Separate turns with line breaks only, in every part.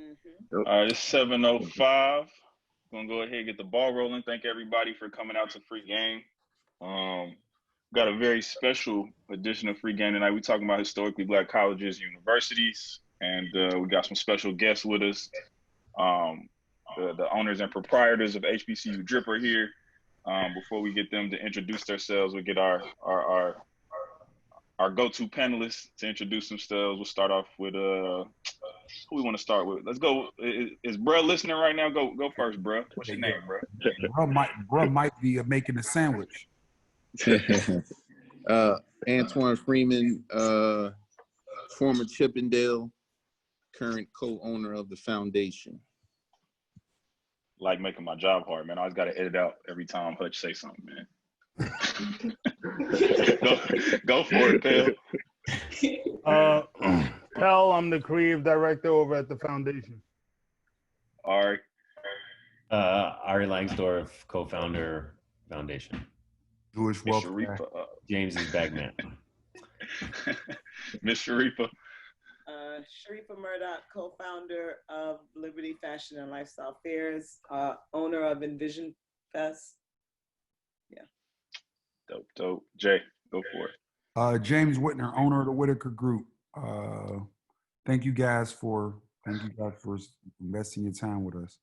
Yep.
All right, it's 7:05. Gonna go ahead and get the ball rolling. Thank everybody for coming out to Free Game. Got a very special edition of Free Game tonight. We're talking about historically Black colleges, universities, and we got some special guests with us. The owners and proprietors of HBCU Drip are here. Before we get them to introduce themselves, we'll get our go-to panelists to introduce themselves. We'll start off with who we want to start with. Let's go. Is bruh listening right now? Go first, bruh. What's your name, bruh?
Bruh might be making a sandwich.
Antoine Freeman, former Chippendale, current co-owner of the foundation.
Like making my job hard, man. I always got to edit out every time Hutch say something, man. go for it, Pell.
Pell, I'm the creative director over at the foundation.
Ari.
Ari Langsdorff, co-founder, foundation.
Jewish welfare.
James is bagman.
Miss Sharifa.
Sharifa Murdoch, co-founder of Liberty Fashion and Lifestyle Fairs, owner of Envision Fest. Yeah.
Dope. Jay, go for it.
James Whitner, owner of the Whitaker Group. Thank you guys for investing your time with us.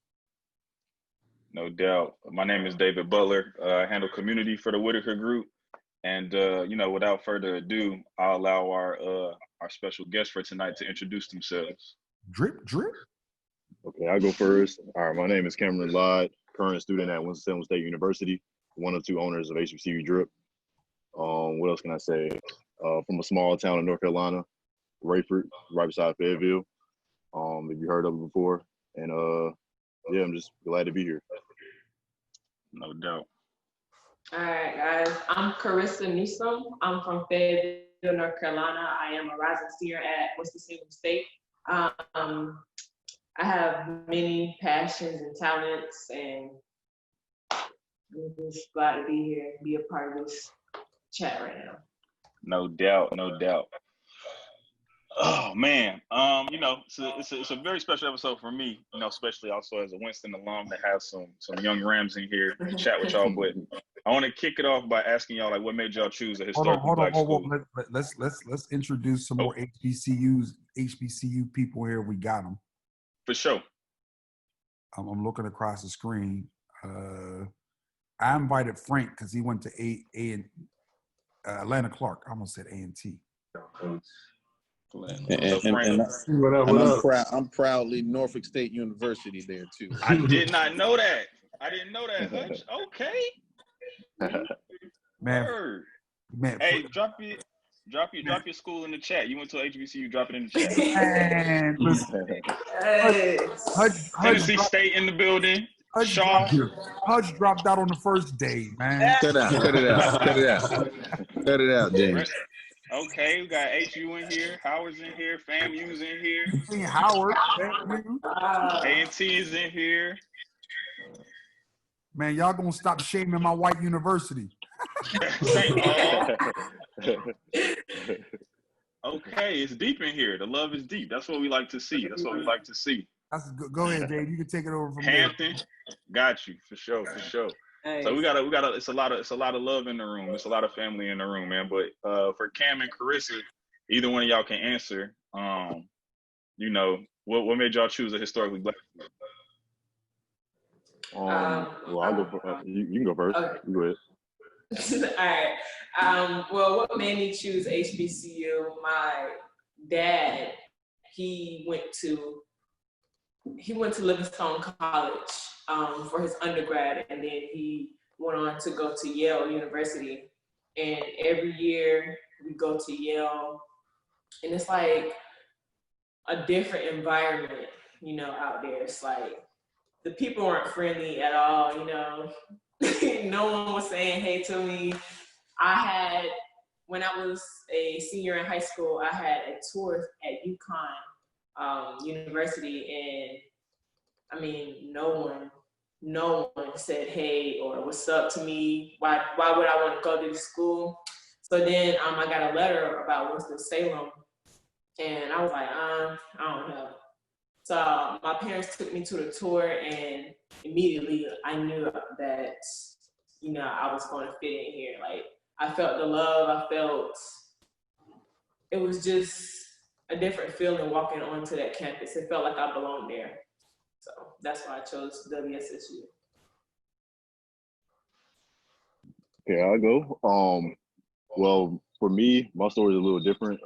No doubt. My name is David Butler. I handle community for the Whitaker Group. And, without further ado, I'll allow our special guest for tonight to introduce themselves.
Drip.
Okay, I'll go first. All right, my name is Cameron Lod, current student at Winston-Salem State University, one of two owners of HBCU Drip. What else can I say? From a small town in North Carolina, Rayford, right beside Fayetteville. If you heard of it before. And I'm just glad to be here.
No doubt.
All right, guys. I'm Carissa Newsom. I'm from Fayetteville, North Carolina. I am a rising senior at Winston-Salem State. I have many passions and talents, and I'm just glad to be here and be a part of this chat right now.
No doubt. Oh man, it's a very special episode for me, especially also as a Winston alum to have some young Rams in here to chat with y'all. But I want to kick it off by asking y'all, like, what made y'all choose a historically Black school?
Let's introduce some more HBCU people here. We got them.
For sure.
I'm looking across the screen. I invited Frank because he went to Atlanta Clark. I almost said A&T.
I'm proudly Norfolk State University there too.
I did not know that. I didn't know that, Hutch. Okay.
Man.
Hey, drop your school in the chat. You went to HBCU, drop it in the chat.
Man, listen.
Tennessee State in the building.
Hutch dropped out on the first day, man.
Cut it out, James.
Okay, we got HU in here, Howard's in here, FAMU's in here.
Howard,
A&T is in here.
Man, y'all gonna stop shaming my white university.
Okay, it's deep in here. The love is deep. That's what we like to see.
That's good. Go ahead, Dave. You can take it over from
Hampton.
there.
Got you for sure.
Nice.
So we got it's a lot of love in the room. It's a lot of family in the room, man. But for Cam and Carissa, either one of y'all can answer. What made y'all choose a historically Black school?
Well, I'll go. You can go first.
Okay.
You go ahead.
All right. Well, what made me choose HBCU? My dad, he went to Livingstone College for his undergrad, and then he went on to go to Yale University. And every year we go to Yale, and it's like a different environment, out there. It's like the people weren't friendly at all, No one was saying hey to me. When I was a senior in high school, I had a tour at UConn University, and I mean, no one said hey or what's up to me. Why would I want to go to the school? So then I got a letter about Winston-Salem, and I was like, I don't know. So my parents took me to the tour, and immediately I knew that, you know, I was going to fit in here. Like, I felt the love. I felt it was just a different feeling walking onto that campus. It felt like I belonged there. So that's why I chose WSSU.
Okay, I'll go. Well, for me, my story is a little different.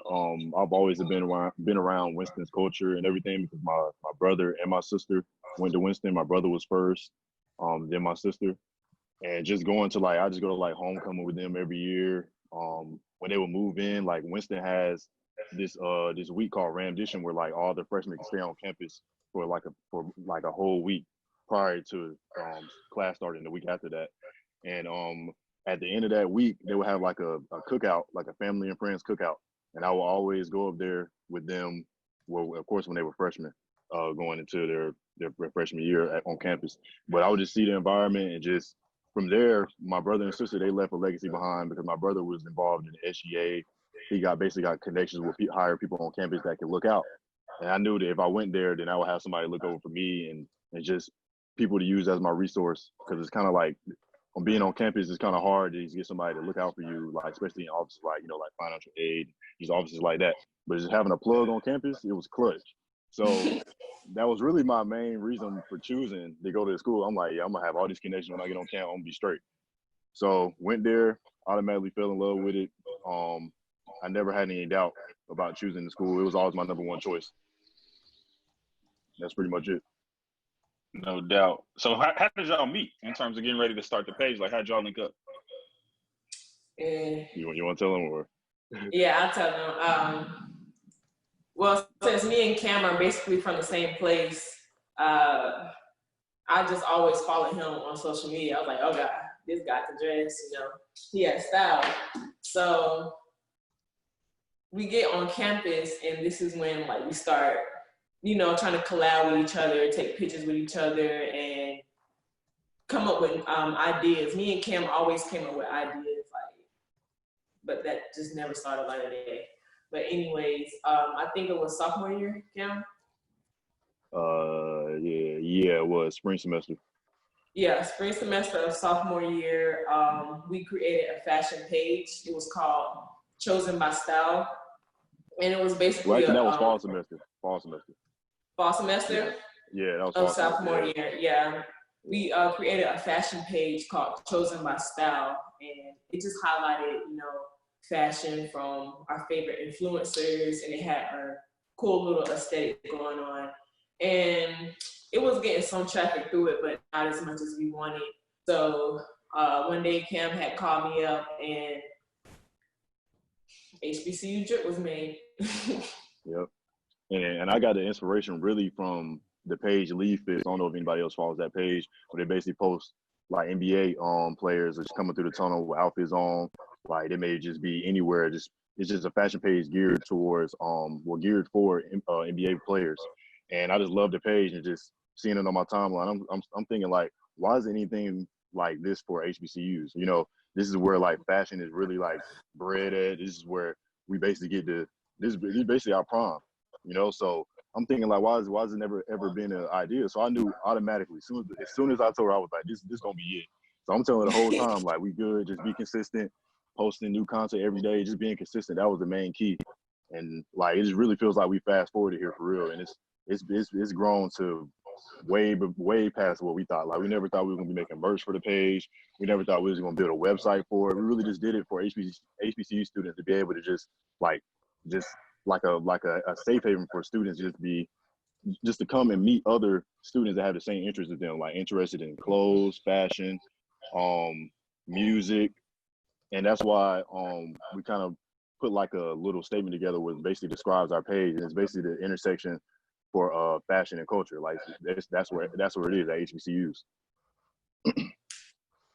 I've always been around Winston's culture and everything because my brother and my sister went to Winston. My brother was first, then my sister, and just going to I just go to homecoming with them every year. When they would move in, like Winston has this week called Ramdition where all the freshmen can stay on campus for a whole week prior to class starting the week after that, and at the end of that week, they would have a cookout, like a family and friends cookout. And I will always go up there with them, well, of course, when they were freshmen, going into their freshman year on campus. But I would just see the environment, and just from there, my brother and sister, they left a legacy behind because my brother was involved in the SGA. He basically got connections with higher people on campus that could look out. And I knew that if I went there, then I would have somebody look over for me and just people to use as my resource, because it's kind of like, on being on campus, it's kind of hard to get somebody to look out for you, especially in offices like financial aid, these offices like that. But just having a plug on campus, it was clutch. So that was really my main reason for choosing to go to the school. I'm like, yeah, I'm gonna have all these connections when I get on campus. I'm gonna be straight. So went there, automatically fell in love with it. I never had any doubt about choosing the school. It was always my number one choice. That's pretty much it.
No doubt. So how did y'all meet in terms of getting ready to start the page? Like, how'd y'all link up?
You want to tell them, or?
Yeah, I'll tell them. Well, since me and Cam are basically from the same place, I just always followed him on social media. I was like, oh God, this guy can dress, you know, he has style. So we get on campus, and this is when we start, you know, trying to collab with each other, take pictures with each other, and come up with ideas. Me and Cam always came up with ideas, but that just never started light of day. But anyways, I think it was sophomore year, Cam?
Yeah, it was spring semester.
Yeah, spring semester of sophomore year, we created a fashion page. It was called Chosen by Style. And it was basically
actually, that was fall semester. Fall semester.
Fall semester?
Yeah, that was
of
fall
sophomore
semester.
year, yeah. We created a fashion page called Chosen by Style, and it just highlighted, you know, fashion from our favorite influencers, and it had a cool little aesthetic going on. And it was getting some traffic through it, but not as much as we wanted. So one day Cam had called me up, and HBCU drip was made.
Yep. And I got the inspiration really from the page Leaf Fit. I don't know if anybody else follows that page, but they basically post NBA players just coming through the tunnel with outfits on. They may just be anywhere. It's just a fashion page geared towards geared for NBA players. And I just love the page, and just seeing it on my timeline. I'm thinking why is anything like this for HBCUs? You know, this is where fashion is really bred at. This is where we basically get this is basically our prom. You know, so I'm thinking why has it never ever been an idea? So I knew automatically as soon as I told her, I was like, this gonna be it. So I'm telling her the whole time, we good, just be consistent, posting new content every day, just being consistent. That was the main key. And it just really feels like we fast forwarded here for real. And it's grown to way past what we thought. We never thought we were gonna be making merch for the page. We never thought we was gonna build a website for it. We really just did it for HBCU students to be able to just a safe haven for students, just to come and meet other students that have the same interests as them, interested in clothes, fashion, music. And that's why we kind of put a little statement together which basically describes our page, and it's basically the intersection for fashion and culture. That's where it is at HBCUs.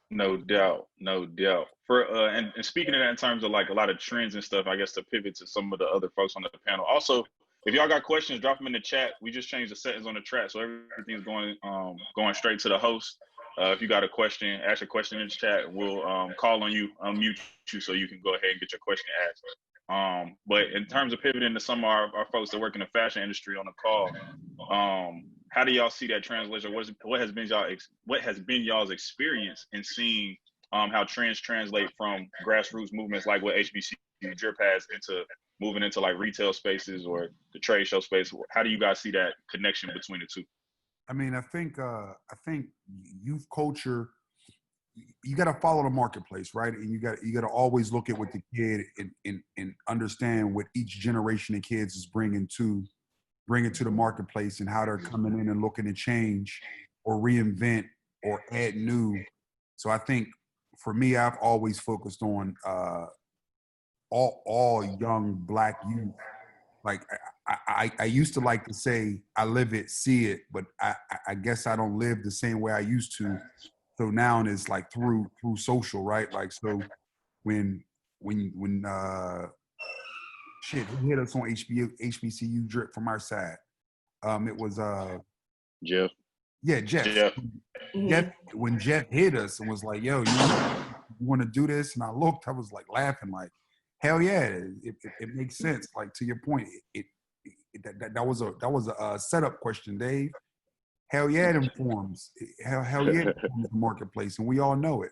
No doubt. For and speaking of that in terms of a lot of trends and stuff, I guess to pivot to some of the other folks on the panel. Also, if y'all got questions, drop them in the chat. We just changed the settings on the chat, so everything's going straight to the host. If you got a question, ask your question in the chat. We'll call on you, unmute you, so you can go ahead and get your question asked. But in terms of pivoting to some of our folks that work in the fashion industry on the call, how do y'all see that translation? What has been y'all's experience in seeing how trends translate from grassroots movements like what HBCU Drip has into moving into like retail spaces or the trade show space? How do you guys see that connection between the two?
I mean, I think youth culture, you got to follow the marketplace, right? And you got to always look at what the kid and understand what each generation of kids is bringing to the marketplace and how they're coming in and looking to change or reinvent or add new. So I think for me, I've always focused on all young Black youth. Like I used to like to say I live it, see it, but I guess I don't live the same way I used to. So now it's like through social, right? Like so when shit who hit us on HBCU Drip from our side. It was
Jeff.
Yeah, Jeff.
Jeff.
When Jeff hit us and was like, "Yo, you want to do this?" And I looked, I was like laughing, like, "Hell yeah, it makes sense." Like to your point, that was a setup question, Dave. Hell yeah, it informs. Hell yeah, it informs the marketplace, and we all know it.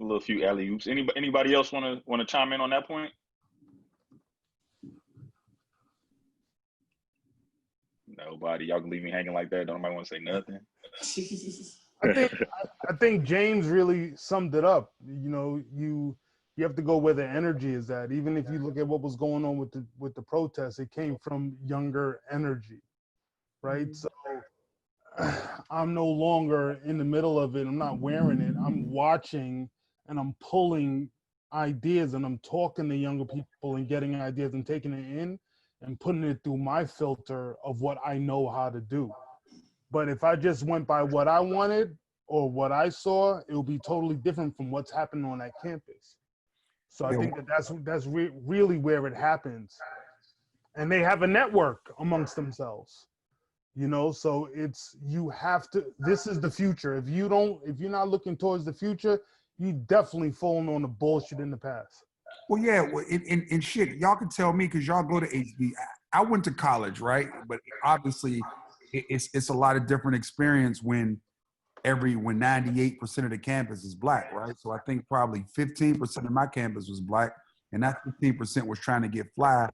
A little few alley oops. Anybody else want to chime in on that point? Nobody. Y'all can leave me hanging like that. Don't nobody want to say nothing.
I think James really summed it up. You know, you have to go where the energy is at. Even if you look at what was going on with the protests, it came from younger energy, right? So I'm no longer in the middle of it. I'm not wearing it. I'm watching and I'm pulling ideas and I'm talking to younger people and getting ideas and taking it in and putting it through my filter of what I know how to do. But if I just went by what I wanted or what I saw, it would be totally different from what's happening on that campus. So I think that's really where it happens. And they have a network amongst themselves, you know, so you have to, this is the future. If you're not looking towards the future, you definitely falling on the bullshit in the past.
Well, yeah, and shit, y'all can tell me because y'all go to HB. I went to college, right? But obviously, it's a lot of different experience when 98% of the campus is Black, right? So I think probably 15% of my campus was Black, and that 15% was trying to get fly.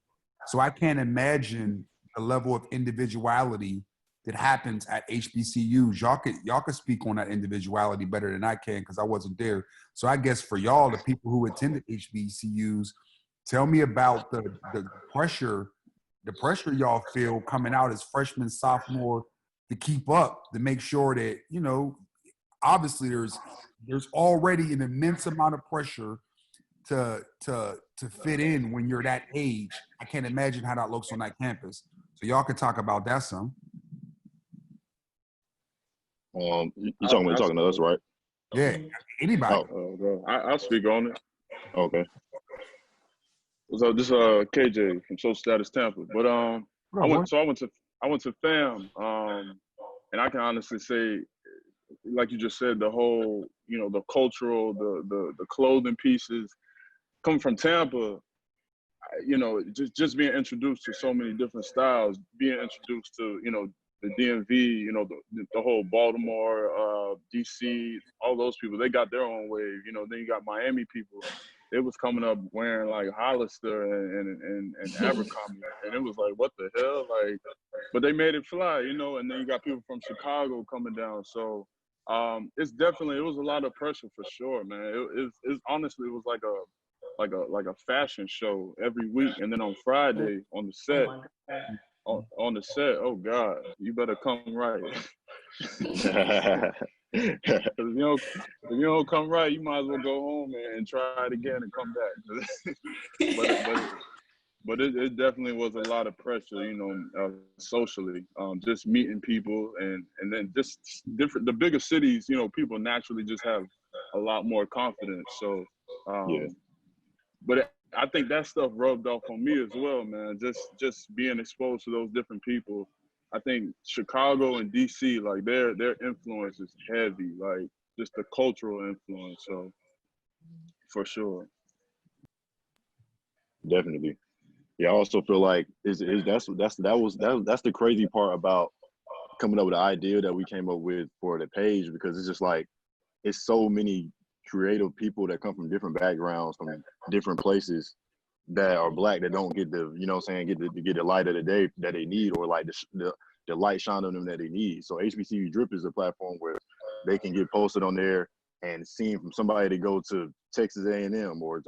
So I can't imagine the level of individuality that happens at HBCUs. Y'all could speak on that individuality better than I can because I wasn't there. So I guess for y'all, the people who attended HBCUs, tell me about the pressure y'all feel coming out as freshmen, sophomore, to keep up, to make sure that, you know, obviously there's already an immense amount of pressure to fit in when you're that age. I can't imagine how that looks on that campus. So y'all could talk about that some.
You're talking to us, right?
Yeah, anybody.
I'll speak on it.
Okay.
So this KJ from Social Status Tampa, but I went to FAM, and I can honestly say, like you just said, the whole, you know, the cultural, the clothing pieces coming from Tampa, you know, just being introduced to so many different styles, being introduced to, you know, the DMV, you know, the whole Baltimore, DC, all those people, they got their own wave. You know, then you got Miami people. It was coming up wearing like Hollister and Abercrombie, and it was like, what the hell? Like, but they made it fly, you know. And then you got people from Chicago coming down. So it was a lot of pressure for sure, man. It honestly, it was like a fashion show every week, and then on Friday on the set. On the set, oh God, you better come right. If you don't come right, you might as well go home and try it again and come back. but it definitely was a lot of pressure, you know, socially, just meeting people and then just different. The bigger cities, you know, people naturally just have a lot more confidence. So,
yeah.
But I think that stuff rubbed off on me as well, man. Just being exposed to those different people. I think Chicago and DC, like their influence is heavy, like just the cultural influence. So for sure.
Definitely. Yeah, I also feel like that's the crazy part about coming up with the idea that we came up with for the page, because it's just like it's so many creative people that come from different backgrounds, from different places, that are black, that don't get the, you know what I'm saying, get the light of the day that they need, or like the light shine on them that they need. So HBCU Drip is a platform where they can get posted on there and seen from somebody to go to Texas A&M or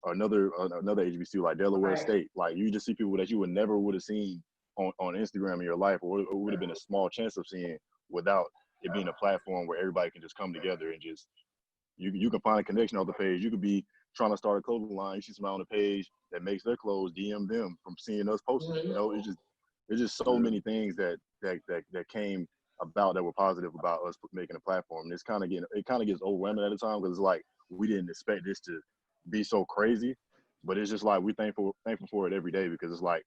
another HBCU like Delaware
Right.
State. Like, you just see people that you would have seen on Instagram in your life, or would have been a small chance of seeing without it being a platform where everybody can just come together and just you can find a connection off the page. You could be trying to start a clothing line, you see somebody on the page that makes their clothes, DM them from seeing us posting. You know, it's just so many things that came about that were positive about us making a platform. And it kind of gets overwhelming at the time, because it's like we didn't expect this to be so crazy, but it's just like we're thankful for it every day, because it's like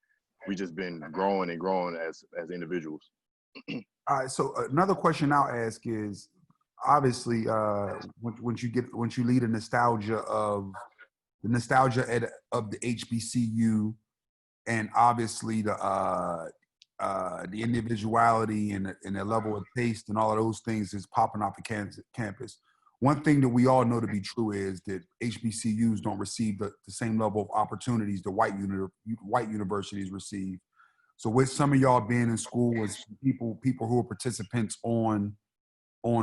we just been growing and growing as individuals.
All right. So another question I'll ask is, obviously, once you lead a nostalgia of the of the HBCU, and obviously the individuality and the level of taste and all of those things is popping off the campus. One thing that we all know to be true is that HBCUs don't receive the same level of opportunities that white universities receive. So with some of y'all being in school as people who are participants on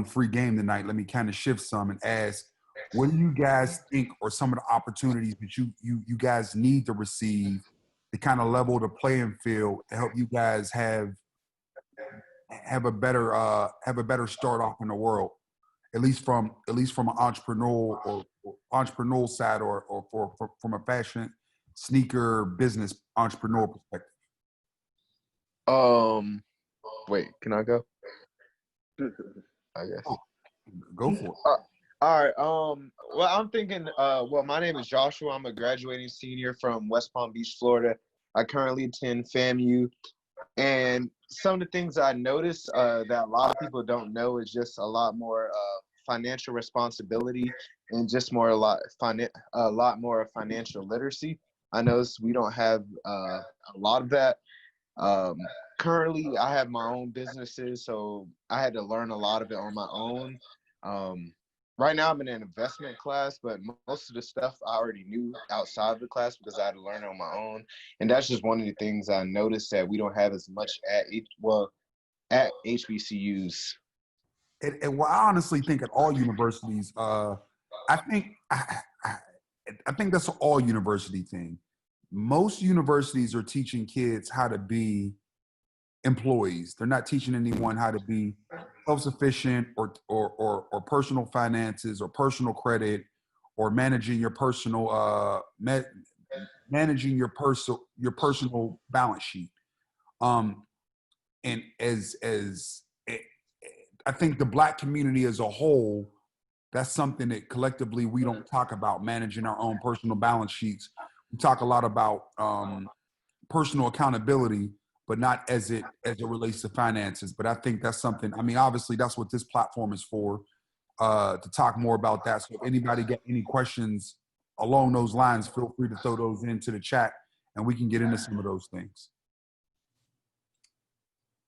Free Game tonight, let me kind of shift some and ask, what do you guys think are some of the opportunities that you guys need to receive to kind of level the playing field to help you guys have a better start off in the world, at least from an entrepreneurial side, or from a fashion sneaker business entrepreneur perspective?
Wait, can I go? I guess.
Go for it.
All right. Well, I'm thinking. Well, my name is Joshua. I'm a graduating senior from West Palm Beach, Florida. I currently attend FAMU, and some of the things I noticed that a lot of people don't know is just a lot more financial responsibility, and just a lot more financial literacy. I noticed we don't have a lot of that. Currently, I have my own businesses, so I had to learn a lot of it on my own. Right now, I'm in an investment class, but most of the stuff I already knew outside of the class because I had to learn it on my own. And that's just one of the things I noticed that we don't have as much at HBCUs.
And well, I honestly think at all universities, I think that's an all university thing. Most universities are teaching kids how to be employees. They're not teaching anyone how to be self-sufficient or personal finances or personal credit or managing your personal balance sheet. And I think the Black community as a whole, that's something that collectively we don't talk about, managing our own personal balance sheets. We talk a lot about personal accountability, but not as it relates to finances. But I think that's something, I mean, obviously that's what this platform is for, to talk more about that. So if anybody got any questions along those lines, feel free to throw those into the chat and we can get into some of those things.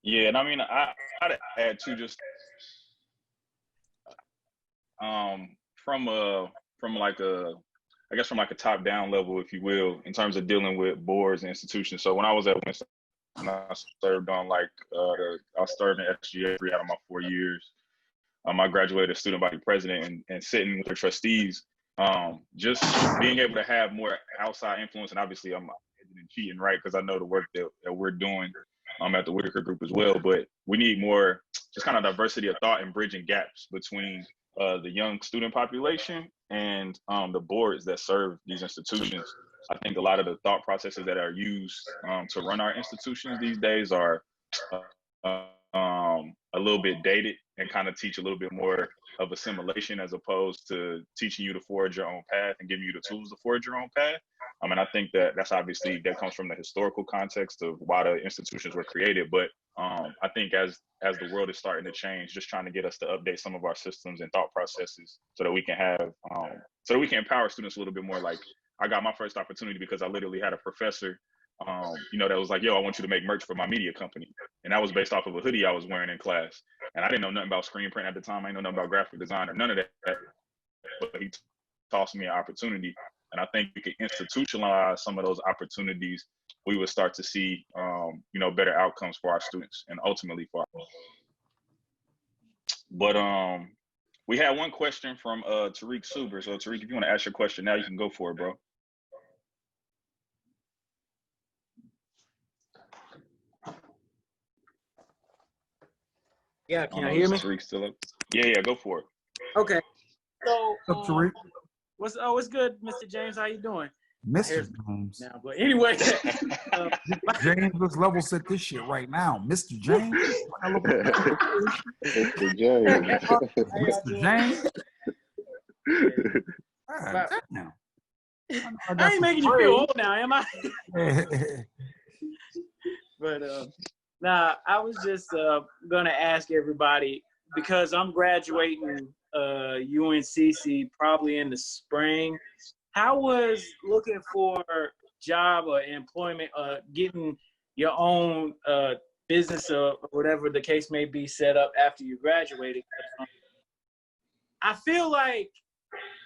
Yeah, and I mean, I'd add too, just from like a top down level, if you will, in terms of dealing with boards and institutions. So when I was at Winston, I served on I served in SGA 3 out of my 4 years. I graduated as student body president, and sitting with the trustees, just being able to have more outside influence. And obviously I'm cheating, right? Because I know the work that we're doing at the Whitaker Group as well, but we need more just kind of diversity of thought and bridging gaps between the young student population and the boards that serve these institutions. I think a lot of the thought processes that are used to run our institutions these days are a little bit dated and kind of teach a little bit more of assimilation as opposed to teaching you to forge your own path and giving you the tools to forge your own path. I mean, I think that comes from the historical context of why the institutions were created. But I think as the world is starting to change, just trying to get us to update some of our systems and thought processes so that we can have, so that we can empower students a little bit more. Like, I got my first opportunity because I literally had a professor, you know, that was like, yo, I want you to make merch for my media company. And that was based off of a hoodie I was wearing in class. And I didn't know nothing about screen print at the time. I didn't know nothing about graphic design or none of that. But he tossed me an opportunity. And I think we could institutionalize some of those opportunities. We would start to see, you know, better outcomes for our students and ultimately for our. But we had one question from Tariq Suber. So Tariq, if you want to ask your question now, you can go for it, bro.
Yeah, can you hear me?
Tariq still up? Yeah, go for it.
Okay. So,
What's up, Tariq?
what's good, Mr. James? How you doing?
Mr. James.
Now, but anyway,
James, let's level set this shit right now. Mr. James.
Mr. James.
Mr. James.
But,
Damn.
I ain't making you feel old now, am I? But nah, I was just gonna ask everybody, because I'm graduating UNCC probably in the spring. How was looking for job or employment, getting your own business or whatever the case may be set up after you graduated? I feel like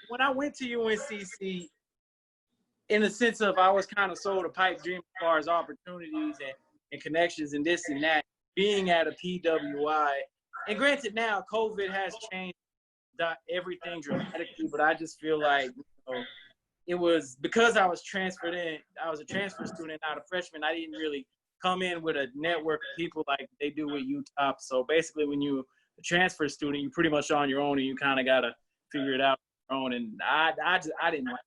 when I went to UNCC, in the sense of I was kind of sold a pipe dream as far as opportunities and connections and this and that, being at a PWI. And granted now, COVID has changed everything dramatically, but I just feel like, you know, it was because I was transferred in, I was a transfer student, not a freshman. I didn't really come in with a network of people like they do with UTOP. So basically when you're a transfer student, you're pretty much on your own and you kind of got to figure it out on your own. And I didn't like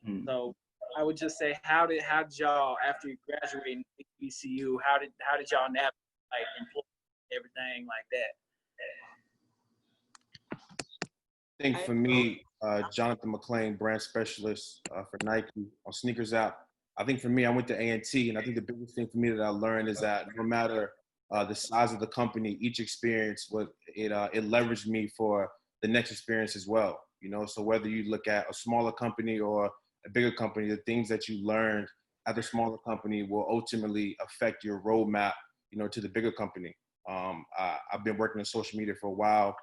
that. So I would just say, how did y'all, after you graduated in HBCU, how did y'all navigate like employment, everything like that?
I think for me, Jonathan McClain, brand specialist for Nike on Sneakers App. I think for me, I went to A&T, and I think the biggest thing for me that I learned is that no matter the size of the company, each experience it leveraged me for the next experience as well. You know, so whether you look at a smaller company or a bigger company, the things that you learned at the smaller company will ultimately affect your roadmap, you know, to the bigger company. I've been working in social media for a while.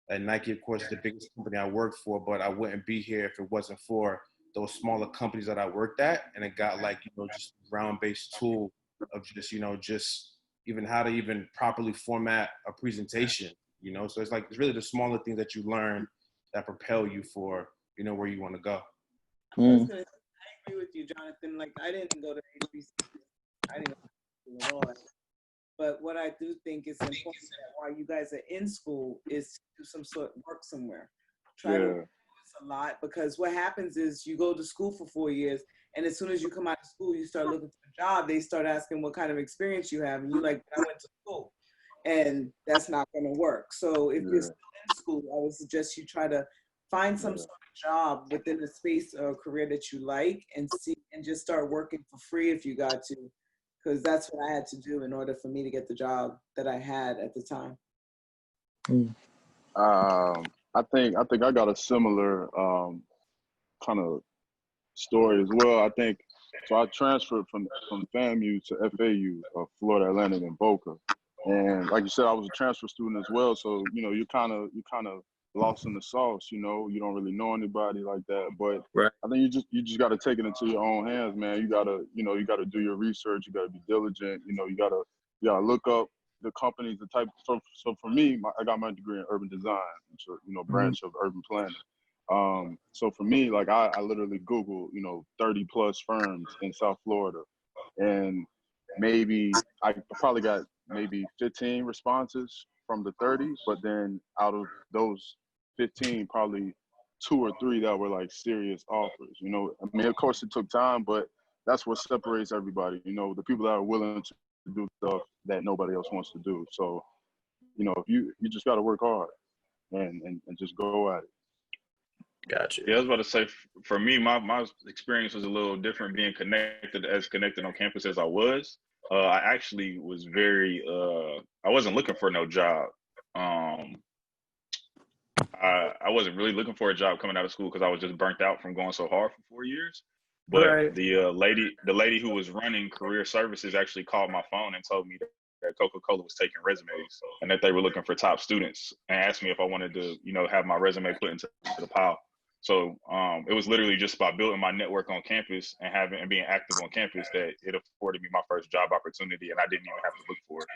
And Nike, of course, is the biggest company I worked for, but I wouldn't be here if it wasn't for those smaller companies that I worked at. And it got like, you know, just ground-based tool of just, you know, just even how to even properly format a presentation, you know? So it's like, it's really the smaller things that you learn that propel you for, you know, where you want to go.
I agree with you, Jonathan. Like, I didn't go to HBCU. I didn't go to Illinois. But what I do think is important that while you guys are in school is to do some sort of work somewhere. Try to do this a lot, because what happens is you go to school for 4 years, and as soon as you come out of school, you start looking for a job. They start asking what kind of experience you have, and you're like, I went to school, and that's not going to work. So if you're still in school, I would suggest you try to find some sort of job within the space or career that you like, and just start working for free if you got to. Because that's what I had to do in order for me to get the job that I had at the time.
I think I got a similar kind of story as well. I think so. I transferred from FAMU to FAU, Florida Atlantic in Boca, and like you said, I was a transfer student as well. So you know, you kind of lost in the sauce. You know, you don't really know anybody like that. But I think you just got to take it into your own hands, man. You gotta do your research. You gotta be diligent. You know, you gotta look up the companies, the type. So for me, I got my degree in urban design, so, you know, branch of urban planning. So for me, like I literally Googled, you know, 30 plus firms in South Florida, and maybe I probably got maybe 15 responses from the 30, but then out of those 15, probably 2 or 3 that were like serious offers. You know, I mean, of course it took time, but that's what separates everybody. You know, the people that are willing to do stuff that nobody else wants to do. So, you know, if you just got to work hard and just go at it.
Gotcha.
Yeah, I was about to say, for me, my experience was a little different being connected on campus as I was. I actually was very, I wasn't looking for no job. I I wasn't really looking for a job coming out of school because I was just burnt out from going so hard for 4 years. But
Right.
the lady who was running career services actually called my phone and told me that Coca-Cola was taking resumes and that they were looking for top students, and asked me if I wanted to, have my resume put into the pile. So it was literally just by building my network on campus and being active on campus that it afforded me my first job opportunity, and I didn't even have to look for it.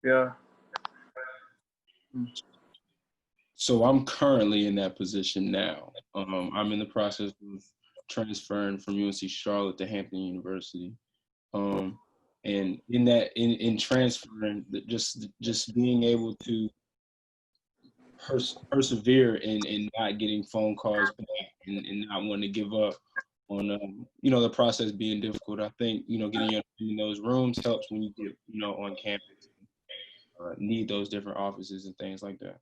Yeah.
So I'm currently in that position now. I'm in the process of transferring from UNC Charlotte to Hampton University. And in transferring, just being able to persevere in not getting phone calls back and not wanting to give up on the process being difficult. I think getting in those rooms helps when you get on campus, need those different offices and things like that.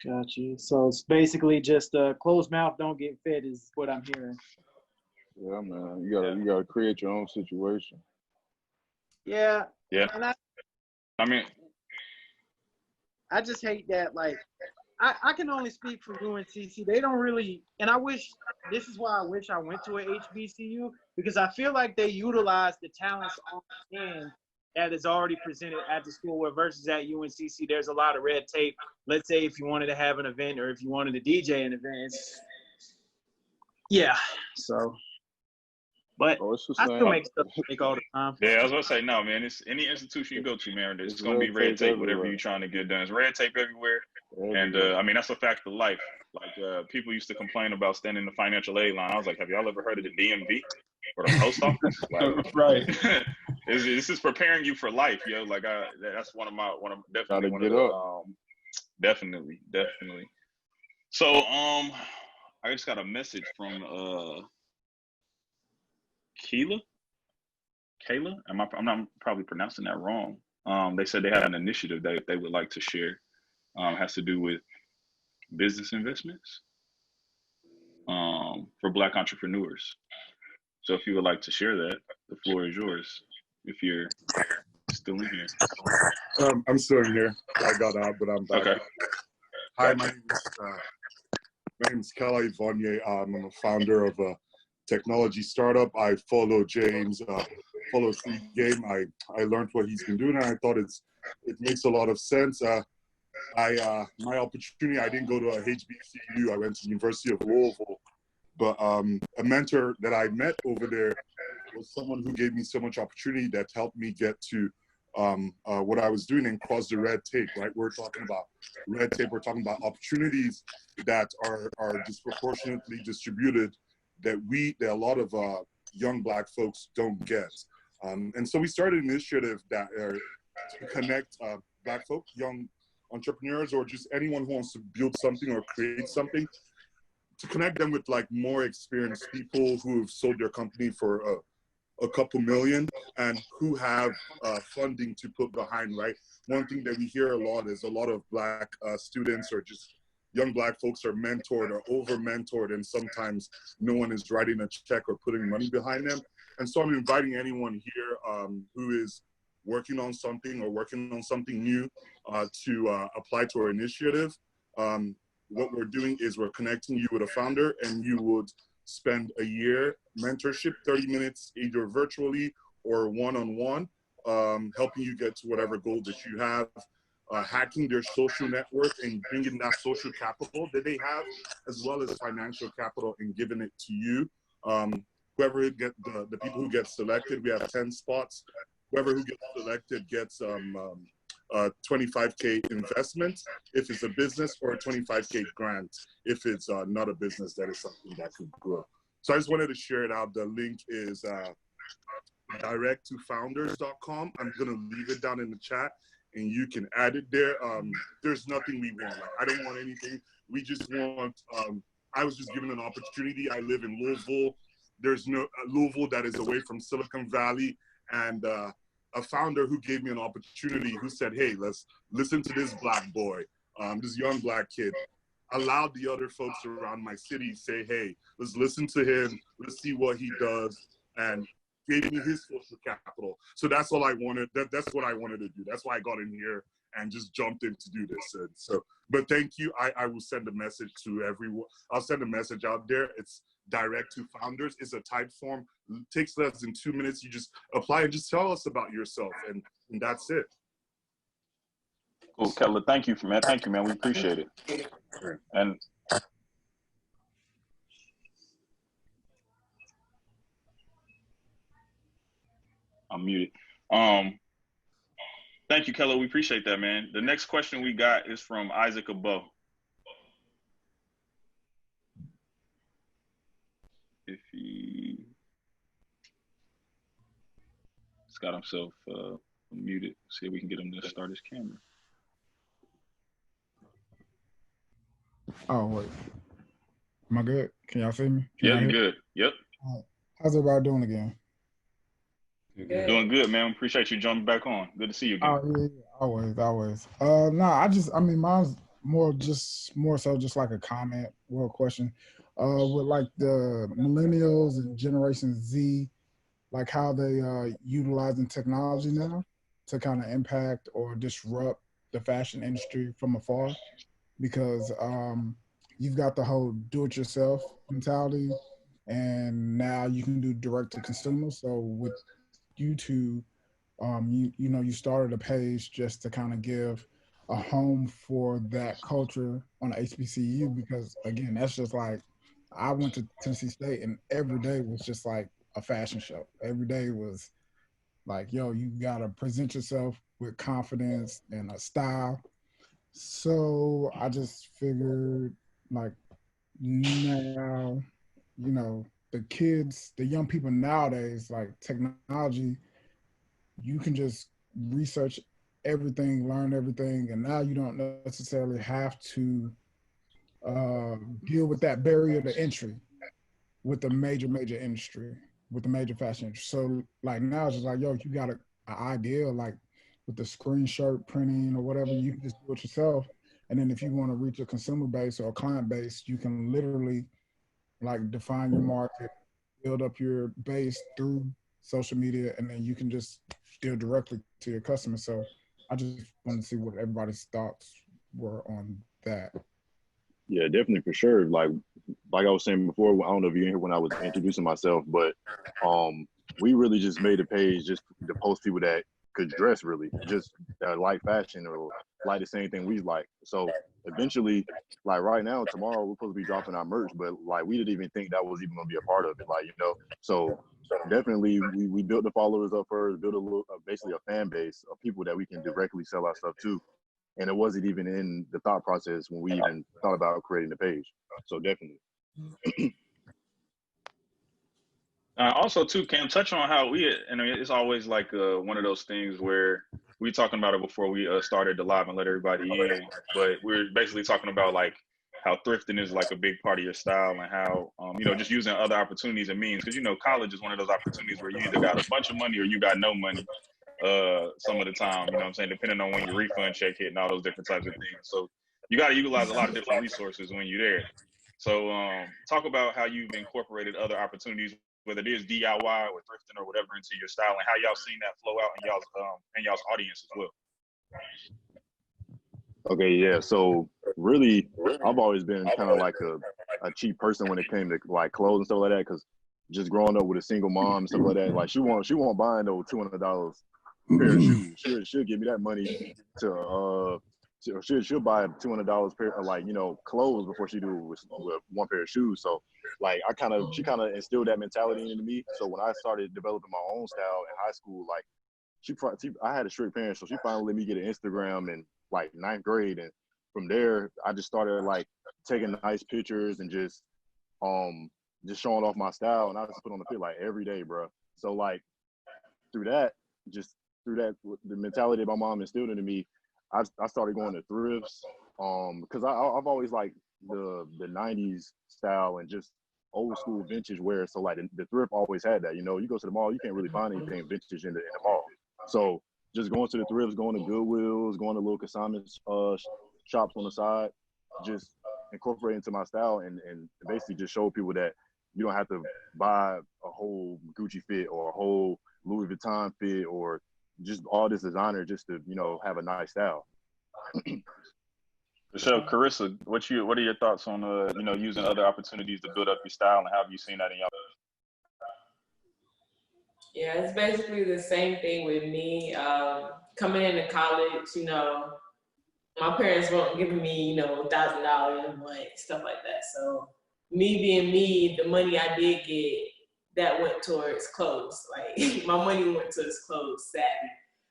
Got you. So it's basically just closed mouth don't get fed is what I'm hearing.
Yeah, man. You gotta create your own situation.
Yeah.
Yeah.
And
I
just hate that, like, I can only speak for UNCC. They don't really, and this is why I wish I went to a HBCU, because I feel like they utilize the talents on hand that is already presented at the school, where versus at UNCC, there's a lot of red tape. Let's say if you wanted to have an event or if you wanted to DJ an event. Yeah, so. But I still make stuff all the time.
Yeah, I was gonna say, no, man. It's any institution you go to, man. It's gonna be red tape, whatever you're trying to get done. It's red tape everywhere, and that's a fact of life. Like people used to complain about standing in the financial aid line. I was like, have y'all ever heard of the DMV or the post office? Like,
right.
This is preparing you for life, yo. Like that's definitely. So I just got a message from Kayla. I'm not probably pronouncing that wrong. They said they had an initiative that they would like to share. Has to do with business investments for Black entrepreneurs. So if you would like to share that, the floor is yours. If you're still in here.
I'm still in here. I got out, but I'm back.
Okay.
Hi, my name is Kelly Vonnier. I'm a founder of a technology startup. I follow James, follow Free Game. I learned what he's been doing, and I thought it makes a lot of sense. My opportunity, I didn't go to a HBCU. I went to the University of Louisville, but a mentor that I met over there was someone who gave me so much opportunity that helped me get to what I was doing and cross the red tape, right? We're talking about red tape. We're talking about opportunities that are disproportionately distributed that a lot of young Black folks don't get. And so we started an initiative that to connect Black folk, young entrepreneurs, or just anyone who wants to build something or create something, to connect them with like more experienced people who have sold their company for a couple million and who have funding to put behind, right? One thing that we hear a lot is a lot of Black students or just young Black folks are mentored or over-mentored, and sometimes no one is writing a check or putting money behind them. And so I'm inviting anyone here who is working on something or working on something new to apply to our initiative. What we're doing is we're connecting you with a founder, and you would spend a year mentorship, 30 minutes, either virtually or one-on-one, helping you get to whatever goal that you have, hacking their social network and bringing that social capital that they have, as well as financial capital, and giving it to you. Whoever the people who get selected, we have 10 spots. Whoever who gets selected gets 25K investment if it's a business, or a 25K grant if it's not a business that is something that could grow. So I just wanted to share it out. The link is directtofounders.com. I'm going to leave it down in the chat, and you can add it there. There's nothing we want. Like, I don't want anything. We just want, I was just given an opportunity. I live in Louisville. There's no Louisville that is away from Silicon Valley, and a founder who gave me an opportunity, who said, hey, let's listen to this Black boy, this young Black kid. Allowed the other folks around my city say, hey, let's listen to him, let's see what he does, and gave me his social capital. So that's all I wanted. That's what I wanted to do. That's why I got in here and just jumped in to do this. And so, but thank you. I will send a message to everyone. I'll send a message out there. It's direct to founders. It's a type form. It takes less than 2 minutes. You just apply and just tell us about yourself, and that's it.
Cool, Keller. Thank you, man. Thank you, man. We appreciate it. And I'm muted. Thank you, Keller. We appreciate that, man. The next question we got is from Isaac Abo. If he's got himself muted, see if we can get him to start his camera.
Oh, wait. Am I good? Can y'all see me?
Yeah, you're good. Yep.
How's everybody doing again?
Doing good, man. Appreciate you jumping back on. Good to see you again.
Oh, yeah, always. No, I mean, mine's more so just like a comment or a question. With like the millennials and Generation Z, like how they utilizing technology now to kind of impact or disrupt the fashion industry from afar, because you've got the whole do-it-yourself mentality, and now you can do direct to consumer. So with YouTube, you started a page just to kind of give a home for that culture on the HBCU, because again, that's just like, I went to Tennessee State and every day was just like a fashion show. Every day was like, yo, you gotta present yourself with confidence and a style. So I just figured, like, now, the kids, the young people nowadays, like technology, you can just research everything, learn everything, and now you don't necessarily have to deal with that barrier to entry with the major industry, with the major fashion industry. So like now it's just like, yo, you got an idea, like with the screen shirt printing or whatever, you can just do it yourself. And then if you want to reach a consumer base or a client base, you can literally like define your market, build up your base through social media, and then you can just deal directly to your customers. So I just want to see what everybody's thoughts were on that.
Yeah, definitely, for sure. Like I was saying before, I don't know if you hear when I was introducing myself, but we really just made a page just to post people that could dress really, just like fashion or like the same thing we like. So eventually, like right now, tomorrow, we're supposed to be dropping our merch, but like we didn't even think that was even gonna be a part of it, like, So definitely, we built the followers up first, built a little, basically a fan base of people that we can directly sell our stuff to. And it wasn't even in the thought process when we even thought about creating the page. So definitely.
Also, too, Cam, touch on how it's always like one of those things where we talking about it before we started the live and let everybody in, but we're basically talking about like how thrifting is like a big part of your style, and how, just using other opportunities and means, because, college is one of those opportunities where you either got a bunch of money or you got no money. Some of the time, what I'm saying, depending on when your refund check hit and all those different types of things. So you got to utilize a lot of different resources when you're there. So talk about how you've incorporated other opportunities, whether it is DIY or thrifting or whatever, into your style, and how y'all seen that flow out in y'all's audience as well.
Okay, yeah. So really, I've always been kind of like a cheap person when it came to like clothes and stuff like that, because just growing up with a single mom and stuff like that, like she won't buy no $200 pair of shoes. She'll give me that money to she'll buy $200 pair of, like, clothes before she do with one pair of shoes. So like she kind of instilled that mentality into me. So when I started developing my own style in high school, like I had a strict parent, so she finally let me get an Instagram in like 9th grade, and from there I just started like taking nice pictures and just showing off my style, and I just put on the fit like every day, bro. So like through that, the mentality my mom instilled into me, I started going to thrifts, because I've always liked the 90s style and just old school vintage wear. So like the thrift always had that. You go to the mall, you can't really find anything vintage in the mall. So just going to the thrifts, going to Goodwills, going to little consignment shops on the side, just incorporating into my style, and basically just show people that you don't have to buy a whole Gucci fit or a whole Louis Vuitton fit or just all this designer just to, have a nice style.
For sure, Carissa, what are your thoughts on using other opportunities to build up your style, and how have you seen that in your?
Yeah, it's basically the same thing with me. Coming into college, my parents weren't giving me, $1,000 a month, stuff like that. So me being me, the money I did get, that went towards clothes. Like my money went towards clothes, sadly.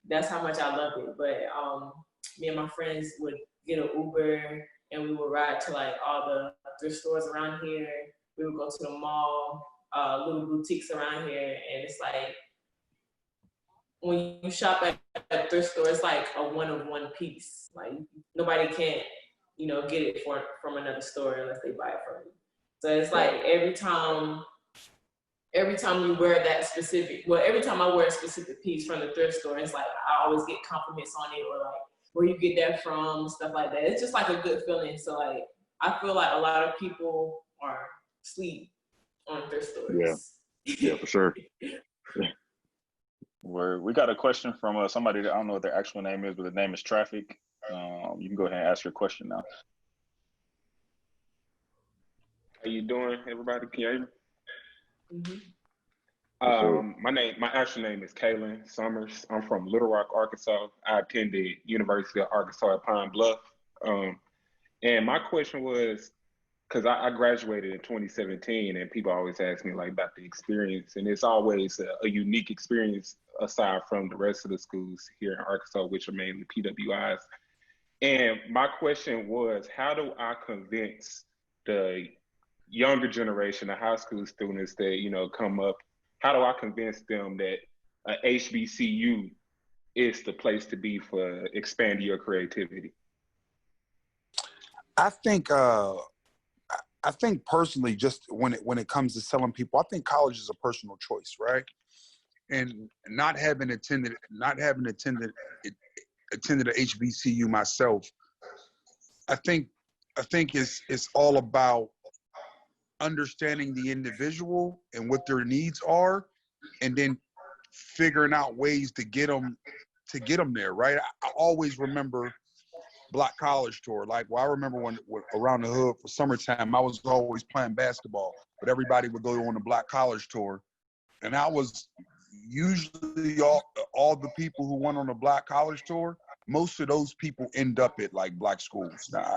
That's how much I loved it. But me and my friends would get an Uber and we would ride to like all the thrift stores around here. We would go to the mall, little boutiques around here, and it's like when you shop at a thrift store, it's like a one of one piece. Like nobody can, get it from another store unless they buy it from you. So it's like every time you wear that specific, every time I wear a specific piece from the thrift store, it's like I always get compliments on it, or like where you get that from, stuff like that. It's just like a good feeling. So like I feel like a lot of people are sleep on thrift stores.
Yeah, for sure.
We got a question from somebody that I don't know what their actual name is, but the name is Traffic. You can go ahead and ask your question now.
How you doing, everybody? Can you hear me?
Mm-hmm.
My actual name is Kaylin Summers. I'm from Little Rock, Arkansas. I attended University of Arkansas at Pine Bluff. And my question was, because I graduated in 2017, and people always ask me like about the experience, and it's always a unique experience aside from the rest of the schools here in Arkansas, which are mainly PWIs. And my question was, how do I convince the younger generation of high school students that come up? How do I convince them that HBCU is the place to be for expanding your creativity?
I think personally, just when it comes to selling people, I think college is a personal choice, right? And not having attended a HBCU myself, I think it's all about understanding the individual and what their needs are, and then figuring out ways to get them there, right? I always remember Black College Tour. Like, I remember when around the hood for summertime, I was always playing basketball, but everybody would go on the Black College Tour, and I was usually all the people who went on the Black College Tour. Most of those people end up at like black schools. Now,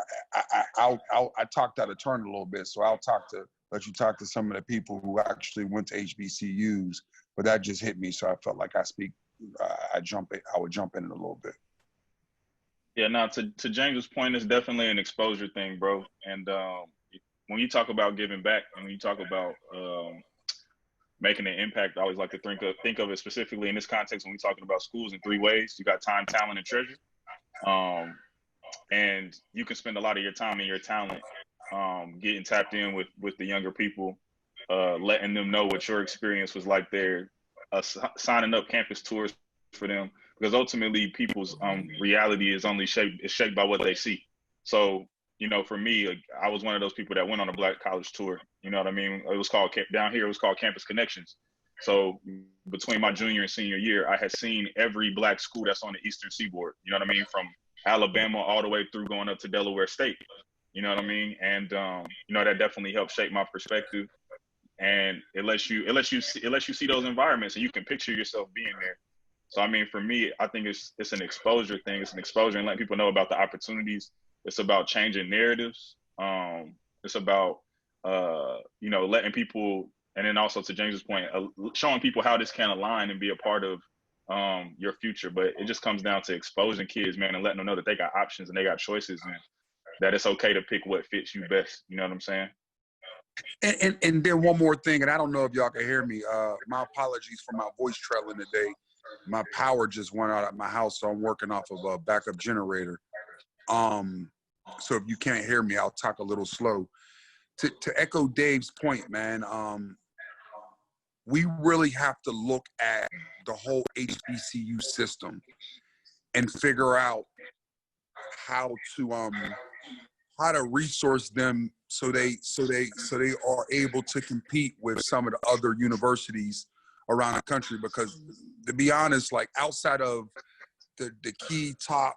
I talked out of turn a little bit, so let you talk to some of the people who actually went to HBCUs, but that just hit me, so I felt like I would jump in it a little bit.
Yeah, now to James's point, it's definitely an exposure thing, bro. And when you talk about giving back, and when you talk about making an impact, I always like to think of it specifically in this context when we're talking about schools in three ways. You got time, talent, and treasure. And you can spend a lot of your time and your talent getting tapped in with the younger people, letting them know what your experience was like there, signing up campus tours for them, because ultimately people's reality is only shaped by what they see. So, for me, I was one of those people that went on a Black College Tour. You know what I mean? It was called, down here, it was called Campus Connections. So between my junior and senior year, I had seen every Black school that's on the Eastern Seaboard. You know what I mean? From Alabama all the way through going up to Delaware State. You know what I mean? And that definitely helped shape my perspective. And it lets you see those environments, and you can picture yourself being there. So I mean, for me, I think it's an exposure thing. It's an exposure and letting people know about the opportunities. It's about changing narratives. It's about letting people, and then also to James's point, showing people how this can align and be a part of your future. But it just comes down to exposing kids, man, and letting them know that they got options and they got choices, and that it's okay to pick what fits you best. You know what I'm saying?
And then one more thing, and I don't know if y'all can hear me. My apologies for my voice trailing today. My power just went out at my house, so I'm working off of a backup generator. So if you can't hear me, I'll talk a little slow. To echo Dave's point, man, we really have to look at the whole HBCU system and figure out how to resource them so they are able to compete with some of the other universities around the country. Because to be honest, like outside of the key top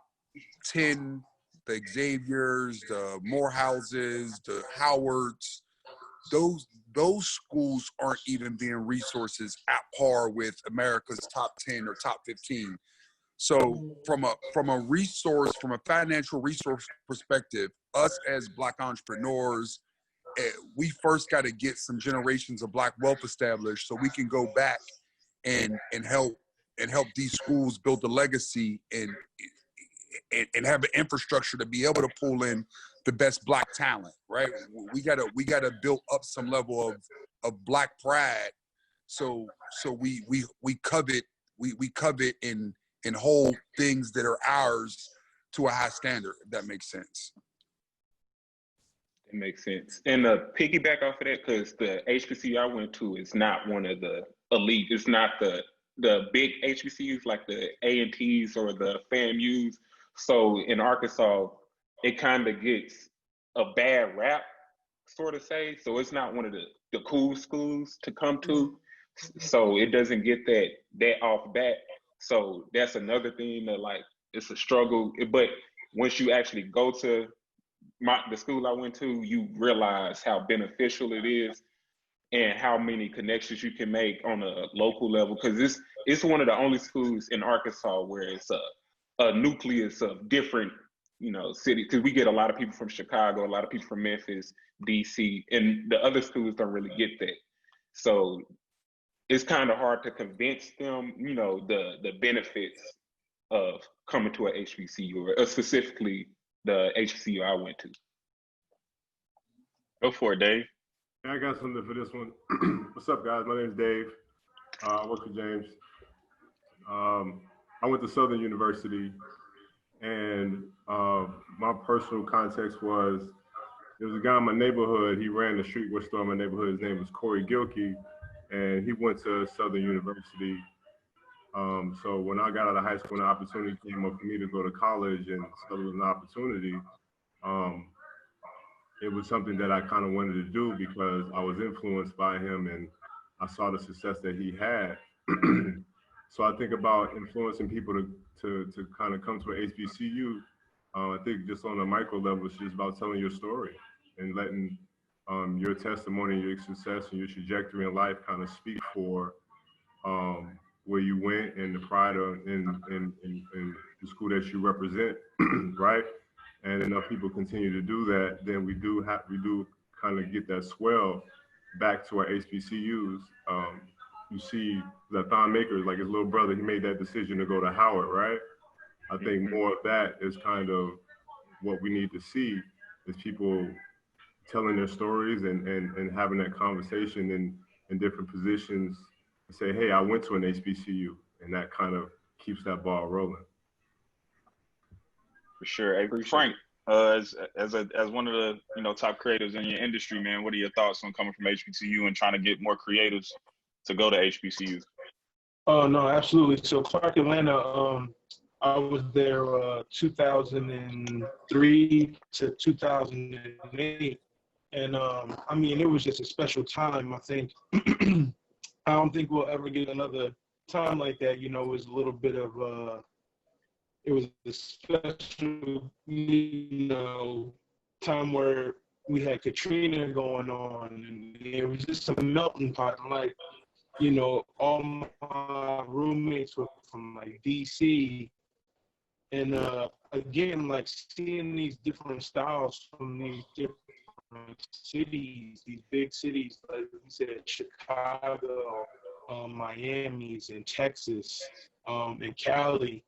10 the Xaviers, the Morehouses, the Howards, those schools aren't even being resources at par with America's top 10 or top 15. So from a financial resource perspective, us as Black entrepreneurs, we first got to get some generations of Black wealth established so we can go back and help these schools build a legacy and have an infrastructure to be able to pull in the best Black talent, right? We gotta build up some level of Black pride, so we covet and hold things that are ours to a high standard, if that makes sense.
It makes sense. And piggyback off of that, because the HBCU I went to is not one of the elite. It's not the big HBCUs like the A&Ts or the FAMUs. So in Arkansas, it kind of gets a bad rap, sort of say. So it's not one of the cool schools to come to. So it doesn't get that off bat. So that's another thing that, like, it's a struggle. But once you actually go to the school I went to, you realize how beneficial it is and how many connections you can make on a local level. Because it's one of the only schools in Arkansas where it's a nucleus of different, cities. Because we get a lot of people from Chicago, a lot of people from Memphis, DC, and the other schools don't really get that. So it's kind of hard to convince them, the benefits of coming to an HBCU, or specifically the HBCU I went to. Go for it, Dave.
Yeah, I got something for this one. What's up, guys? My name is Dave. I work for James. I went to Southern University, and my personal context was, there was a guy in my neighborhood. He ran the streetwear store in my neighborhood. His name was Corey Gilkey, and he went to Southern University. So when I got out of high school and the opportunity came up for me to go to college, and so it was an opportunity, it was something that I kind of wanted to do because I was influenced by him and I saw the success that he had. So I think about influencing people to kind of come to an HBCU. I think just on a micro level, it's just about telling your story and letting your testimony, your success, and your trajectory in life kind of speak for where you went and the pride in the school that you represent, right? And enough people continue to do that, then we do kind of get that swell back to our HBCUs. You see that Thon Maker, like his little brother, he made that decision to go to Howard, right? I think more of that is kind of what we need to see, is people telling their stories and having that conversation in different positions and say, hey, I went to an HBCU, and that kind of keeps that ball rolling.
For sure. Hey, Frank, as one of the top creatives in your industry, man, what are your thoughts on coming from HBCU and trying to get more creatives to go to HBCUs?
Oh no, absolutely. So Clark Atlanta, I was there 2003 to 2008, and I mean, it was just a special time. I think I don't think we'll ever get another time like that. It was a little bit of it was a special, time where we had Katrina going on, and it was just a melting pot. Like, all my roommates were from like DC, and again, like seeing these different styles from these different cities, these big cities, like you said, Chicago, Miami's, and Texas, and Cali.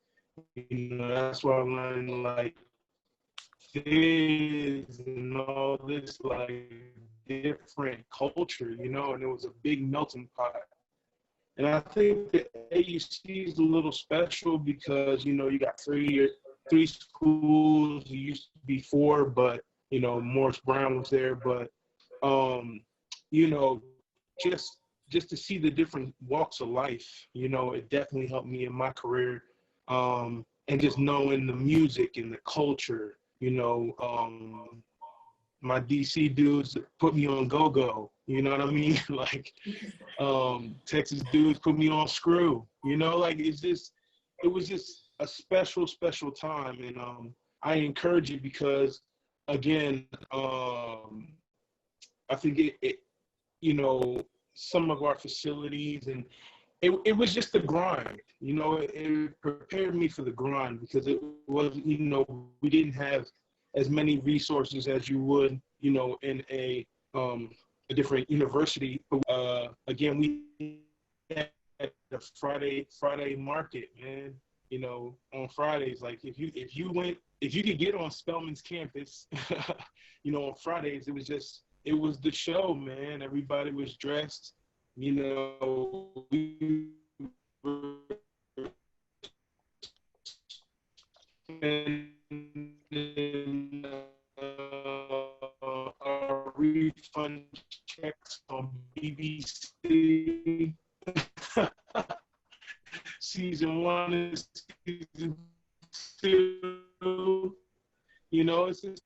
That's where I learned like this and all this like different culture, and it was a big melting pot. And I think the AUC is a little special because, you got three schools. It used to be four, but, Morris Brown was there. But, just to see the different walks of life, it definitely helped me in my career. And just knowing the music and the culture, my DC dudes put me on go-go, you know what I mean? Like, Texas dudes put me on screw, like it was just a special, special time. And I encourage it because, again, I think it you know, some of our facilities and it was just the grind, you know, it prepared me for the grind because it was, you know, we didn't have as many resources as you would, you know, in a different university. Again, we had the Friday market, man. You know, on Fridays, like if you could get on Spelman's campus, you know, on Fridays, it was the show, man. Everybody was dressed, you know. We were spending, our refund checks on BBC. Season 1 and season 2. You know, it's just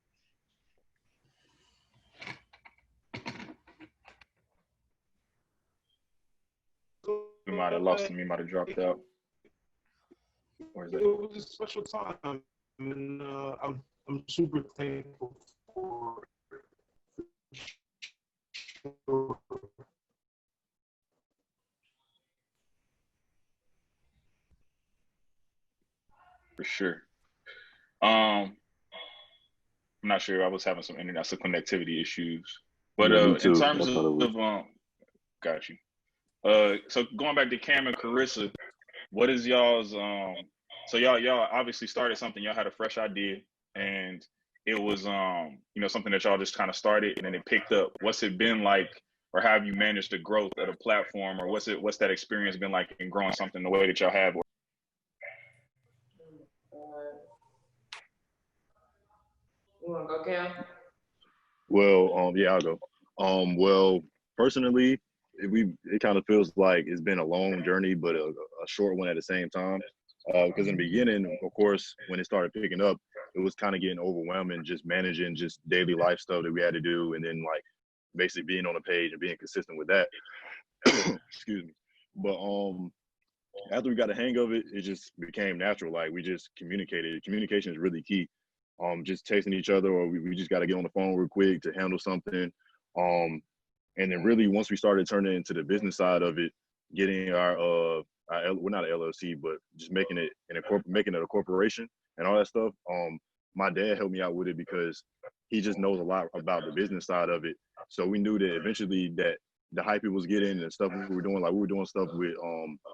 We might have lost him. He might have dropped out. Or is
it
it?
was a special time, and I'm super thankful for it.
For sure. I'm not sure. I was having some internet, some connectivity issues. But
Yeah, me
in
too.
terms
I thought it
of
was.
got you. So going back to Cam and Carissa, what is y'all's so y'all obviously started something, y'all had a fresh idea, and it was you know, something that y'all just kind of started and then it picked up. What's it been like, or how have you managed the growth of the platform, or what's that experience been like in growing something the way that y'all have?
You wanna go, Cam?
Well, yeah, I'll go. Well, personally, it kind of feels like it's been a long journey, but a short one at the same time. Because in the beginning, of course, when it started picking up, it was kind of getting overwhelming, just managing just daily life stuff that we had to do, and then like basically being on the page and being consistent with that. Excuse me. But after we got the hang of it, it just became natural. Like we just communicated. Communication is really key. Just texting each other, or we just got to get on the phone real quick to handle something. And then really once we started turning into the business side of it, getting we're not an LLC, but just making it a corporation and all that stuff. My dad helped me out with it because he just knows a lot about the business side of it. So we knew that eventually that the hype it was getting and stuff we were doing, like we were doing stuff with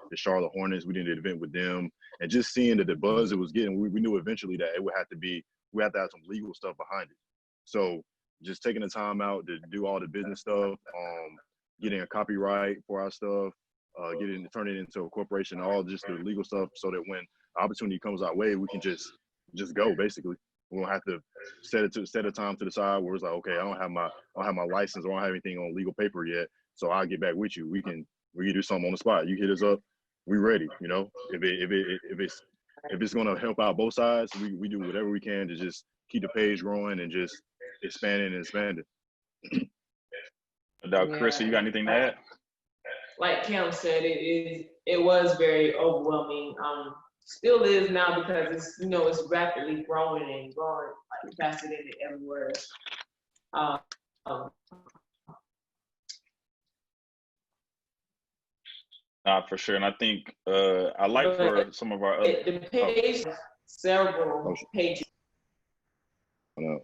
the Charlotte Hornets. We did an event with them, and just seeing that the buzz it was getting, we knew eventually that it would have to be, we have to have some legal stuff behind it. So just taking the time out to do all the business stuff, getting a copyright for our stuff, turning it into a corporation, all just the legal stuff, so that when opportunity comes our way, we can just go. Basically, we don't have to set a time to the side where it's like, okay, I don't have my license, or I don't have anything on legal paper yet, so I'll get back with you. We can do something on the spot. You hit us up, we ready. You know, if it's gonna help out both sides, we do whatever we can to just keep the page growing and just expanding.
Chris, you got anything to add?
Like Cam said, it was very overwhelming. Still is now, because it's, you know, it's rapidly growing and growing like faster than it ever was.
For sure, and I think I like for some of our other.
The page, several pages.
No.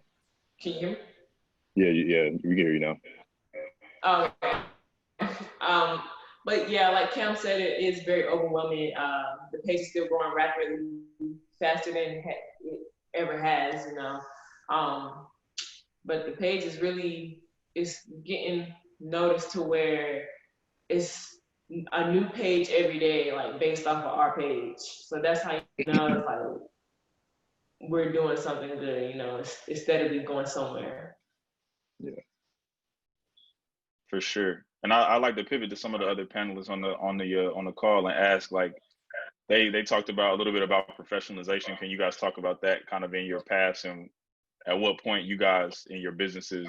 Can you hear me?
Yeah, we can hear you now.
Okay. But yeah, like Cam said, it is very overwhelming. The page is still growing rapidly, faster than it ever has, you know. But the page is really, it's getting noticed to where it's a new page every day, like based off of our page. So that's how you know it's like we're doing something good, you know, it's steadily going somewhere.
Yeah.
For sure. And I like to pivot to some of the other panelists on the call and ask, like, they talked about a little bit about professionalization. Can you guys talk about that kind of in your past, and at what point you guys in your businesses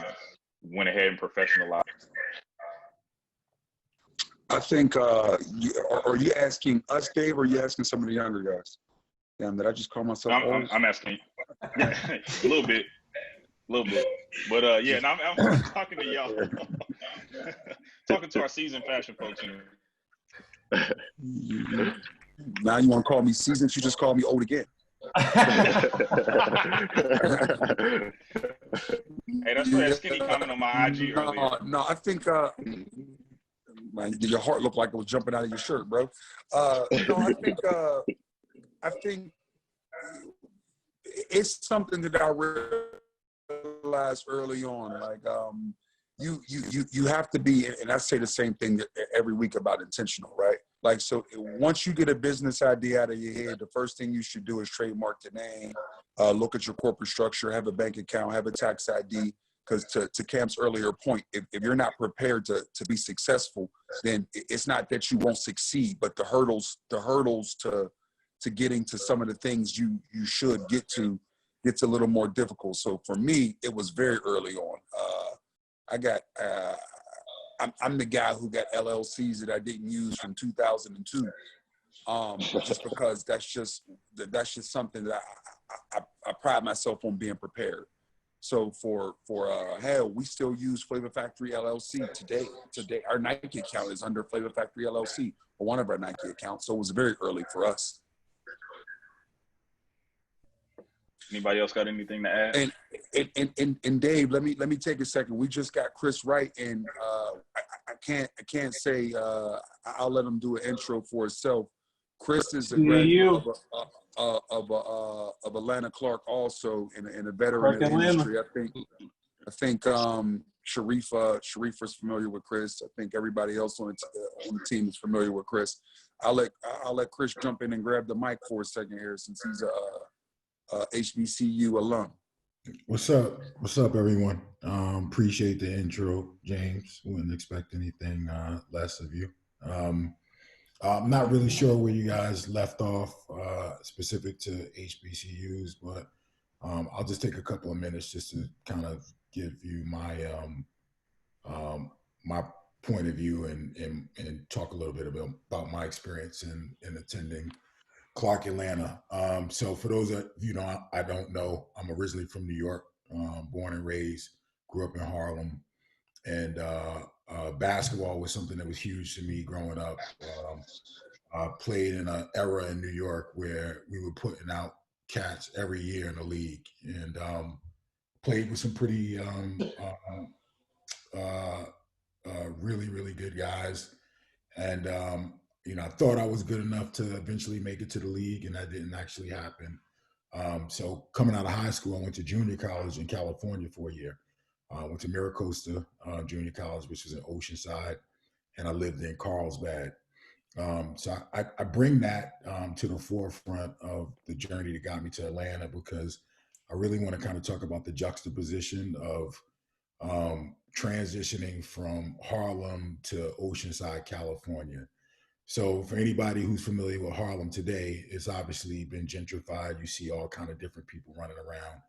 went ahead and professionalized?
I think, are you asking us, Dave, or are you asking some of the younger guys? Damn, did I just call myself old?
I'm asking A little bit. But yeah, and I'm talking to y'all, talking to our seasoned fashion folks here.
Now you want to call me seasoned? You just call me old again.
Hey, that's for that skinny comment on my IG earlier.
No, I think man, your heart looked like it was jumping out of your shirt, bro. No, I think it's something that I realized early on. Like you have to be, and I say the same thing every week about intentional, right? Like, so once you get a business idea out of your head, the first thing you should do is trademark the name, look at your corporate structure, have a bank account, have a tax ID. Because to Cam's earlier point, if you're not prepared to be successful, then it's not that you won't succeed, but the hurdles to getting to some of the things you should get to gets a little more difficult. So for me, it was very early on. I'm the guy who got LLCs that I didn't use from 2002, just because that's just something that I pride myself on being prepared. So for hell, we still use Flavor Factory LLC today. Today, our Nike account is under Flavor Factory LLC, or one of our Nike accounts. So it was very early for us.
Anybody else got anything to add?
And Dave, let me take a second. We just got Chris Wright, and I can't say I'll let him do an intro for himself. Chris is a graduate of Atlanta Clark, also in a veteran of the industry. I think Sharifa's familiar with Chris. I think everybody else on the team is familiar with Chris. I'll let Chris jump in and grab the mic for a second here, since he's a HBCU alum.
What's up? What's up, everyone? Appreciate the intro, James. Wouldn't expect anything less of you. I'm not really sure where you guys left off specific to HBCUs, but I'll just take a couple of minutes just to kind of give you my my point of view and talk a little bit about my experience in attending Clark Atlanta. So for those of you I don't know, I'm originally from New York, born and raised, grew up in Harlem, and basketball was something that was huge to me growing up. Played in an era in New York where we were putting out cats every year in the league, and played with some pretty really, really good guys. And I thought I was good enough to eventually make it to the league, and that didn't actually happen. So coming out of high school, I went to junior college in California for a year. Went to Miracosta Junior College, which is in Oceanside, and I lived in Carlsbad. So I bring that to the forefront of the journey that got me to Atlanta, because I really want to kind of talk about the juxtaposition of transitioning from Harlem to Oceanside, California. So for anybody who's familiar with Harlem today, it's obviously been gentrified. You see all kind of different people running around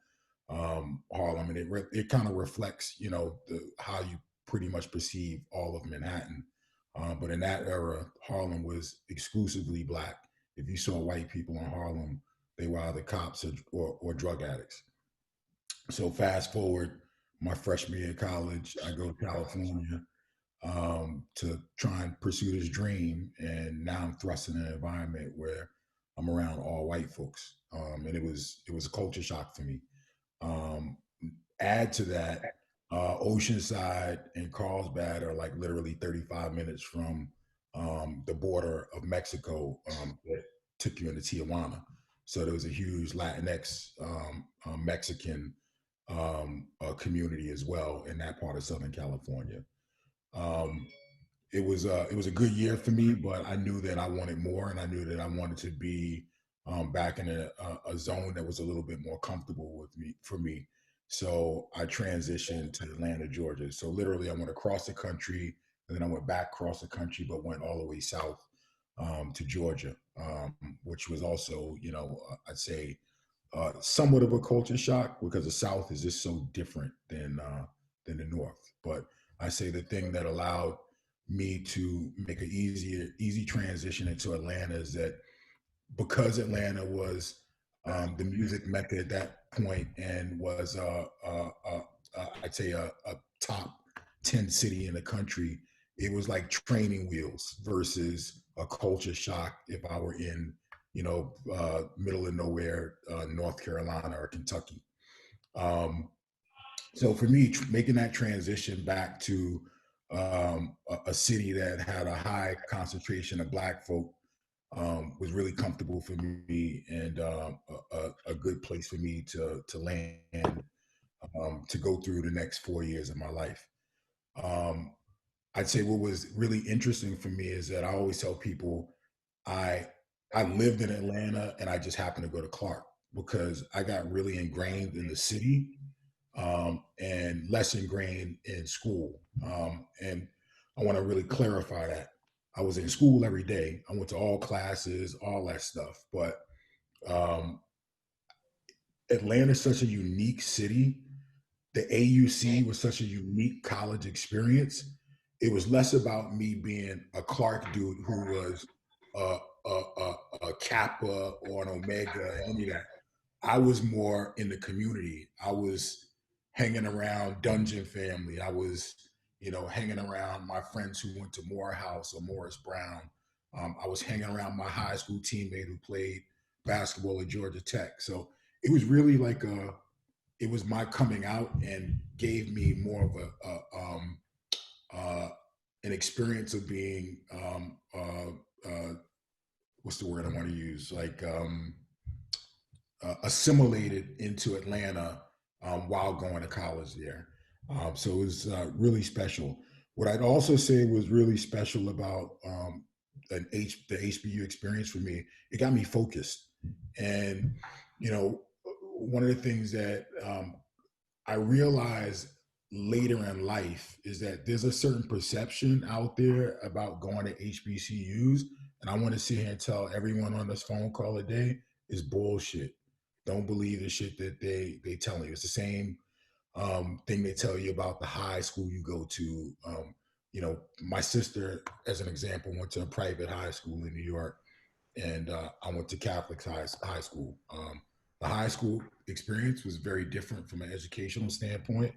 Harlem, and it kind of reflects, how you pretty much perceive all of Manhattan. But in that era, Harlem was exclusively Black. If you saw white people in Harlem, they were either cops or drug addicts. So fast forward, my freshman year of college, I go to California to try and pursue this dream. And now I'm thrust in an environment where I'm around all white folks. And it was a culture shock for me. Add to that, Oceanside and Carlsbad are like literally 35 minutes from the border of Mexico that took you into Tijuana. So there was a huge Latinx Mexican community as well in that part of Southern California. It was a good year for me, but I knew that I wanted more, and I knew that I wanted to be back in a zone that was a little bit more comfortable for me. So I transitioned to Atlanta, Georgia. So literally, I went across the country, and then I went back across the country, but went all the way south to Georgia, which was also, I'd say, somewhat of a culture shock, because the South is just so different than the North. But I say the thing that allowed me to make an easy transition into Atlanta is that because Atlanta was the music mecca at that point, and was I'd say a top 10 city in the country. It was like training wheels versus a culture shock if I were in, middle of nowhere, North Carolina or Kentucky. So for me, making that transition back to a city that had a high concentration of Black folk was really comfortable for me, and a good place for me to land, to go through the next 4 years of my life. I'd say what was really interesting for me is that I always tell people I lived in Atlanta and I just happened to go to Clark because I got really ingrained in the city, and less ingrained in school. And I want to really clarify that. I was in school every day. I went to all classes, all that stuff. But um, Atlanta's such a unique city. The AUC was such a unique college experience. It was less about me being a Clark dude who was a Kappa or an Omega, any of that. I was more in the community. I was hanging around Dungeon Family. I was, hanging around my friends who went to Morehouse or Morris Brown. I was hanging around my high school teammate who played basketball at Georgia Tech. So it was really like it was my coming out and gave me more of an experience of being what's the word I want to use, like assimilated into Atlanta while going to college there. So it was really special. What I'd also say was really special about the HBU experience for me, it got me focused. And, one of the things that I realized later in life is that there's a certain perception out there about going to HBCUs. And I want to sit here and tell everyone on this phone call today is bullshit. Don't believe the shit that they tell you. It's the same thing they tell you about the high school you go to. My sister, as an example, went to a private high school in New York, and I went to Catholic high school. The high school experience was very different from an educational standpoint,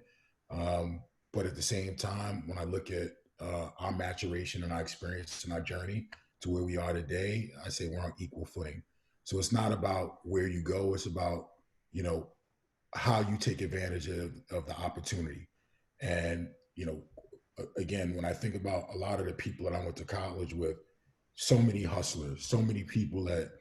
but at the same time, when I look at our maturation and our experience and our journey to where we are today, I say we're on equal footing. So it's not about where you go; it's about how you take advantage of the opportunity. And again, when I think about a lot of the people that I went to college with, so many hustlers, so many people that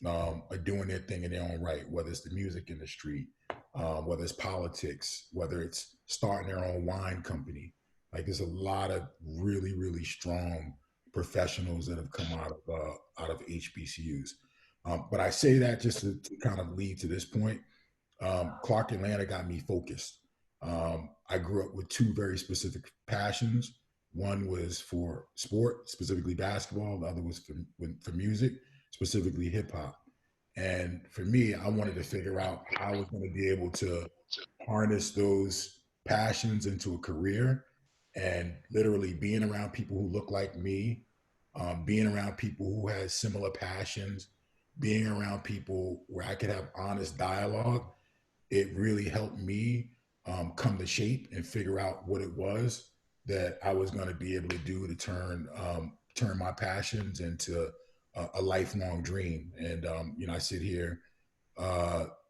are doing their thing in their own right, whether it's the music industry, whether it's politics, whether it's starting their own wine company. Like there's a lot of really, really strong professionals that have come out of HBCUs. But I say that just to kind of lead to this point. Clark Atlanta got me focused. I grew up with two very specific passions. One was for sport, specifically basketball. The other was for music, specifically hip hop. And for me, I wanted to figure out how I was going to be able to harness those passions into a career, and literally being around people who look like me, being around people who had similar passions, being around people where I could have honest dialogue. It really helped me come to shape and figure out what it was that I was going to be able to do to turn my passions into a lifelong dream. And I sit here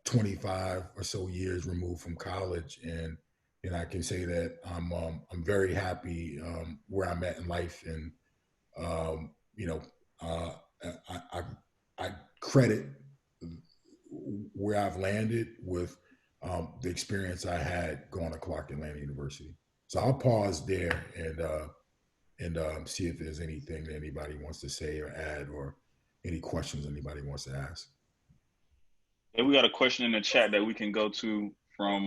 25 or so years removed from college, and I can say that I'm very happy where I'm at in life, and I credit where I've landed with the experience I had going to Clark Atlanta University. So I'll pause there and see if there's anything that anybody wants to say or add, or any questions anybody wants to ask.
Yeah, we got a question in the chat that we can go to from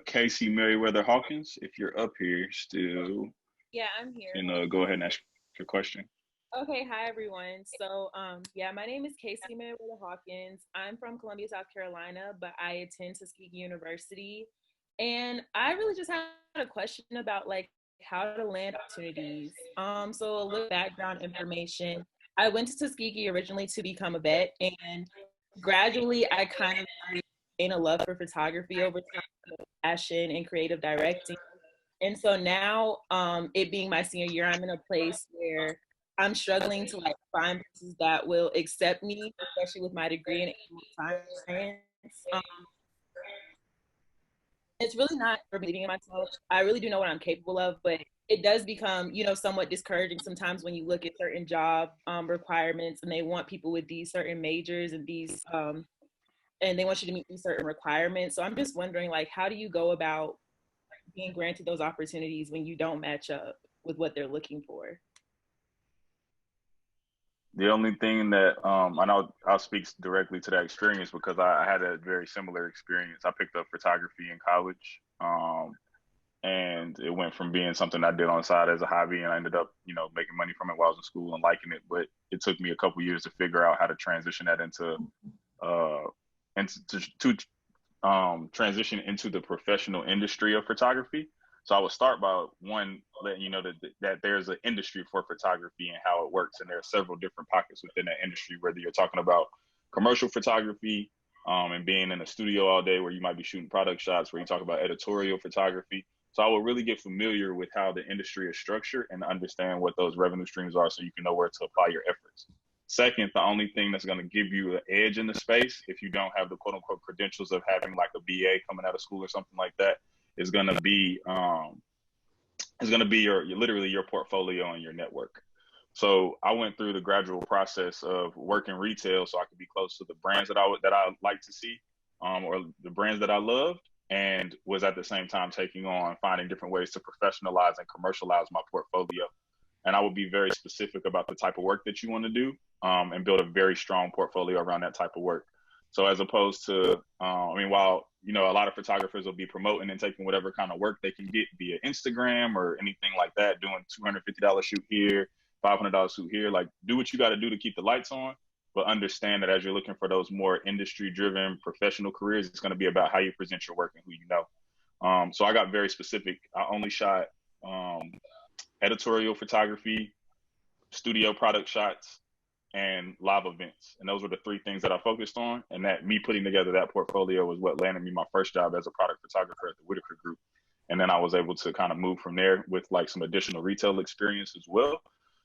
Casey Merriweather Hawkins. If you're up here still,
yeah, I'm here.
And go ahead and ask your question.
Okay, hi everyone. So, yeah, my name is Casey Merriweather Hawkins. I'm from Columbia, South Carolina, but I attend Tuskegee University. And I really just had a question about like how to land opportunities. So a little background information. I went to Tuskegee originally to become a vet, and gradually I kind of gained a love for photography over time, passion and creative directing. And so now, it being my senior year, I'm in a place where I'm struggling to like find places that will accept me, especially with my degree in animal science. Um, it's really not for believing in myself. I really do know what I'm capable of, but it does become, somewhat discouraging sometimes when you look at certain job requirements and they want people with these certain majors and these, and they want you to meet these certain requirements. So I'm just wondering, like, how do you go about being granted those opportunities when you don't match up with what they're looking for?
The only thing that I know I'll speak directly to that experience because I had a very similar experience. I picked up photography in college, and it went from being something I did on the side as a hobby, and I ended up, making money from it while I was in school and liking it. But it took me a couple years to figure out how to transition that into transition into the professional industry of photography. So I would start by one letting you know that there's an industry for photography and how it works, and there are several different pockets within that industry. Whether you're talking about commercial photography and being in a studio all day, where you might be shooting product shots, where you talk about editorial photography. So I will really get familiar with how the industry is structured and understand what those revenue streams are, so you can know where to apply your efforts. Second, the only thing that's going to give you an edge in the space, if you don't have the quote unquote credentials of having like a BA coming out of school or something like that, is going to be your literally your portfolio and your network. So I went through the gradual process of working retail so I could be close to the brands that I like to see, or the brands that I loved, and was at the same time taking on finding different ways to professionalize and commercialize my portfolio. And I would be very specific about the type of work that you want to do, and build a very strong portfolio around that type of work. So as opposed to, while, a lot of photographers will be promoting and taking whatever kind of work they can get via Instagram or anything like that, doing $250 shoot here, $500 shoot here, like do what you got to do to keep the lights on, but understand that as you're looking for those more industry driven professional careers, it's going to be about how you present your work and who you know. So I got very specific. I only shot editorial photography, studio product shots, and live events. And those were the three things that I focused on. And that me putting together that portfolio was what landed me my first job as a product photographer at the Whitaker Group. And then I was able to kind of move from there with like some additional retail experience as well.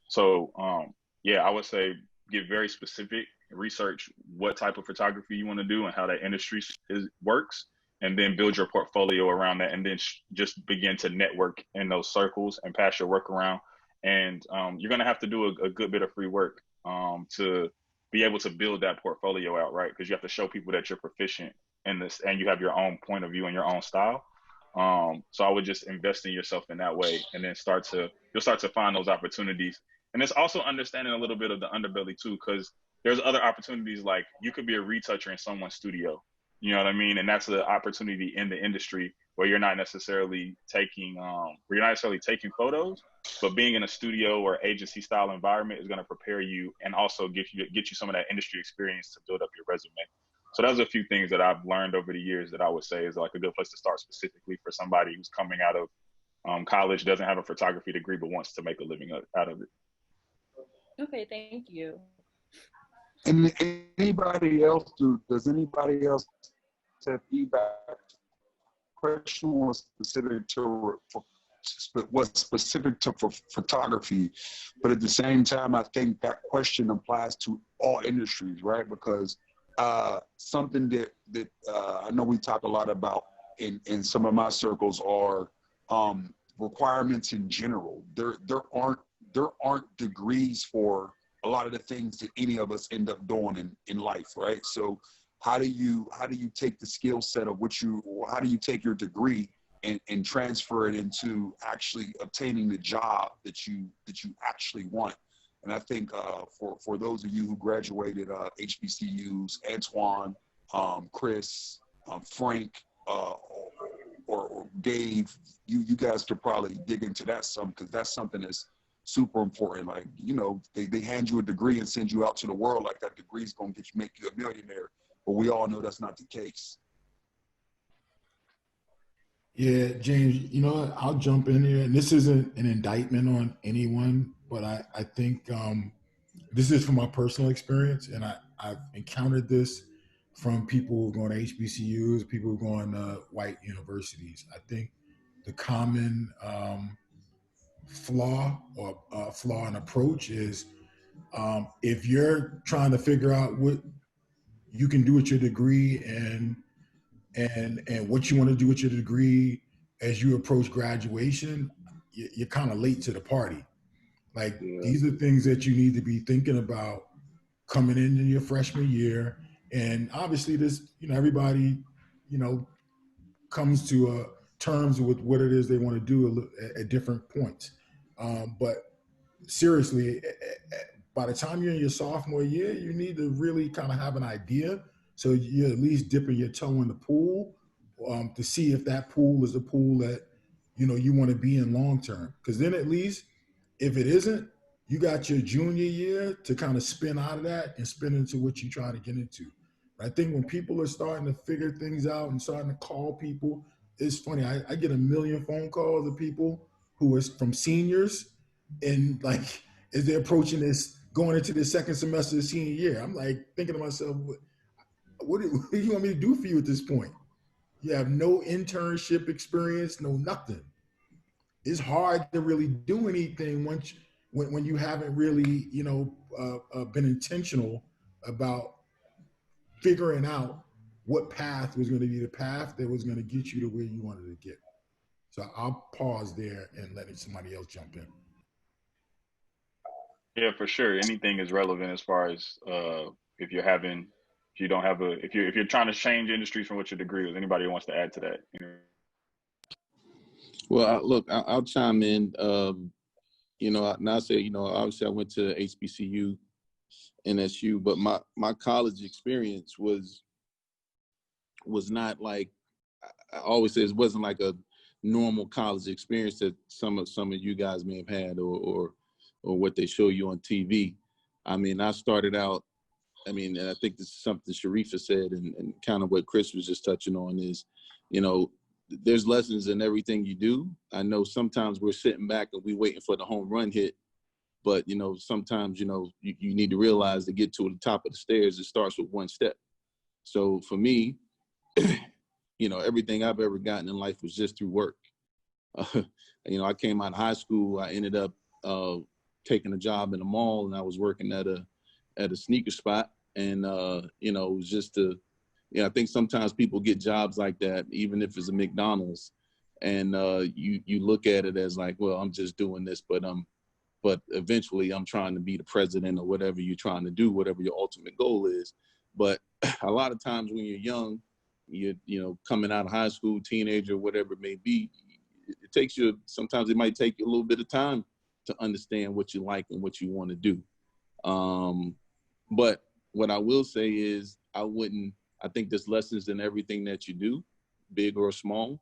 So I would say get very specific, research what type of photography you want to do and how that industry works, and then build your portfolio around that, and then just begin to network in those circles and pass your work around. And you're going to have to do a good bit of free work to be able to build that portfolio out, right? Because you have to show people that you're proficient in this and you have your own point of view and your own style. So I would just invest in yourself in that way, and then you'll start to find those opportunities. And it's also understanding a little bit of the underbelly too, because there's other opportunities, like you could be a retoucher in someone's studio. You know what I mean? And that's the opportunity in the industry where you're not necessarily taking photos, but being in a studio or agency style environment is going to prepare you and also get you some of that industry experience to build up your resume. So those are a few things that I've learned over the years that I would say is like a good place to start, specifically for somebody who's coming out of college, doesn't have a photography degree, but wants to make a living out of it.
Okay, thank you.
And does anybody else have feedback? Question was specific to photography, but at the same time, I think that question applies to all industries, right? Because something that I know we talk a lot about in some of my circles are requirements in general. There aren't degrees for a lot of the things that any of us end up doing in life, right? So how do you take the skill set of how do you take your degree and transfer it into actually obtaining the job that you actually want? And I think for those of you who graduated HBCUs, Antoine, Chris, Frank, or Dave, you guys could probably dig into that some, because that's something that's super important. Like, they hand you a degree and send you out to the world like that degree is going to make you a millionaire. But we all know that's not the case.
Yeah, James, I'll jump in here. And this isn't an indictment on anyone, but I think this is from my personal experience. And I've encountered this from people who are going to HBCUs, people who are going to white universities. I think the common flaw in approach is if you're trying to figure out what you can do with your degree and what you want to do with your degree as you approach graduation, you're kind of late to the party. Like these are things that you need to be thinking about coming into your freshman year. And obviously this, everybody, comes to terms with what it is they want to do at different points. But seriously, by the time you're in your sophomore year, you need to really kind of have an idea. So you're at least dipping your toe in the pool to see if that pool is a pool that, you want to be in long term. Because then at least if it isn't, you got your junior year to kind of spin out of that and spin into what you're trying to get into. I think when people are starting to figure things out and starting to call people, it's funny. I get a million phone calls of people who are from seniors, and like as they're approaching this, going into the second semester of senior year, I'm like thinking to myself, what do you want me to do for you at this point? You have no internship experience, no nothing. It's hard to really do anything when you haven't really, been intentional about figuring out what path was going to be the path that was going to get you to where you wanted to get. So I'll pause there and let somebody else jump in.
Yeah, for sure. Anything is relevant as far as if you're trying to change industries from what your degree is. Anybody who wants to add to that?
Well, I'll chime in. Now say, obviously I went to HBCU, NSU, but my college experience was not like, I always say, it wasn't like a normal college experience that some of you guys may have had or what they show you on TV. I mean, I started out, and I think this is something Sharifa said, and kind of what Chris was just touching on is, there's lessons in everything you do. I know sometimes we're sitting back and we waiting for the home run hit, but sometimes you need to realize to get to the top of the stairs, it starts with one step. So for me, everything I've ever gotten in life was just through work. I came out of high school, I ended up taking a job in a mall, and I was working at a sneaker spot, and it was just I think sometimes people get jobs like that, even if it's a McDonald's, and you look at it as like, well, I'm just doing this, but eventually I'm trying to be the president or whatever you're trying to do, whatever your ultimate goal is. But a lot of times when you're young, you're coming out of high school, teenager, whatever it may be, sometimes it might take you a little bit of time to understand what you like and what you want to do. But what I will say is I think there's lessons in everything that you do, big or small.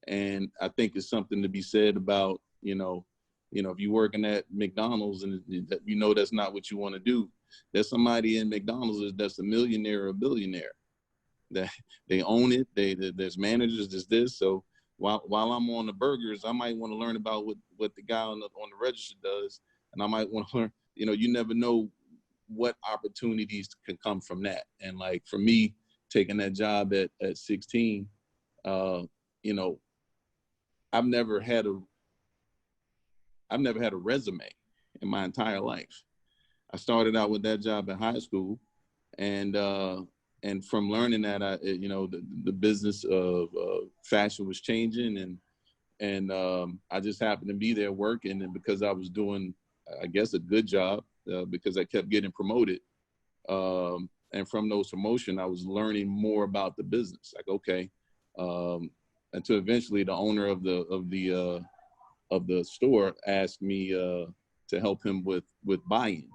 And I think it's something to be said about, if you're working at McDonald's and that's not what you want to do, there's somebody in McDonald's that's a millionaire or a billionaire, that they own it. There's managers, there's this. So while I'm on the burgers, I might want to learn about what the guy on the register does. And I might want to learn, you never know what opportunities can come from that. And like for me, taking that job at 16, I've never had a resume in my entire life. I started out with that job in high school, and from learning that, the business of fashion was changing, and I just happened to be there working, and because I was doing, I guess, a good job, because I kept getting promoted. And from those promotions, I was learning more about the business. Like, okay, until eventually the owner of the store asked me to help him with buying,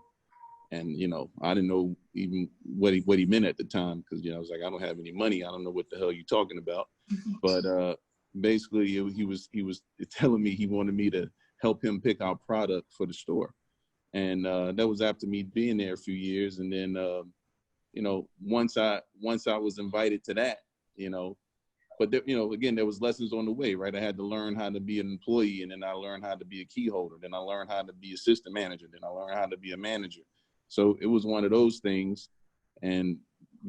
and I didn't know even what he meant at the time, because I was like, I don't have any money. I don't know what the hell you're talking about. But basically, he was telling me he wanted me to help him pick out product for the store, and that was after me being there a few years, and then. Once I was invited to that, but there, again, there was lessons on the way, right? I had to learn how to be an employee, and then I learned how to be a key holder. Then I learned how to be assistant manager. Then I learned how to be a manager. So it was one of those things. And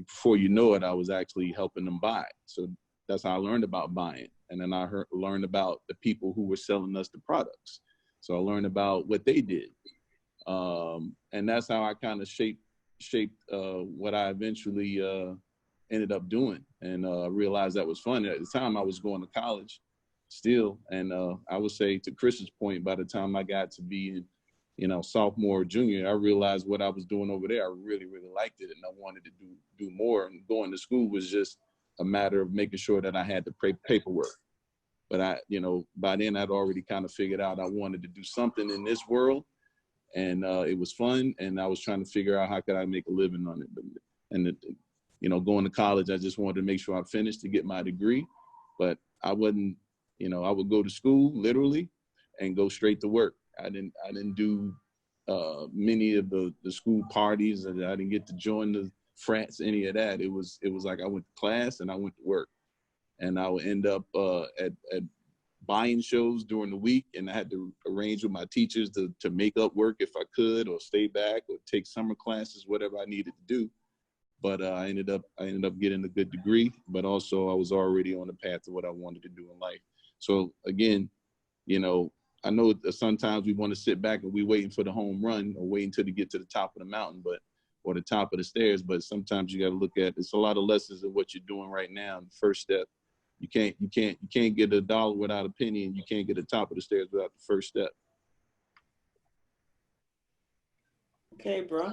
before you know it, I was actually helping them buy. So that's how I learned about buying. And then I learned about the people who were selling us the products. So I learned about what they did. And that's how I kind of shaped what I eventually ended up doing, and realized that was fun. At the time I was going to college still. And I would say, to Chris's point, by the time I got to be in, sophomore or junior, I realized what I was doing over there, I really, really liked it. And I wanted to do more. And going to school was just a matter of making sure that I had the paperwork. But by then I'd already kind of figured out I wanted to do something in this world. And it was fun. And I was trying to figure out how could I make a living on it. Going to college, I just wanted to make sure I finished to get my degree. But I wouldn't, I would go to school literally and go straight to work. I didn't do many of the school parties, and I didn't get to join the frats, any of that. It was like I went to class and I went to work. And I would end up at buying shows during the week, and I had to arrange with my teachers to make up work if I could, or stay back, or take summer classes, whatever I needed to do. But I ended up getting a good degree, but also I was already on the path to what I wanted to do in life. So again, I know that sometimes we want to sit back and we waiting for the home run, or waiting until to get to the top of the mountain, or the top of the stairs. But sometimes you got to look at, it's a lot of lessons of what you're doing right now. The first step, you can't get $1 without a penny, and you can't get the top of the stairs without the first step.
Okay, bro.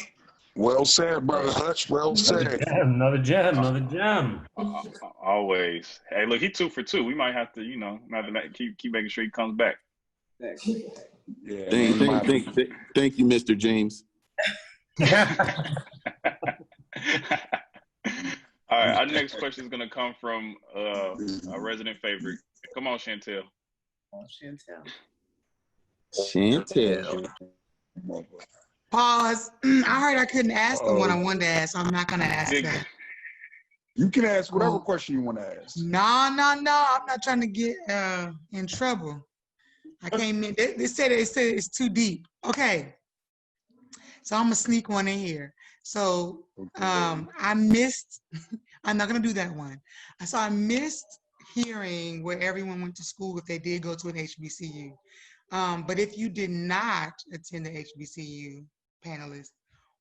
Well said, brother Hutch. Well said.
Another gem.
Always. Hey, look, he 2 for 2. We might have to, keep making sure he comes back.
Yeah.
Thank you, Mr. James.
All right, our next question is going to come from a resident favorite. Come on, Chantel.
Chantel.
Pause. I heard I couldn't ask the one I wanted to ask, so I'm not going to ask that.
You can ask whatever question you want to ask.
No. I'm not trying to get in trouble. I came in. They said it's too deep. Okay. So I'm going to sneak one in here. So I missed, I'm not going to do that one. So I missed hearing where everyone went to school if they did go to an HBCU. But if you did not attend the HBCU, panelists,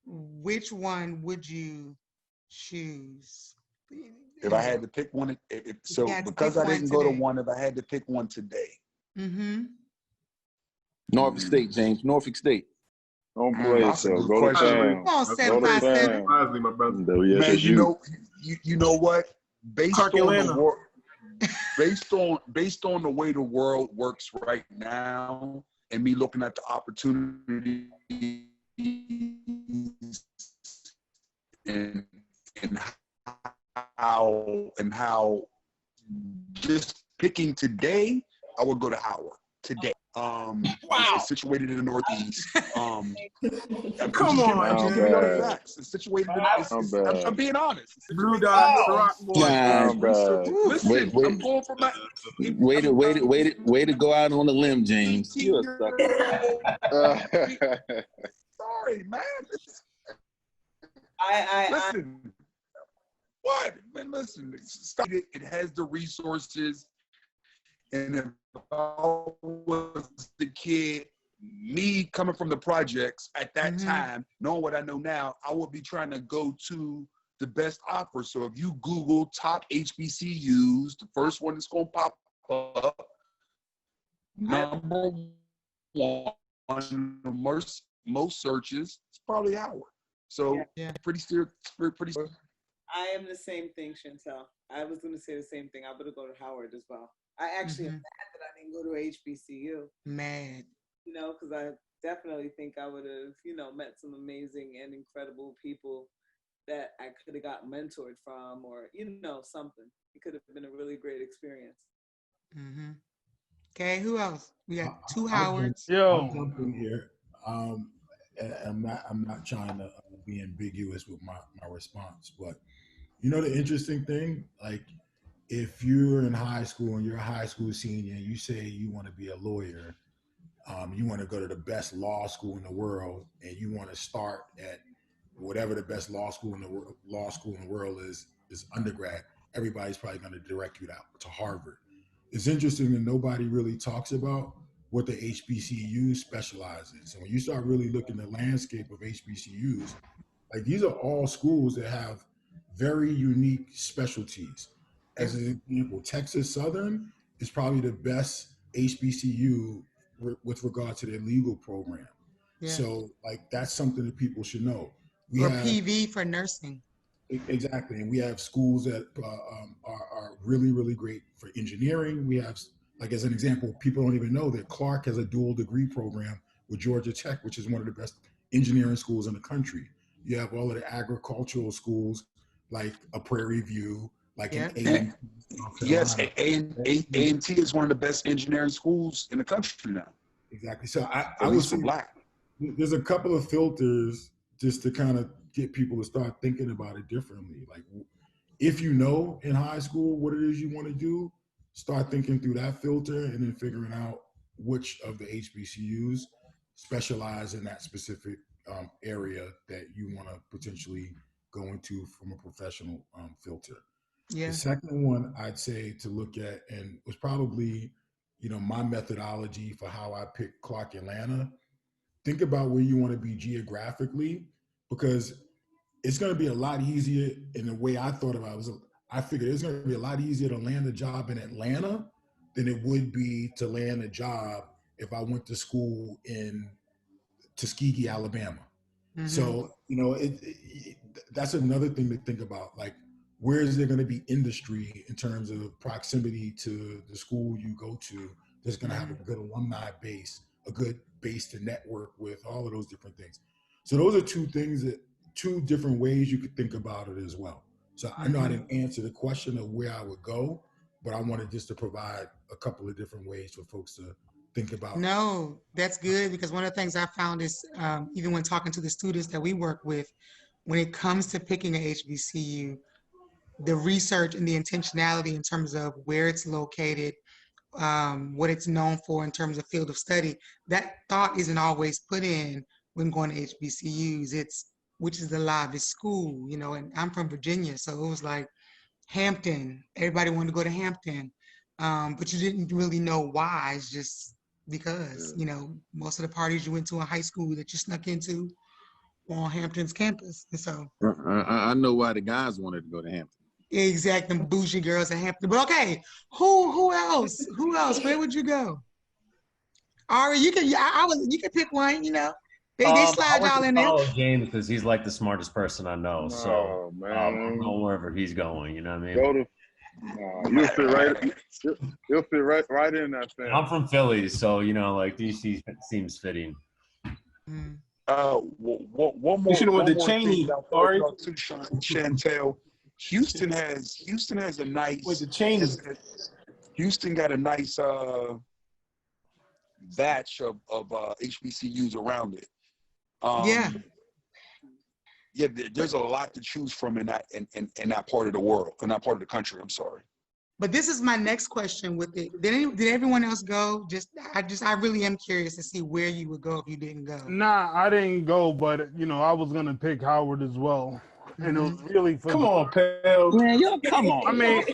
which one would you choose?
If I had to pick one, because I didn't go to one, if I had to pick one today.
Mm-hmm.
Norfolk State, James. Norfolk State.
Don't play yourself. Go to town.
Come on, 757.
My brother.
Man, you know what? Based on the way the world works right now, and me looking at the opportunities and how just picking today, I would go to Howard today. It's situated in the Northeast.
Come on,
facts. It's situated in I'm being honest.
Blue Dot, Rock Boy.
Listen, I'm going for my
way to go out on a limb, James. You're a sucker.
Sorry, man. Listen. What? Man, listen. It has the resources. And if I was the kid, me coming from the projects at that time, knowing what I know now, I would be trying to go to the best offer. So if you Google top HBCUs, the first one that's going to pop up, number one, most searches, it's probably Howard. So pretty.
I am the same thing, Chantel. I was going to say the same thing. I would have gone to Howard as well. I actually am mad that I didn't go to HBCU.
Mad.
Because I definitely think I would have, met some amazing and incredible people that I could have got mentored from, or, something. It could have been a really great experience.
Mm-hmm. Okay, who else? We got two Howards.
I'll jump in here. I'm not trying to be ambiguous with my response, but the interesting thing, like, if you're in high school and you're a high school senior and you say you want to be a lawyer, you want to go to the best law school in the world, and you want to start at whatever the best law school in the world is undergrad, everybody's probably going to direct you out to Harvard. It's interesting that nobody really talks about what the HBCUs specialize in. So when you start really looking at the landscape of HBCUs, like these are all schools that have very unique specialties. As an example, Texas Southern is probably the best HBCU with regard to their legal program.
Yeah.
So like that's something that people should know. We
Or
have
PV for nursing.
exactly, and we have schools that are really really great for engineering. We have, like as an example, people don't even know that Clark has a dual degree program with Georgia Tech, which is one of the best engineering schools in the country. You have all of the agricultural schools like a Prairie View, like an A&T, North
Yes,
Carolina.
A&T is one of the best engineering schools in the country now.
Exactly. So I
At
would
least for
say
Black.
there's a couple of filters just to kind of get people to start thinking about it differently. Like if you know in high school what it is you want to do, start thinking through that filter and then figuring out which of the HBCUs specialize in that specific area that you want to potentially go into from a professional filter.
Yeah.
The second one I'd say to look at, and was probably, my methodology for how I picked Clark Atlanta. Think about where you want to be geographically, because it's going to be a lot easier. In the way I thought about it was, I figured it's going to be a lot easier to land a job in Atlanta than it would be to land a job if I went to school in Tuskegee, Alabama.
Mhm.
So, that's another thing to think about. Like, where is there going to be industry in terms of proximity to the school you go to that's going to have a good alumni base, a good base to network with, all of those different things. So those are two different ways you could think about it as well. So I know I didn't answer the question of where I would go, but I wanted just to provide a couple of different ways for folks to think about.
No, that's good, because one of the things I found is even when talking to the students that we work with, when it comes to picking a HBCU, the research and the intentionality in terms of where it's located, what it's known for in terms of field of study, that thought isn't always put in when going to HBCUs. It's which is the livest school, and I'm from Virginia, so it was like Hampton. Everybody wanted to go to Hampton, but you didn't really know why. It's just because, most of the parties you went to in high school that you snuck into were on Hampton's campus. And so
I know why the guys wanted to go to Hampton.
exactly, them bougie girls at Hampton. But okay, who else? Who else? Where would you go? Ari, you can you can pick one. They slide y'all in there.
Follow James because he's like the smartest person I know. So
man.
I'm going wherever he's going. You know what I mean?
Go to. You'll fit right. You'll fit right in that thing.
I'm from Philly, so like DC seems fitting.
One more.
You should have went to
one more
Cheney,
thing I'll
Ari.
throw to Chantel. Houston has a nice.
Went to Cheney.
Houston got a nice batch of HBCUs around it. Yeah, there's a lot to choose from in that part of the world, in that part of the country. I'm sorry.
But this is my next question with it. Did everyone else go? I really am curious to see where you would go if you didn't go.
Nah, I didn't go, but I was gonna pick Howard as well, and it was really for.
Come on, pal.
Man, come on. I mean,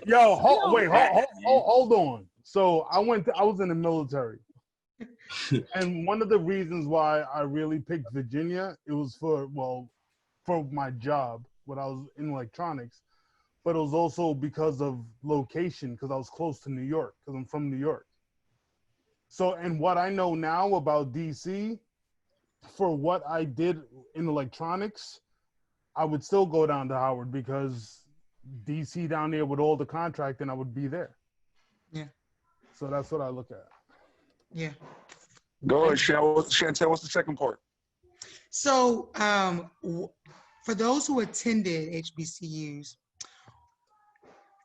hold on. So I was in the military, and one of the reasons why I really picked Virginia, it was for my job when I was in electronics, but it was also because of location, because I was close to New York, because I'm from New York. So, and what I know now about DC, for what I did in electronics, I would still go down to Howard because DC down there with all the contracting, I would be there.
Yeah.
So that's what I look at.
Yeah.
Go ahead, Chantel. What's the second part?
So, for those who attended HBCUs,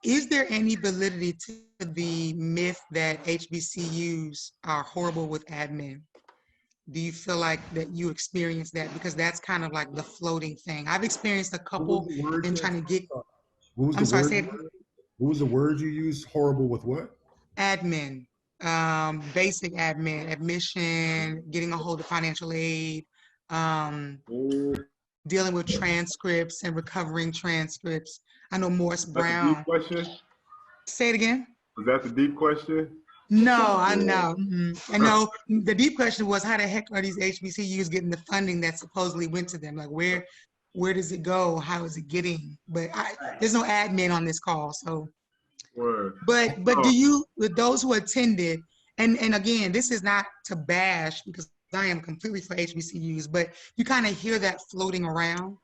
is there any validity to the myth that HBCUs are horrible with admin? Do you feel like that you experienced that? Because that's kind of like the floating thing. I've experienced a couple in trying to get.
What was the word you used? Horrible with what?
Admin, basic admin, admission, getting a hold of financial aid. dealing with transcripts and recovering transcripts. I know Morris
That's a
Brown.
deep question.
Say it again.
Was that the deep question?
No, I know. I know the deep question was, how the heck are these HBCUs getting the funding that supposedly went to them? Like, where does it go? How is it getting? But there's no admin on this call, so.
Word.
But do you, with those who attended, and again, this is not to bash because I am completely for HBCUs, but you kind of hear that floating around.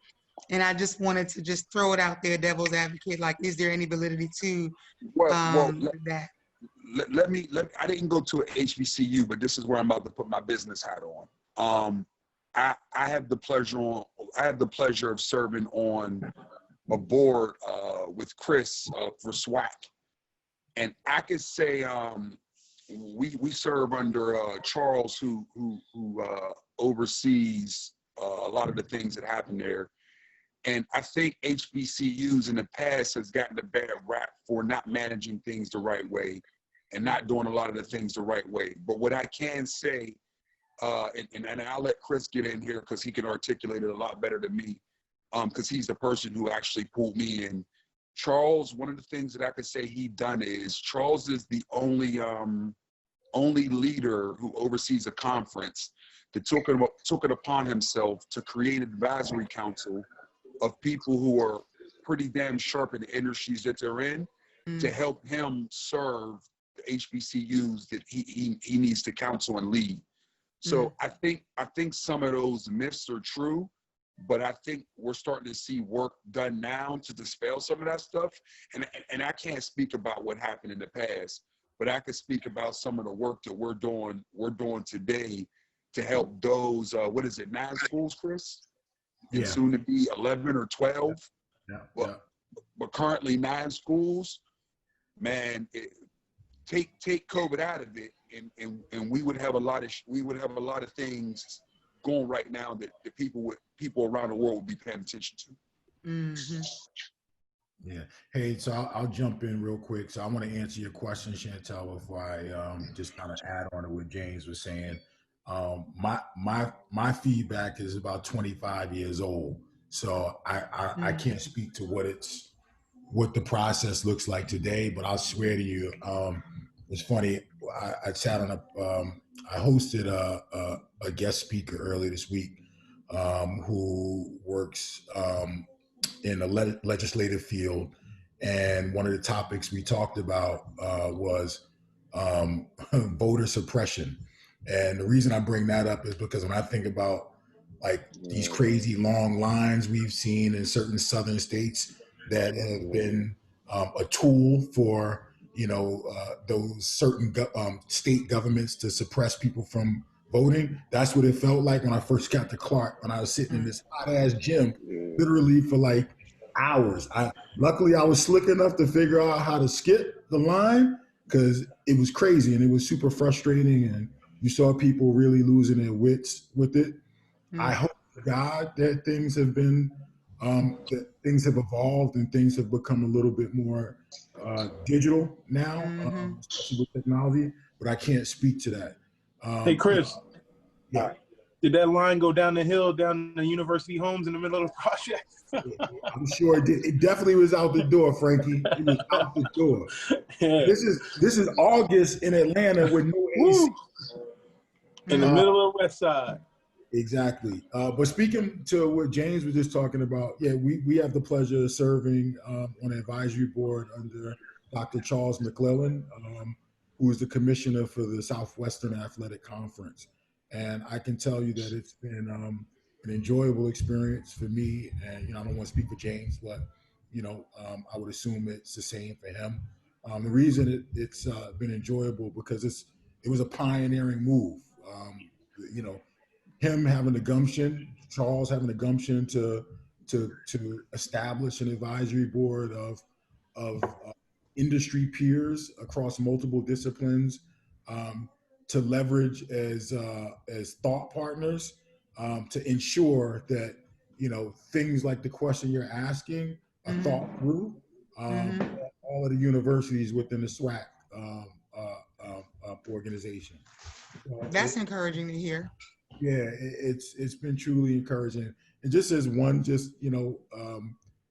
And I just wanted to just throw it out there, devil's advocate, like, is there any validity to that?
Let me, I didn't go to an HBCU, but this is where I'm about to put my business hat on. I have the pleasure of serving on a board with Chris for SWAC. And I could say we serve under Charles, who oversees a lot of the things that happen there. And I think HBCUs in the past has gotten a bad rap for not managing things the right way and not doing a lot of the things the right way. But what I can say, and I'll let Chris get in here because he can articulate it a lot better than me, because he's the person who actually pulled me in. Charles, one of the things that I could say he done is, Charles is the only leader who oversees a conference that took it upon himself to create an advisory council of people who are pretty damn sharp in the industries that they're in to help him serve the HBCUs that he needs to counsel and lead. So I think some of those myths are true, but I think we're starting to see work done now to dispel some of that stuff. And I can't speak about what happened in the past, but I could speak about some of the work that we're doing today to help those, 9 schools, Chris? And soon to be 11 or 12. But currently 9 schools, man, take COVID out of it, and we would have a lot of things going right now that people around the world would be paying attention to.
Yeah. Hey, so I'll jump in real quick. So I want to answer your question, Chantel, before I just kind of add on to what James was saying. My feedback is about 25 years old, so I can't speak to what the process looks like today. But I'll swear to you, it's funny. I sat on I hosted a guest speaker earlier this week who works in the legislative field, and one of the topics we talked about was voter suppression. And the reason I bring that up is because when I think about like these crazy long lines we've seen in certain southern states that have been a tool for those certain state governments to suppress people from voting. That's what it felt like when I first got to Clark, when I was sitting in this hot ass gym, literally for like hours. Luckily I was slick enough to figure out how to skip the line, because it was crazy and it was super frustrating, and you saw people really losing their wits with it. I hope to God that things have been, that things have evolved and things have become a little bit more digital now, especially with technology, but I can't speak to that.
Hey, Chris.
Yeah.
Did that line go down the hill, down the university homes in the middle of the project?
I'm sure it did. It definitely was out the door, Frankie. It was out the door.
Yeah.
This is August in Atlanta with no AC.
In the middle of the West Side.
Exactly. But speaking to what James was just talking about, yeah, we have the pleasure of serving on an advisory board under Dr. Charles McClellan, who is the commissioner for the Southwestern Athletic Conference. And I can tell you that it's been an enjoyable experience for me. And, I don't want to speak for James, but, I would assume it's the same for him. The reason it's been enjoyable because it was a pioneering move. Him having the gumption, Charles having the gumption to establish an advisory board of industry peers across multiple disciplines, to leverage as thought partners, to ensure that things like the question you're asking are thought through. All of the universities within the SWAC organization.
That's encouraging to hear.
Yeah, it's been truly encouraging. And just as one, just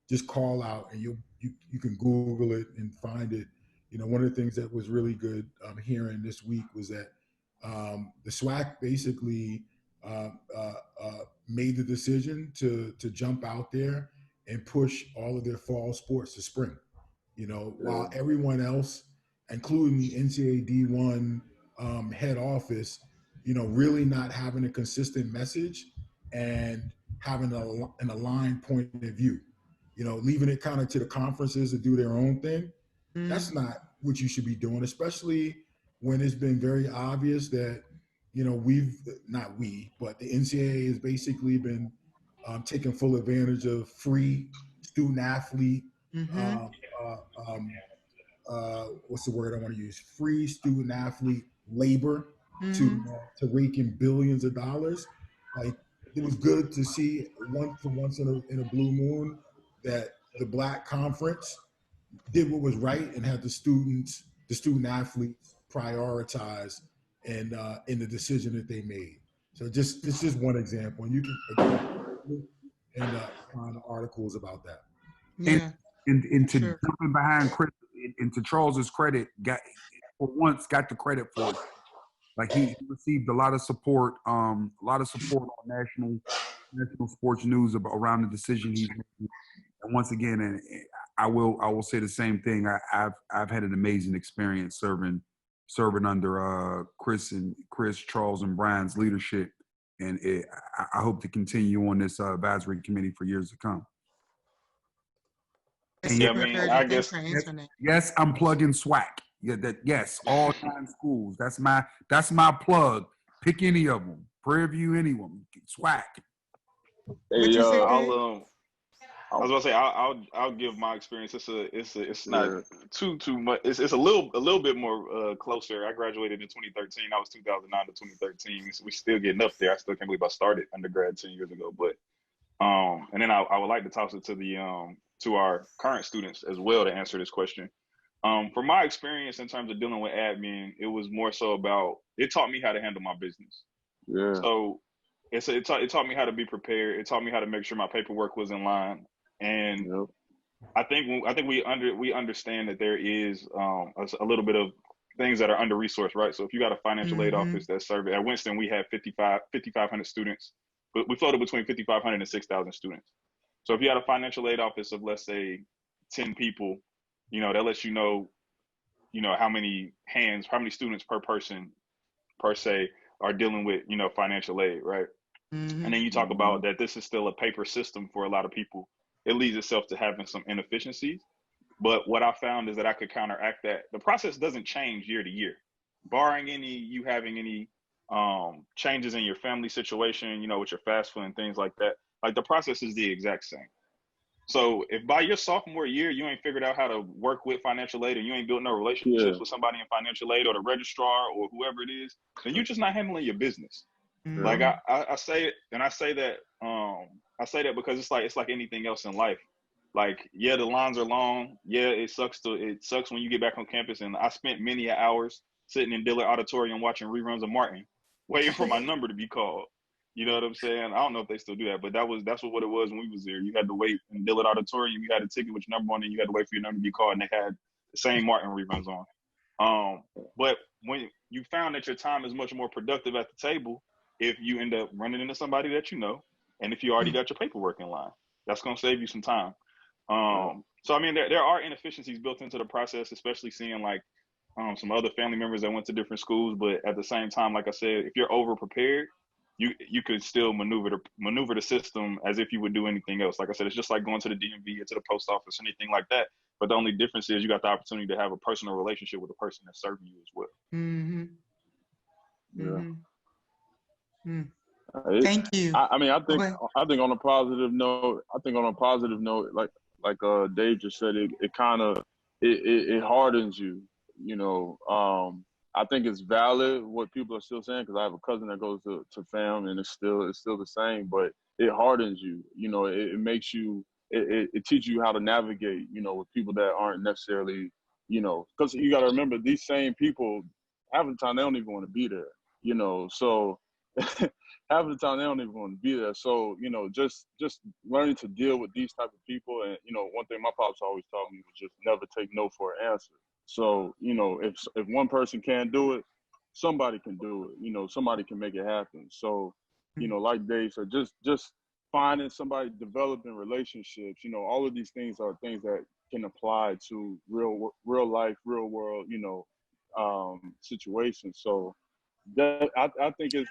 just call out, and you can Google it and find it. One of the things that was really good hearing this week was that the SWAC basically made the decision to jump out there and push all of their fall sports to spring. While everyone else, including the NCAA D1 head office, really not having a consistent message and having an aligned point of view, leaving it kind of to the conferences to do their own thing. That's not what you should be doing, especially when it's been very obvious that, but the NCAA has basically been taking full advantage of free student athlete, what's the word I want to use? Free student athlete labor to rake in billions of dollars. Like, it was good to see once in a blue moon that the Black Conference did what was right and had the student athletes prioritized and in the decision that they made. So this is just one example, and you can find articles about that.
Yeah.
And to jumping behind Chris, and to Charles's credit, got the credit for it. Like, he received a lot of support on national sports news around the decision he's making. And once again, and I will say the same thing. I've had an amazing experience serving under Chris, Charles, and Brian's leadership, and I hope to continue on this advisory committee for years to come. And yes, I'm plugging SWAC. Yes, all 9 schools. That's my plug. Pick any of them. Prairie View, any of them. SWAC.
Hey, I was gonna say I'll give my experience. It's not too much. It's a little bit more closer. I graduated in 2013. I was 2009 to 2013. So we still getting up there. I still can't believe I started undergrad 10 years ago. But and then I would like to toss it to our current students as well to answer this question. From my experience in terms of dealing with admin, it was more so about, it taught me how to handle my business.
Yeah.
So it taught me how to be prepared. It taught me how to make sure my paperwork was in line. And I think we understand that there is a little bit of things that are under resourced, right? So if you got a financial aid office that serves, at Winston we had 5,500 students, but we floated between 5,500 and 6,000 students. So if you had a financial aid office of, let's say, 10 people, that lets you know how many students per person per se are dealing with financial aid, right? And then you talk about that this is still a paper system for a lot of people. It leads itself to having some inefficiencies. But what I found is that I could counteract that. The process doesn't change year to year, barring you having any changes in your family situation, with your FAFSA and things like that. Like, the process is the exact same. So if by your sophomore year you ain't figured out how to work with financial aid, and you ain't built no relationships with somebody in financial aid or the registrar or whoever it is, then you're just not handling your business. Like, I say it, and I say that because it's like anything else in life. Like, yeah, the lines are long. Yeah, it sucks when you get back on campus. And I spent many hours sitting in Dillard Auditorium watching reruns of Martin, waiting for my number to be called. You know what I'm saying? I don't know if they still do that, but that's what it was when we was there. You had to wait in Dillard Auditorium. You had a ticket with your number on it. You had to wait for your number to be called, and they had the same Martin reruns on. But when you found that your time is much more productive at the table, if you end up running into somebody that you know, and if you already got your paperwork in line, that's going to save you some time. So, I mean, there are inefficiencies built into the process, especially seeing like some other family members that went to different schools. But at the same time, like I said, if you're over prepared, you could still maneuver the system as if you would do anything else. Like I said, it's just like going to the DMV or to the post office or anything like that. But the only difference is you got the opportunity to have a personal relationship with the person that's serving you as well.
Thank you.
I think on a positive note, like Dave just said, it kind of it hardens you. I think it's valid what people are still saying, because I have a cousin that goes to FAM, and it's still the same, but it hardens you. It makes you, it teaches you how to navigate, with people that aren't necessarily, because you got to remember, these same people, half the time they don't even want to be there, so
half of the time they don't even want to be there. So, you know, just learning to deal with these type of people. And, you know, one thing my pops always taught me was just never take no for an answer. So, you know, if one person can't do it, somebody can do it. You know, somebody can make it happen. So, you know, like Dave said, just finding somebody, developing relationships, you know, all of these things are things that can apply to real life, real world, you know, situations. So that I think it's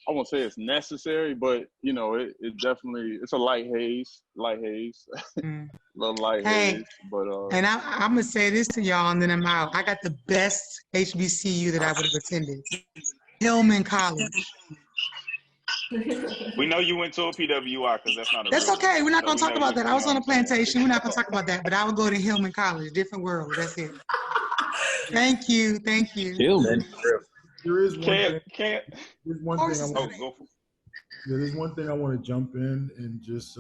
I won't say it's necessary, but you know, it definitely, it's a light haze,
Mm.
little light
Hey,
haze. But
and I'm gonna say this to y'all, and then I'm out. I got the best HBCU that I would have attended, Hillman College.
We know you went to a PWI because that's not a
That's
real
okay. We're
one.
not
So
gonna
we
talk
know
about
you.
that. I
You
was
know
on
what
a
I'm saying?
plantation. We're not gonna talk about that. But I would go to Hillman College, different world. That's it. Thank you. Thank you.
Hillman.
There is one
Can't
thing.
can't.
There's one
Of
thing
course
I
it's
want.
not.
Go for it.
Yeah, there's one thing I want to jump in and just.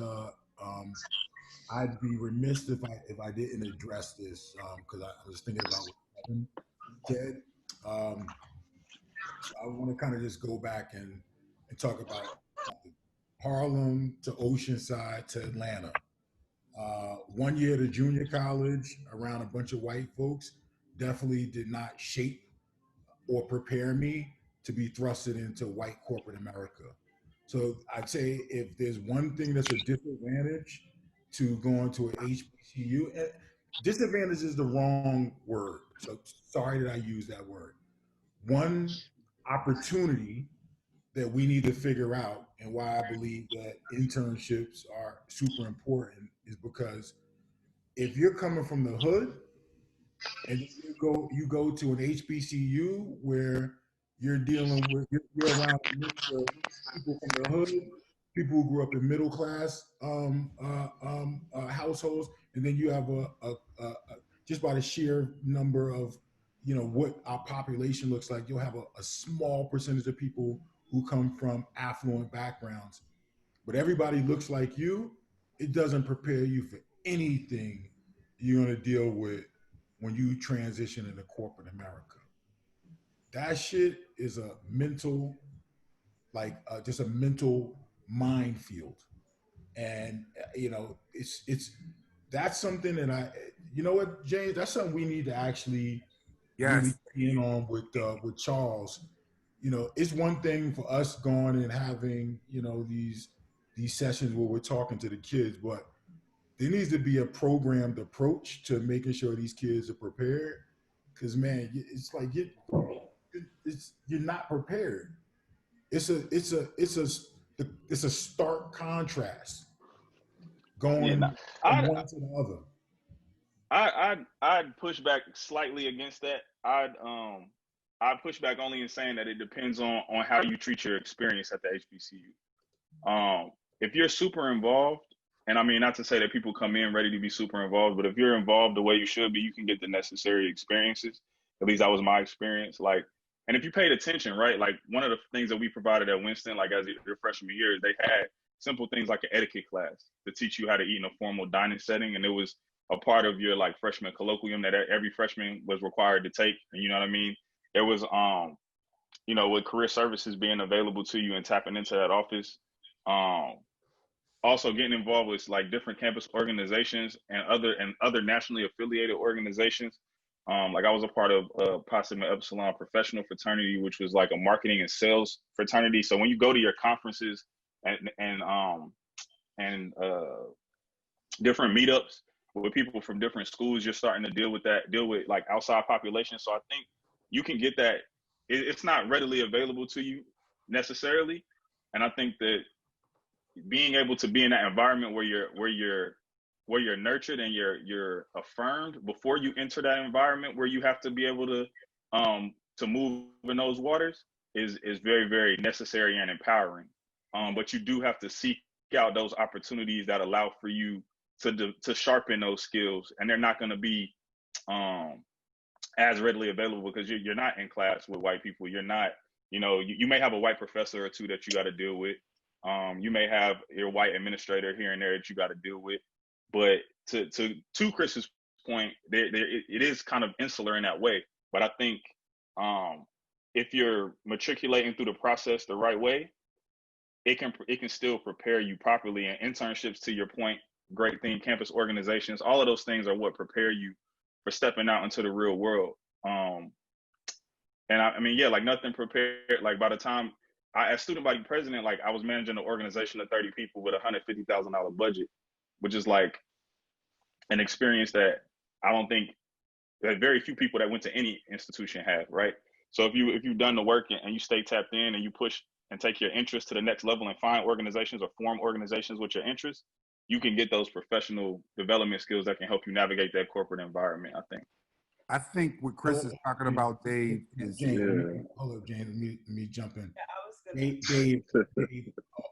I'd be remiss if I didn't address this because I was thinking about what Kevin said. So I want to kind of just go back and talk about Harlem to Oceanside to Atlanta. 1 year to junior college around a bunch of white folks definitely did not shape or prepare me to be thrusted into white corporate America. So I'd say if there's one thing that's a disadvantage to going to an HBCU, and disadvantage is the wrong word. So sorry that I use that word. One opportunity that we need to figure out, and why I believe that internships are super important, is because if you're coming from the hood and you go to an HBCU where you're dealing with you're around a mix of people from the hood, people who grew up in middle class households, and then you have a just by the sheer number of what our population looks like, you'll have a small percentage of people who come from affluent backgrounds, but everybody looks like you. It doesn't prepare you for anything you're going to deal with when you transition into corporate America. That shit is a mental, just a mental minefield. And, it's that's something that you know what, James, that's something we need to actually really
Yes.
key in on with Charles. It's one thing for us going and having, these sessions where we're talking to the kids, but there needs to be a programmed approach to making sure these kids are prepared. Because man, it's like you're not prepared. It's a stark contrast
Yeah,
going
nah,
from
I
one to the other.
I'd push back slightly against that. I'd push back only in saying that it depends on how you treat your experience at the HBCU. If you're super involved, and I mean not to say that people come in ready to be super involved, but if you're involved the way you should be, you can get the necessary experiences. At least that was my experience. Like, and if you paid attention, right? Like one of the things that we provided at Winston, like as your freshman year, is they had simple things like an etiquette class to teach you how to eat in a formal dining setting, and it was a part of your like freshman colloquium that every freshman was required to take. And you know what I mean? There was with career services being available to you and tapping into that office. Also getting involved with like different campus organizations and other nationally affiliated organizations. Like I was a part of Pi Sigma Epsilon professional fraternity, which was like a marketing and sales fraternity. So when you go to your conferences and different meetups with people from different schools, you're starting to deal with like outside population. So I think you can get that. It's not readily available to you necessarily, and I think that being able to be in that environment where you're nurtured and you're affirmed before you enter that environment where you have to be able to move in those waters is very, very necessary and empowering. But you do have to seek out those opportunities that allow for you to sharpen those skills, and they're not going to be as readily available because you're not in class with white people. You're not, you may have a white professor or two that you got to deal with. You may have your white administrator here and there that you got to deal with, but to Chris's point, it is kind of insular in that way. But I think if you're matriculating through the process the right way, it can still prepare you properly. And internships, to your point, great thing, campus organizations, all of those things are what prepare you for stepping out into the real world. And I mean, yeah, like nothing prepared. Like by the time as student body president, like I was managing an organization of 30 people with $150,000 budget, which is like an experience that I don't think that very few people that went to any institution have, right? So if you've done the work and you stay tapped in and you push and take your interest to the next level and find organizations or form organizations with your interests, you can get those professional development skills that can help you navigate that corporate environment,
I think what Chris is talking about, Dave, is
hold up, James. Let me jump in. Dave,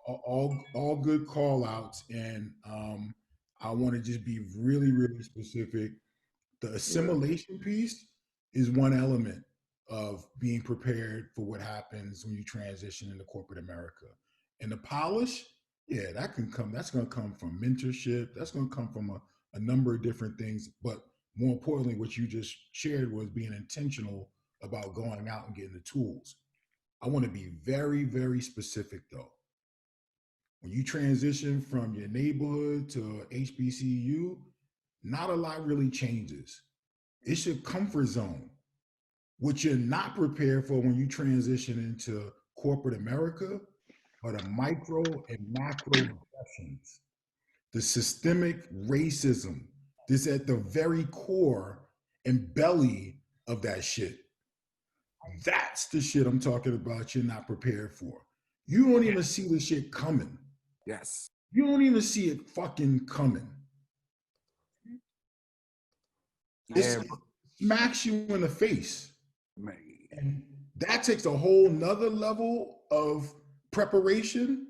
all good call outs, and I want to just be really, really specific. The assimilation piece is one element of being prepared for what happens when you transition into corporate America. And the polish, yeah, that's going to come from mentorship. That's going to come from a number of different things. But more importantly, what you just shared was being intentional about going out and getting the tools. I want to be very, very specific though. When you transition from your neighborhood to HBCU, not a lot really changes. It's your comfort zone. What you're not prepared for when you transition into corporate America are the micro and macro aggressions, the systemic racism that's at the very core and belly of that shit. That's the shit I'm talking about you're not prepared for. You don't even see the shit coming.
Yes.
You don't even see it fucking coming. It smacks you in the face.
Man.
And that takes a whole nother level of preparation.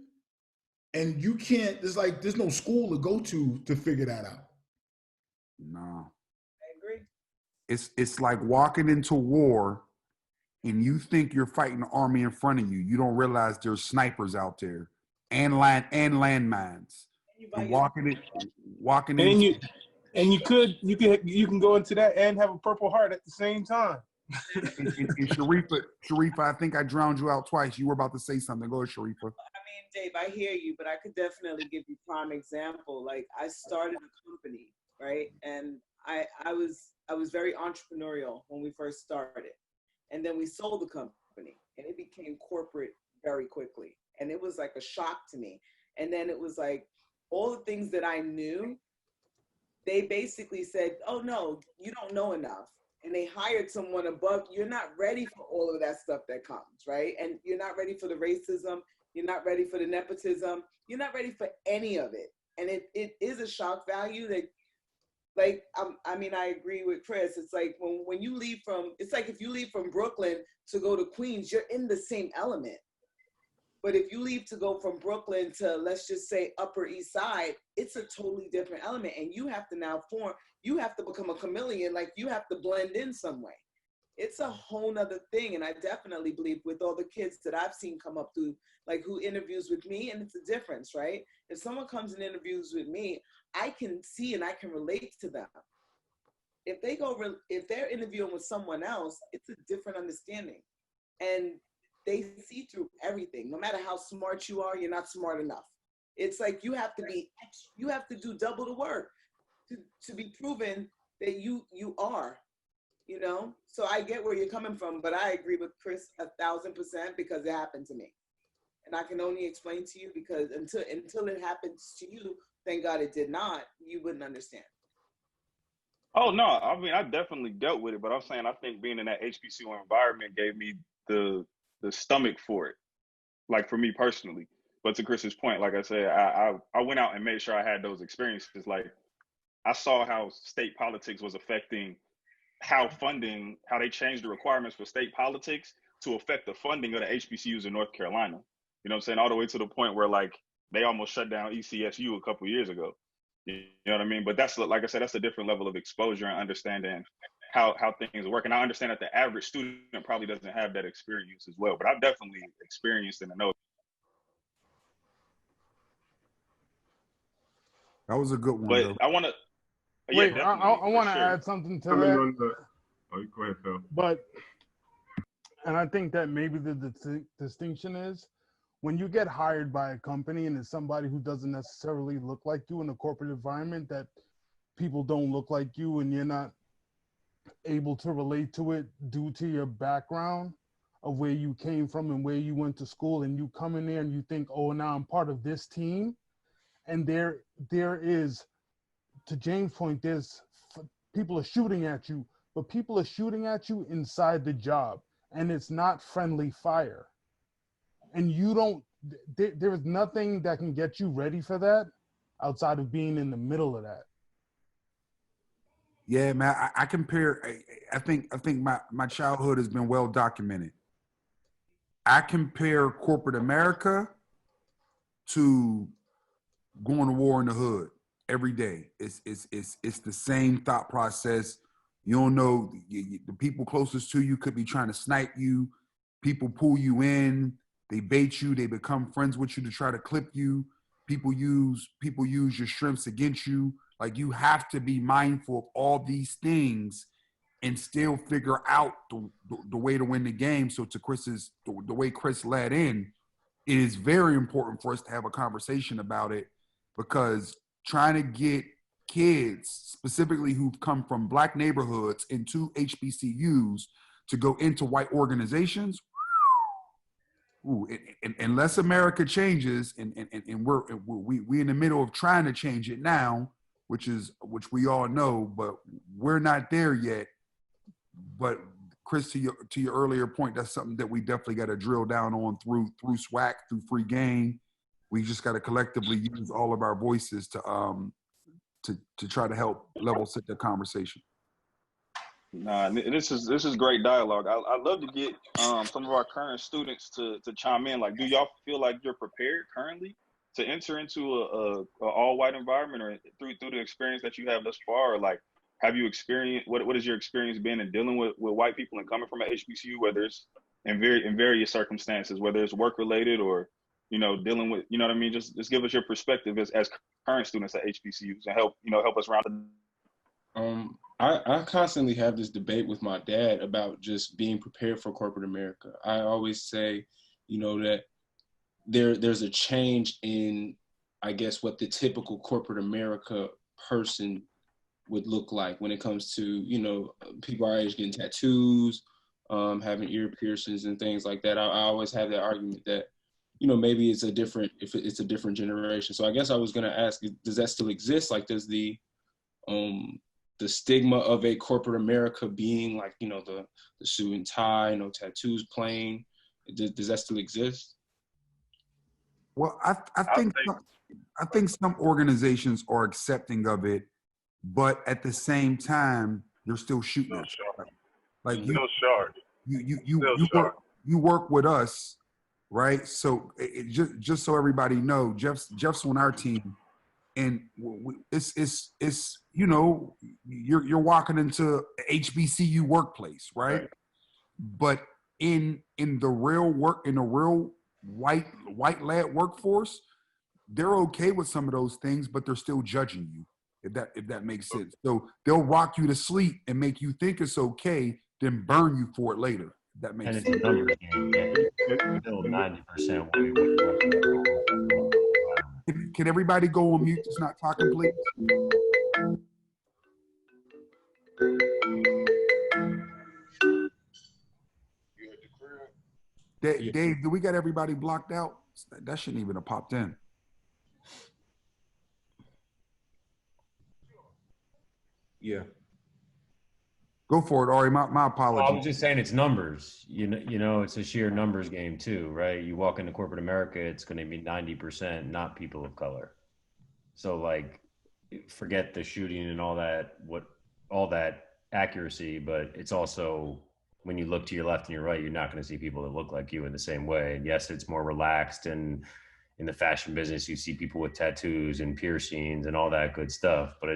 And you can't, there's no school to go to figure that out.
No.
I agree.
It's like walking into war and you think you're fighting the army in front of you. You don't realize there's snipers out there and landmines. And walking in.
And you can go into that and have a Purple Heart at the same time.
And Sharifa, I think I drowned you out twice. You were about to say something. Go ahead, Sharifa.
I mean, Dave, I hear you, but I could definitely give you a prime example. Like I started a company, right? And I was very entrepreneurial when we first started. And then we sold the company and it became corporate very quickly. And it was like a shock to me. And then it was like all the things that I knew, they basically said, oh no, you don't know enough. And they hired someone above. You're not ready for all of that stuff that comes, right? And you're not ready for the racism. You're not ready for the nepotism. You're not ready for any of it. And it is a shock value that, like, I mean, I agree with Chris. It's like when you leave it's like if you leave from Brooklyn to go to Queens, you're in the same element. But if you leave to go from Brooklyn to, let's just say, Upper East Side, it's a totally different element. And you have to now you have to become a chameleon, like you have to blend in some way. It's a whole nother thing. And I definitely believe with all the kids that I've seen come up through, like who interviews with me, and it's a difference, right? If someone comes and interviews with me, I can see and I can relate to them. If they're interviewing with someone else, it's a different understanding. And they see through everything. No matter how smart you are, you're not smart enough. It's like you have to do double the work to be proven that you are, you know? So I get where you're coming from, but I agree with Chris 1,000% because it happened to me. And I can only explain to you because until it happens to you, thank God it did not, you wouldn't understand.
Oh no, I mean I definitely dealt with it, but I'm saying I think being in that HBCU environment gave me the stomach for it, like for me personally. But to Chris's point, like I said, I went out and made sure I had those experiences. Like I saw how state politics was affecting how they changed the requirements for state politics to affect the funding of the HBCUs in North Carolina. You know what I'm saying? All the way to the point where like they almost shut down ECSU a couple of years ago. You know what I mean? But that's, like I said, that's a different level of exposure and understanding how things work. And I understand that the average student probably doesn't have that experience as well, but I've definitely experienced and I know.
That was a good one.
But
though.
I want to.
Wait,
Yeah,
I want to add something to that.
Oh, go ahead, Phil.
But And I think that maybe the distinction is when you get hired by a company and it's somebody who doesn't necessarily look like you in a corporate environment, that people don't look like you and you're not able to relate to it due to your background of where you came from and where you went to school, and you come in there and you think, oh, now I'm part of this team. And there is, to James' point, people are shooting at you, but people are shooting at you inside the job, and it's not friendly fire. And you don't, there is nothing that can get you ready for that outside of being in the middle of that.
Yeah, man, I compare, I think my childhood has been well documented. I compare corporate America to going to war in the hood every day. It's the same thought process. You don't know, the people closest to you could be trying to snipe you. People pull you in, they bait you, they become friends with you to try to clip you. People use your strengths against you. Like, you have to be mindful of all these things and still figure out the way to win the game. So to Chris's, the way Chris led in, it is very important for us to have a conversation about it, because trying to get kids, specifically who've come from Black neighborhoods into HBCUs, to go into white organizations, unless America changes, and we in the middle of trying to change it now, which we all know, but we're not there yet. But Chris, to your earlier point, that's something that we definitely got to drill down on through SWAC, through free game. We just got to collectively use all of our voices to try to help level set the conversation.
Nah, this is great dialogue. I'd love to get some of our current students to chime in. Like, do y'all feel like you're prepared currently to enter into a all white environment, or through the experience that you have thus far? Or like, have you experienced, what has your experience been in dealing with white people and coming from an HBCU, whether it's in various circumstances, whether it's work related or, you know, dealing with, you know what I mean? Just give us your perspective as current students at HBCUs and help us round it.
I constantly have this debate with my dad about just being prepared for corporate America. I always say, you know, that there's a change in, I guess, what the typical corporate America person would look like when it comes to, you know, people our age getting tattoos, having ear piercings and things like that. I always have that argument that, you know, maybe it's a different generation. So I guess I was going to ask, does that still exist? Like, does the stigma of a corporate America being like, you know, the suit and tie, no tattoos, plain, does that still exist?
Well, I think some organizations are accepting of it, but at the same time, they're still shooting at you. Like, you work with us, right? So just so everybody know, Jeff's on our team, and it's you know, you're walking into an HBCU workplace, right? But in the real work, in the real white led workforce, they're okay with some of those things, but they're still judging you, if that makes sense. So they'll rock you to sleep and make you think it's okay, then burn you for it later. If that makes sense.
And it's a numbers game. Yeah, still 90% what we want.
Can everybody go on mute? Just not talking, please. Dave, do we got everybody blocked out? That shouldn't even have popped in.
Yeah.
Go for it, Ari. My apologies.
I was just saying it's numbers. You know, it's a sheer numbers game too, right? You walk into corporate America, it's going to be 90% not people of color. So like, forget the shooting and all that accuracy, but it's also, when you look to your left and your right, you're not going to see people that look like you in the same way. And yes, it's more relaxed, and in the fashion business, you see people with tattoos and piercings and all that good stuff, but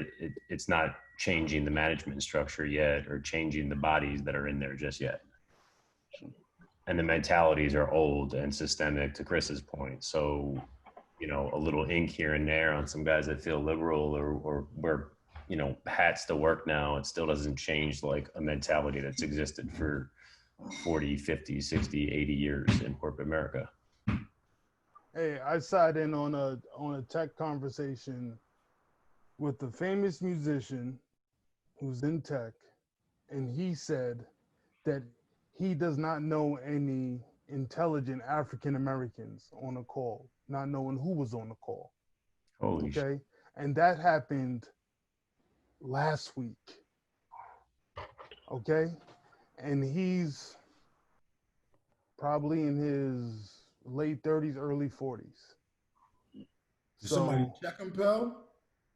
it's not changing the management structure yet, or changing the bodies that are in there just yet. And the mentalities are old and systemic, to Chris's point. So, you know, a little ink here and there on some guys that feel liberal or wear, you know, hats to work now, it still doesn't change like a mentality that's existed for 40, 50, 60, 80 years in corporate America.
Hey, I sat in on a tech conversation with a famous musician who's in tech, and he said that he does not know any intelligent African Americans on a call, not knowing who was on the call.
Holy shit.
Okay. And that happened last week. Okay. And he's probably in his late 30s, early 40s.
Did somebody check him, Pell?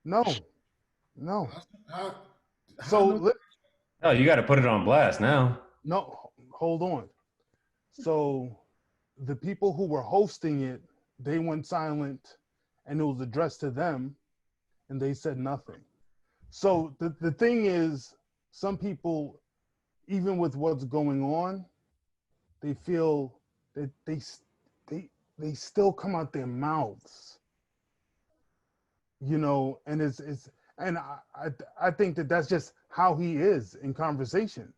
No.
How
So
Oh, you got to put it on blast now.
no, hold on. So the people who were hosting it, they went silent, and it was addressed to them, and they said nothing. So the thing is, some people, even with what's going on, they feel that they still come out their mouths, you know, and it's and I think that that's just how he is in conversation.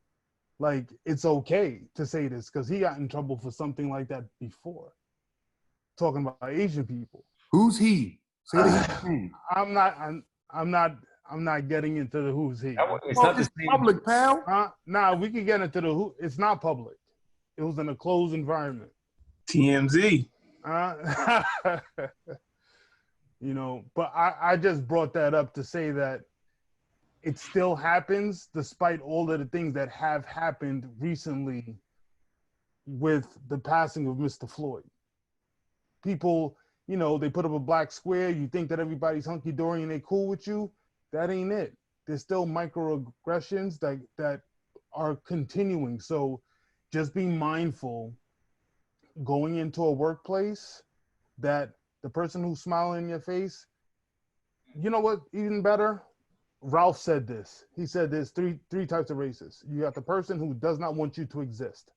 Like, it's okay to say this because he got in trouble for something like that before, talking about Asian people.
Who's he? Say the name.
I'm not getting into the who's he.
It's not the same.
Public, pal.
Nah, we can get into the who. It's not public. It was in a closed environment.
TMZ.
You know, but I just brought that up to say that it still happens despite all of the things that have happened recently with the passing of Mr. Floyd. People, you know, they put up a black square. You think that everybody's hunky-dory and they cool with you. That ain't it. There's still microaggressions that are continuing. So just be mindful going into a workplace that the person who's smiling in your face, you know what, even better? Ralph said this. He said there's three types of racists. You got the person who does not want you to exist.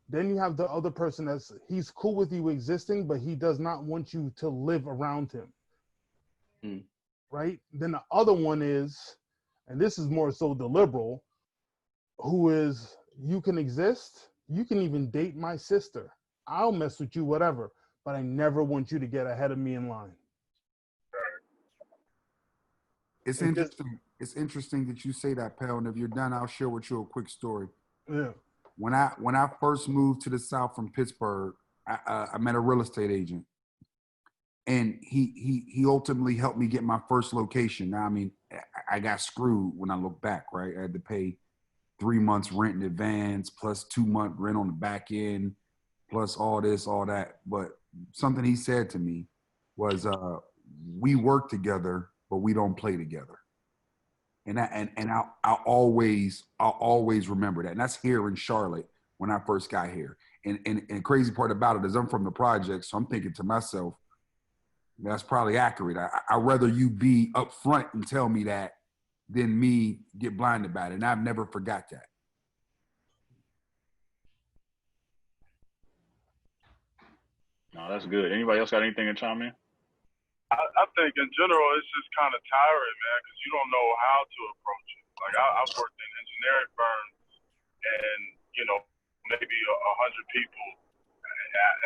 Then you have the other person that's, he's cool with you existing, but he does not want you to live around him. Right? Then the other one is, and this is more so the liberal, who is, you can exist, you can even date my sister. I'll mess with you, whatever, but I never want you to get ahead of me in line.
It's interesting. It's interesting that you say that, Pal. And if you're done, I'll share with you a quick story.
Yeah.
When I first moved to the South from Pittsburgh, I met a real estate agent, and he ultimately helped me get my first location. Now, I mean, I got screwed when I look back, right? I had to pay 3 months rent in advance, plus 2 month rent on the back end, plus all this, all that. But something he said to me was, we work together, but we don't play together. And I'll always remember that. And that's here in Charlotte when I first got here. And the crazy part about it is I'm from the project, so I'm thinking to myself, that's probably accurate. I'd rather you be upfront and tell me that than me get blinded about it. And I've never forgot that.
No, that's good. Anybody else got anything to chime in?
I think in general it's just kind of tiring, man, because you don't know how to approach it. Like I've worked in engineering firms, and you know maybe 100 people,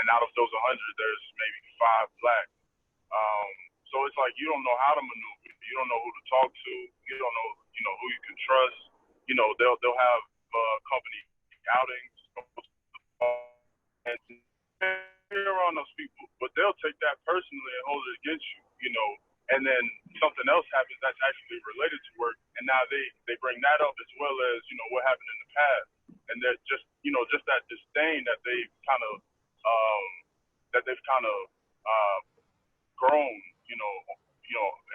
and out of those 100, there's maybe 5 black. So it's like you don't know how to maneuver. You don't know who to talk to. You don't know, who you can trust. You know, they'll have company outings, and you're around those people, but they'll take that personally and hold it against you. And then something else happens that's actually related to work, and now they bring that up as well as what happened in the past, and they're just just that disdain that they've kind of grown,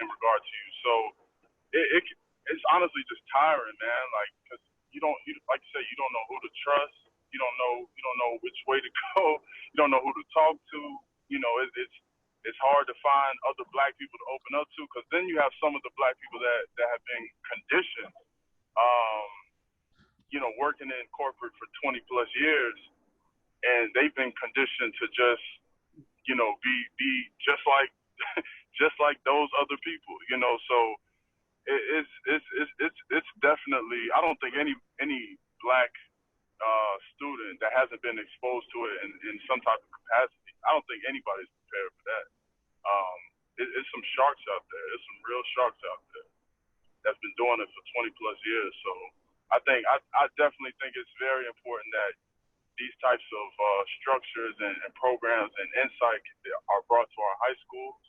in regard to you. So it's honestly just tiring, man. Like, because you like you said, you don't know who to trust. You don't know which way to go. You don't know who to talk to. It's hard to find other black people to open up to, because then you have some of the black people that have been conditioned, working in corporate for 20 plus years, and they've been conditioned to just, be just like just like those other people, So it's definitely, I don't think any black
student that hasn't been exposed to it in some type of capacity, I don't think anybody's prepared for that. It's some sharks out there. There's some real sharks out there that's been doing it for 20 plus years. So I definitely think it's very important that these types of structures and programs and insight are brought to our high schools,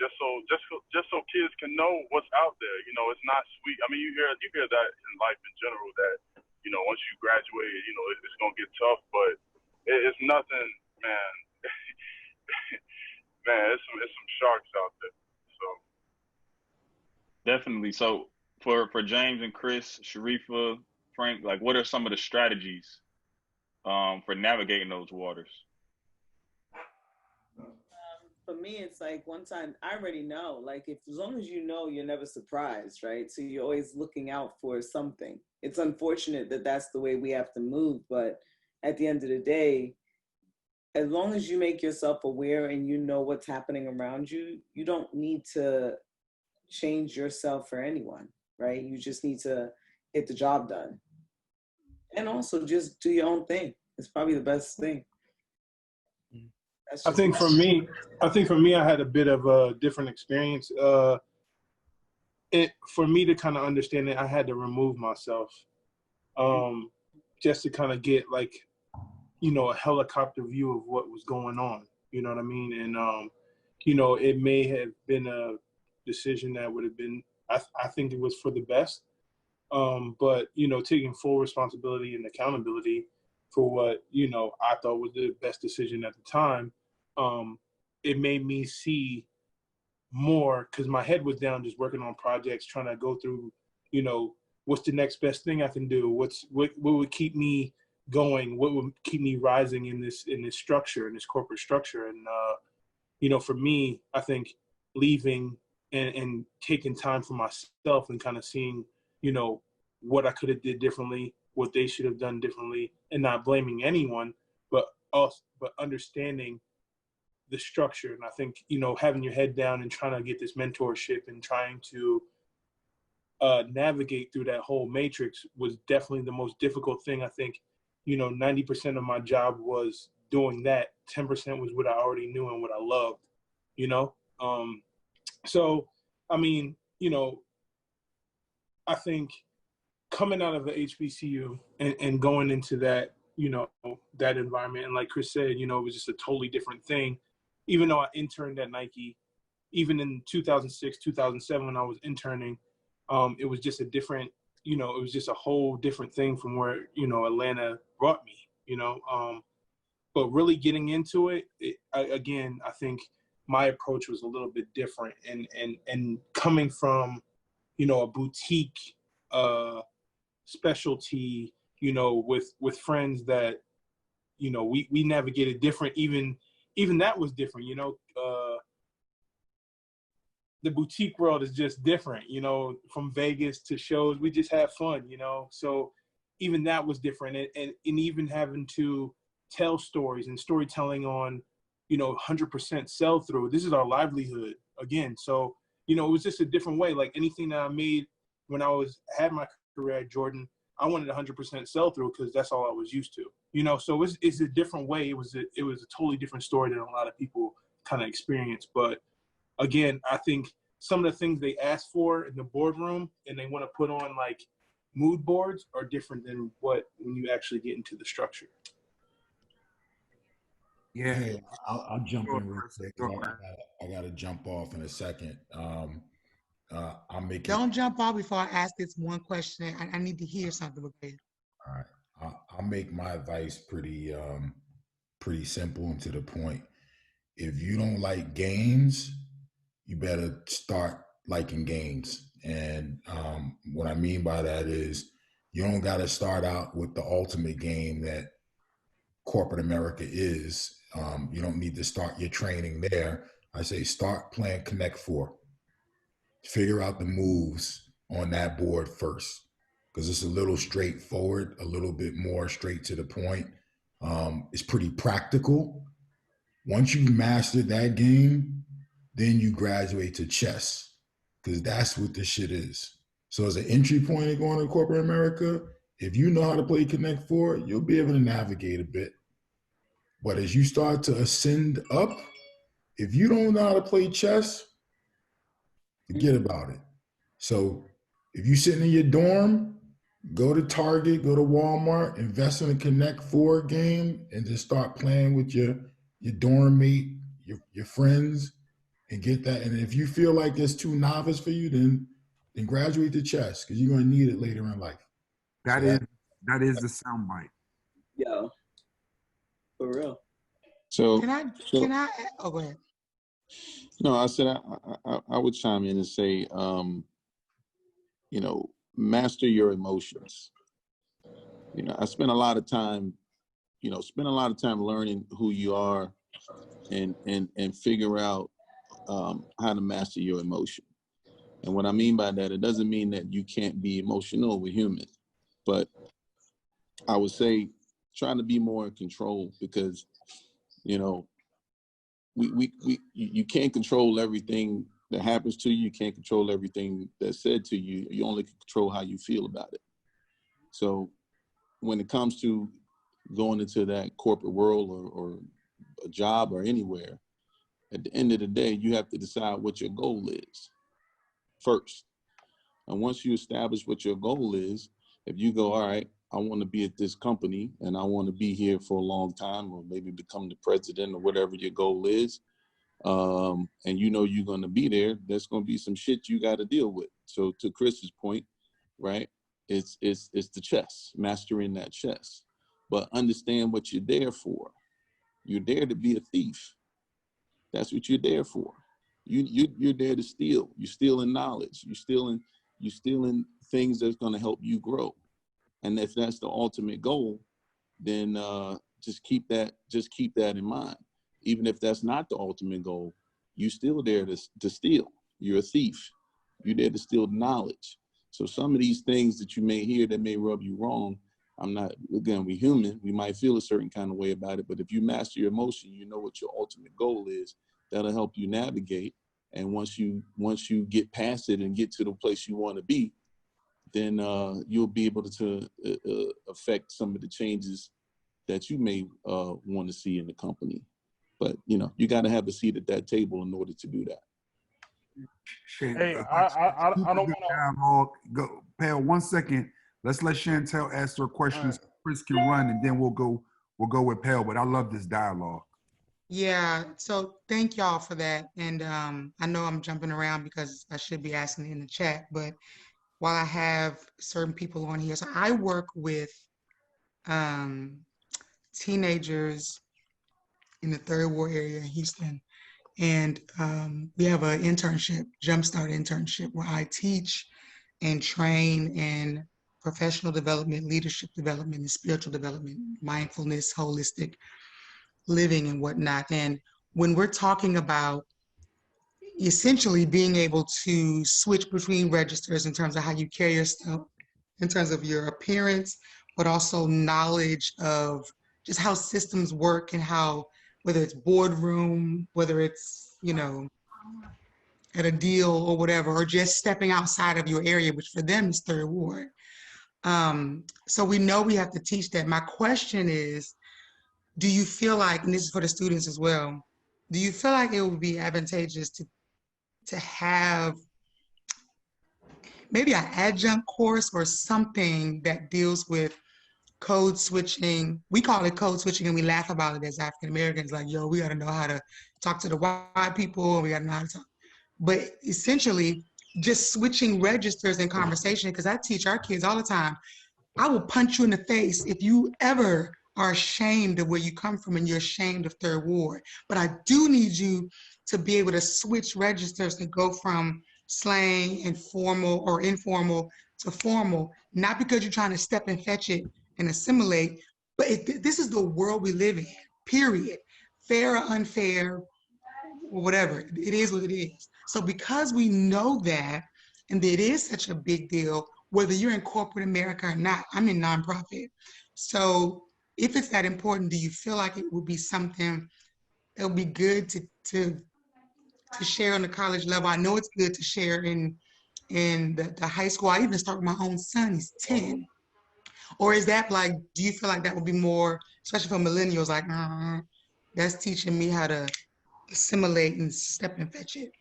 just so kids can know what's out there. You know, it's not sweet. I mean, you hear that in life in general, that once you graduate, it's gonna get tough, but it's nothing, man. Man, it's some sharks out there. So
definitely. So for James and Chris, Sharifa, Frank, like, what are some of the strategies for navigating those waters?
For me, it's like one time I already know. Like, as long as you know, you're never surprised, right? So you're always looking out for something. It's unfortunate that that's the way we have to move, but at the end of the day, as long as you make yourself aware and you know what's happening around you, you don't need to change yourself for anyone, right? You just need to get the job done. And also just do your own thing. It's probably the best thing.
I think for me, I had a bit of a different experience. For me to kind of understand it, I had to remove myself, just to kind of get like, a helicopter view of what was going on. You know what I mean? And it may have been a decision that would have been, I think it was for the best. But taking full responsibility and accountability for what I thought was the best decision at the time. It made me see more, because my head was down just working on projects, trying to go through, what's the next best thing I can do? What would keep me going? What would keep me rising in this structure, in this corporate structure? And for me, I think leaving and taking time for myself and kind of seeing, what I could have did differently, what they should have done differently, and not blaming anyone, but understanding the structure. And I think, having your head down and trying to get this mentorship and trying to navigate through that whole matrix was definitely the most difficult thing. I think, 90% of my job was doing that. 10% was what I already knew and what I loved, So, I mean, I think coming out of the HBCU and going into that, that environment, and like Chris said, it was just a totally different thing. Even though I interned at Nike, even in 2006, 2007, when I was interning, it was just a different, it was just a whole different thing from where, Atlanta brought me, but really getting into it, again, I think my approach was a little bit different, and coming from, a boutique specialty, with friends that, we navigated different, even that was different, the boutique world is just different, from Vegas to shows, we just have fun, so even that was different. And even having to tell stories and storytelling on, 100% sell through, this is our livelihood again. So, it was just a different way. Like anything that I made when I had my career at Jordan, I wanted 100% sell through because that's all I was used to, so it's a different way. It was a totally different story than a lot of people kind of experience. But again, I think some of the things they ask for in the boardroom and they want to put on like mood boards are different than when you actually get into the structure.
Yeah,
hey, I'll jump in real quick. I got to jump off in a second. I'll make it.
Don't jump off before I ask this one question. I need to hear something. Okay.
All right. I'll make my advice pretty simple and to the point. If you don't like games, you better start liking games. And what I mean by that is you don't got to start out with the ultimate game that corporate America is. You don't need to start your training there. I say start playing Connect 4. Figure out the moves on that board first, because it's a little straightforward, a little bit more straight to the point. It's pretty practical. Once you've mastered that game, then you graduate to chess, because that's what this shit is. So as an entry point of going to corporate America, If you know how to play Connect Four, you'll be able to navigate a bit. But as you start to ascend up, if you don't know how to play chess, forget about it. So if you're sitting in your dorm, go to Target, go to Walmart, invest in a Connect Four game, and just start playing with your dorm mate, your friends, and get that. And if you feel like it's too novice for you, then graduate to chess, because you're going to need it later in life.
That is the soundbite.
Yo, for real.
So
Can I? Oh, go ahead.
no, I said I would chime in and say, master your emotions. I spent a lot of time, learning who you are, and figure out how to master your emotion. And what I mean by that, it doesn't mean that you can't be emotional. We're human, but I would say trying to be more in control, because you can't control everything that happens to you. You can't control everything that's said to you. You only can control how you feel about it. So when it comes to going into that corporate world or a job or anywhere, at the end of the day, you have to decide what your goal is first. And once you establish what your goal is, if you go, all right, I want to be at this company and I want to be here for a long time, or maybe become the president, or whatever your goal is, and you're going to be there, there's going to be some shit you got to deal with. So to Chris's point, right, it's the chess, mastering that chess. But understand what you're there for. You're there to be a thief. That's what you're there for. You're there to steal. You're stealing knowledge. You're stealing things that's going to help you grow. And if that's the ultimate goal, then just keep that in mind. Even if that's not the ultimate goal, you're still there to steal. You're a thief. You're there to steal knowledge. So some of these things that you may hear that may rub you wrong, we're human. We might feel a certain kind of way about it, but if you master your emotion, you know what your ultimate goal is. That'll help you navigate. And once you get past it and get to the place you want to be, then you'll be able to affect some of the changes that you may want to see in the company. But you got to have a seat at that table in order to do that.
Hey, I don't want
to go. Pal, 1 second. Let's let Chantel ask her questions. Right. Chris can run, and then we'll go with Pal. But I love this dialogue.
Yeah. So thank y'all for that. And I know I'm jumping around because I should be asking in the chat, but while I have certain people on here, so I work with teenagers in the Third Ward area in Houston. And we have an internship, Jumpstart internship, where I teach and train in professional development, leadership development, and spiritual development, mindfulness, holistic living, and whatnot. And when we're talking about essentially being able to switch between registers in terms of how you carry yourself, in terms of your appearance, but also knowledge of just how systems work and how, whether it's boardroom, whether it's, at a deal or whatever, or just stepping outside of your area, which for them is Third Ward. So we know we have to teach that. My question is, do you feel like, and this is for the students as well, do you feel like it would be advantageous to have maybe an adjunct course or something that deals with code switching? We call it code switching and we laugh about it as African Americans, like, yo, we gotta know how to talk to the white people and we gotta know how to talk. But essentially just switching registers in conversation, because I teach our kids all the time, I will punch you in the face if you ever are ashamed of where you come from and you're ashamed of Third Ward. But I do need you to be able to switch registers to go from slang and formal or informal to formal, not because you're trying to step and fetch it and assimilate, but this is the world we live in, period. Fair or unfair, or whatever, it is what it is. So because we know that, and that it is such a big deal, whether you're in corporate America or not, I'm in nonprofit. So if it's that important, do you feel like it would be something that would be good to share on the college level? I know it's good to share in the high school. I even start with my own son, he's 10. Or is that like, do you feel like that would be more, especially for millennials, like, that's teaching me how to assimilate and step and fetch it?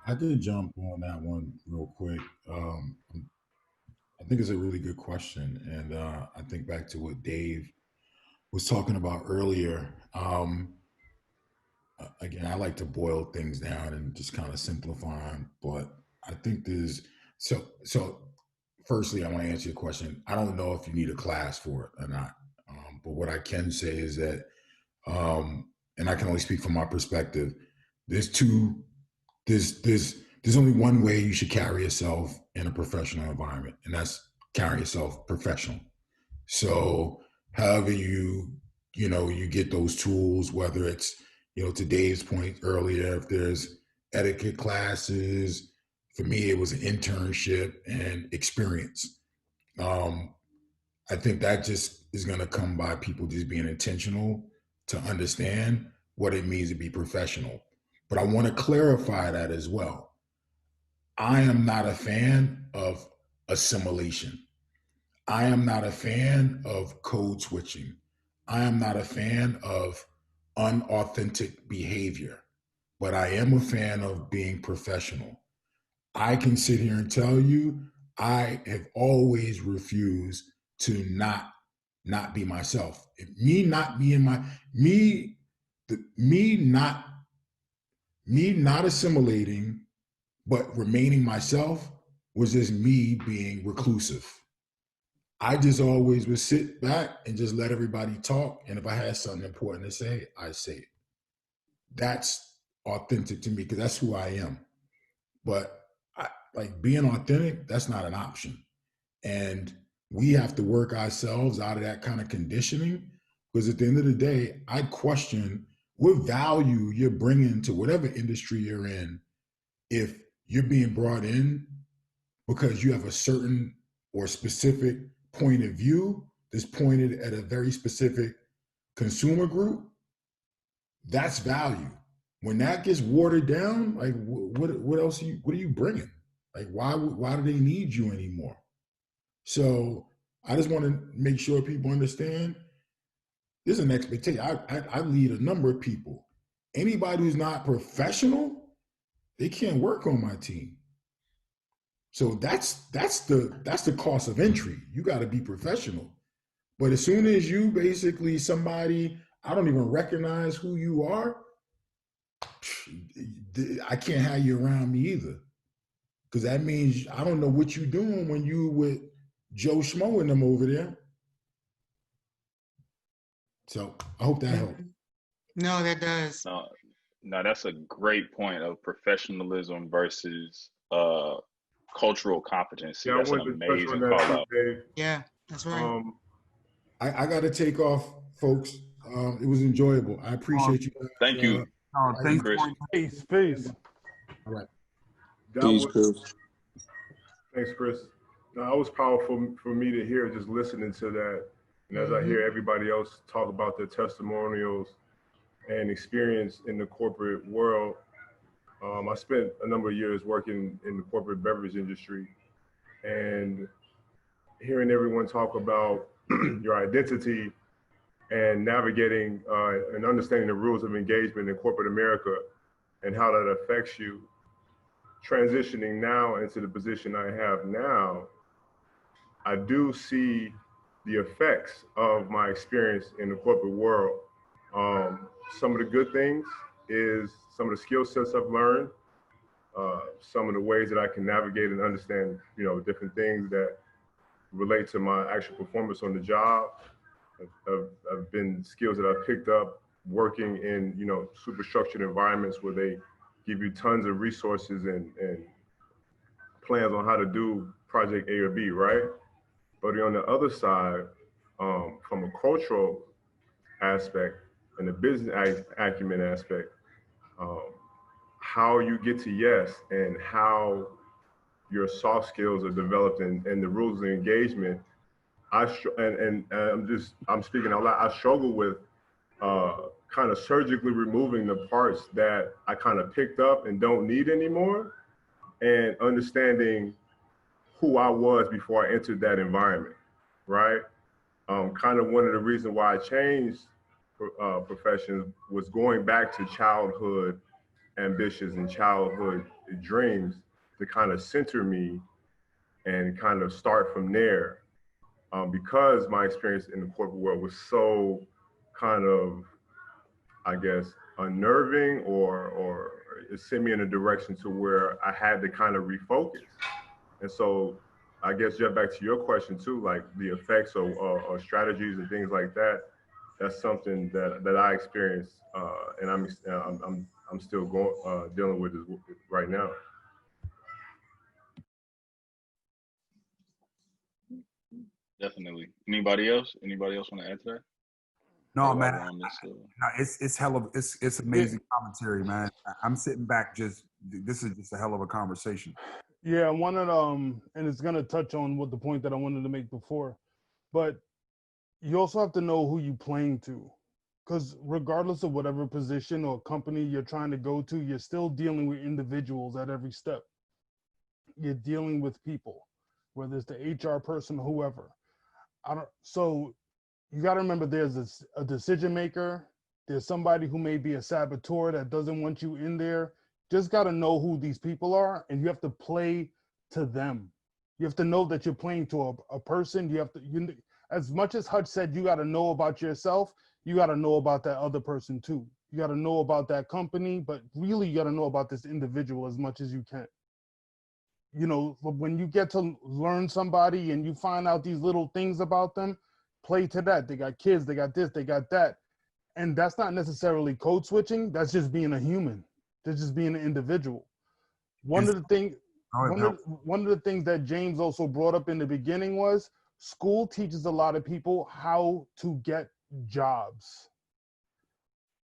I could jump on that one real quick. I think it's a really good question. And I think back to what Dave was talking about earlier. Again, I like to boil things down and just kind of simplify them, but I think so firstly, I want to answer your question. I don't know if you need a class for it or not. But what I can say is that, and I can only speak from my perspective, there's only one way you should carry yourself in a professional environment, and that's carry yourself professional. So however you get those tools, whether it's, to Dave's point earlier, if there's etiquette classes, for me, it was an internship and experience. I think that just is going to come by people just being intentional to understand what it means to be professional. But I want to clarify that as well. I am not a fan of assimilation. I am not a fan of code switching. I am not a fan of unauthentic behavior, but I am a fan of being professional. I can sit here and tell you, I have always refused to not be myself. Me not being me not assimilating, but remaining myself was just me being reclusive. I just always would sit back and just let everybody talk. And if I had something important to say, I say it. That's authentic to me because that's who I am. But like being authentic, that's not an option. And we have to work ourselves out of that kind of conditioning because at the end of the day, I question what value you're bringing to whatever industry you're in if you're being brought in because you have a certain or specific point of view that's pointed at a very specific consumer group. That's value. When that gets watered down, like what else what are you bringing? Like why do they need you anymore? So I just want to make sure people understand there's an expectation. I lead a number of people. Anybody who's not professional, they can't work on my team. So that's the cost of entry. You got to be professional. But as soon as you basically somebody, I don't even recognize who you are, I can't have you around me either. Because that means I don't know what you're doing when you with Joe Schmo and them over there. So I hope that helped.
No, that does.
No, that's a great point of professionalism versus cultural competency. That's an amazing call out.
Yeah, that's right.
I got to take off, folks. It was enjoyable. I appreciate you.
Thank you.
Thanks,
Chris.
Peace.
All right.
Peace, Chris. Thanks, Chris. No, that was powerful for me to hear just listening to that. And as I hear everybody else talk about their testimonials and experience in the corporate world, I spent a number of years working in the corporate beverage industry and hearing everyone talk about your identity and navigating and understanding the rules of engagement in corporate America and how that affects you. Transitioning now into the position I have now, I do see the effects of my experience in the corporate world. Some of the good things is some of the skill sets I've learned, some of the ways that I can navigate and understand, different things that relate to my actual performance on the job. Have been skills that I've picked up working in, super structured environments where they give you tons of resources and plans on how to do project A or B, right? But on the other side, from a cultural aspect and the business acumen aspect, how you get to yes and how your soft skills are developed and the rules of engagement, I'm speaking out loud, I struggle with kind of surgically removing the parts that I kind of picked up and don't need anymore, and understanding who I was before I entered that environment, right? Kind of one of the reasons why I changed professions was going back to childhood ambitions and childhood dreams to kind of center me and kind of start from there. Because my experience in the corporate world was so kind of, I guess, unnerving, or it sent me in a direction to where I had to kind of refocus. And so I guess, Jeff, back to your question too, like the effects of strategies and things like that, that's something that I experienced, and I'm still dealing with it right now.
Definitely. Anybody else? Anybody else want to add to that?
No, man. No, it's hell of it's amazing commentary, man. I'm sitting back this is just a hell of a conversation.
Yeah, and it's gonna touch on what the point that I wanted to make before, but you also have to know who you're playing to, because regardless of whatever position or company you're trying to go to, you're still dealing with individuals at every step. You're dealing with people, whether it's the HR person or whoever. So you got to remember there's a decision maker. There's somebody who may be a saboteur that doesn't want you in there. Just got to know who these people are, and you have to play to them. You have to know that you're playing to a person. You have to, as much as Hutch said, you got to know about yourself. You got to know about that other person too. You got to know about that company, but really you got to know about this individual as much as you can. When you get to learn somebody and you find out these little things about them, play to that. They got kids, they got this, they got that. And that's not necessarily code switching. That's just being a human. That's just being an individual. One of the things that James also brought up in the beginning was school teaches a lot of people how to get jobs.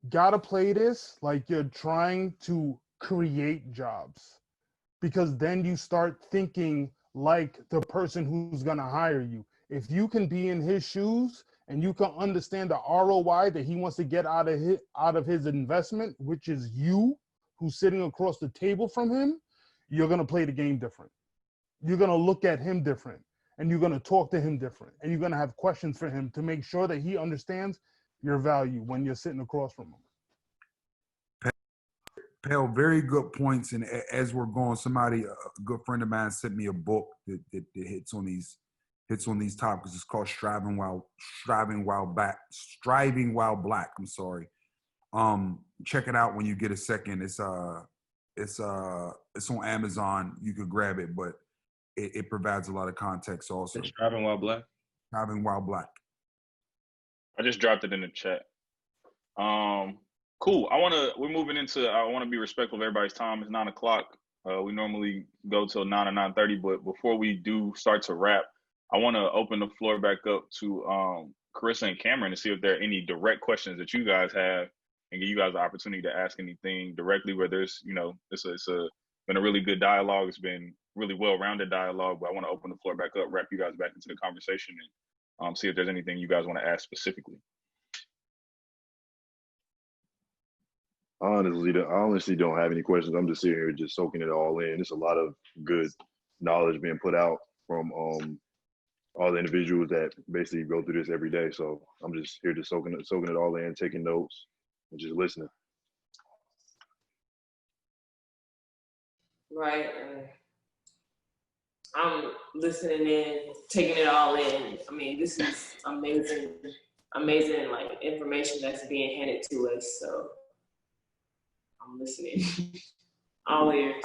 Gotta play this like you're trying to create jobs, because then you start thinking like the person who's gonna hire you. If you can be in his shoes and you can understand the ROI that he wants to get out of his investment, which is you who's sitting across the table from him, you're gonna play the game different. You're gonna look at him different, and you're gonna talk to him different, and you're gonna have questions for him to make sure that he understands your value when you're sitting across from him.
Pale, very good points. And as we're going, a good friend of mine sent me a book that hits on these topics. It's called Striving While Black. I'm sorry. Check it out when you get a second. It's on Amazon. You could grab it, but it provides a lot of context also.
Striving While Black.
Striving While Black.
I just dropped it in the chat. Cool. I want to be respectful of everybody's time. It's 9 o'clock. We normally go till 9 or 9:30, but before we do start to wrap, I want to open the floor back up to Carissa and Cameron to see if there are any direct questions that you guys have, and give you guys the opportunity to ask anything directly, whether it's, it's been a really good dialogue. It's been really well-rounded dialogue, but I want to open the floor back up, wrap you guys back into the conversation, and see if there's anything you guys want to ask specifically.
I honestly don't have any questions. I'm just sitting here just soaking it all in. There's a lot of good knowledge being put out from all the individuals that basically go through this every day. So I'm just here just soaking it all in, taking notes, and just listening.
Right. I'm listening in, taking it all in. I mean, this is amazing like information that's being handed to us. So I'm listening. All ears.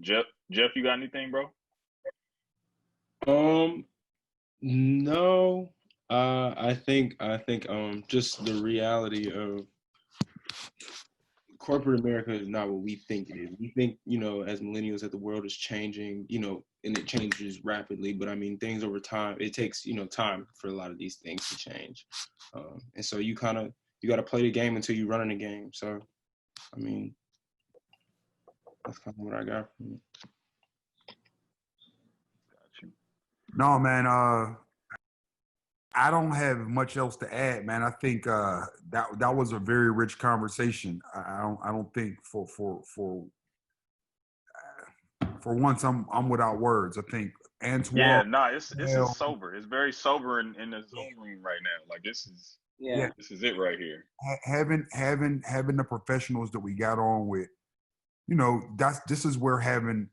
Jeff, you got anything, bro?
No. I think just the reality of corporate America is not what we think it is. We think, as millennials, that the world is changing, and it changes rapidly. But I mean, things over time, it takes, time for a lot of these things to change. And so you got to play the game until you run in the game. So, I mean, that's kind of what I got from it.
No, man. I don't have much else to add, man. I think that was a very rich conversation. I don't think for for once, I'm without words. I think Antoine.
Yeah, nah, this is sober. It's very sober in the Zoom room right now. Like this is it right here.
Having the professionals that we got on with, you know, this is where having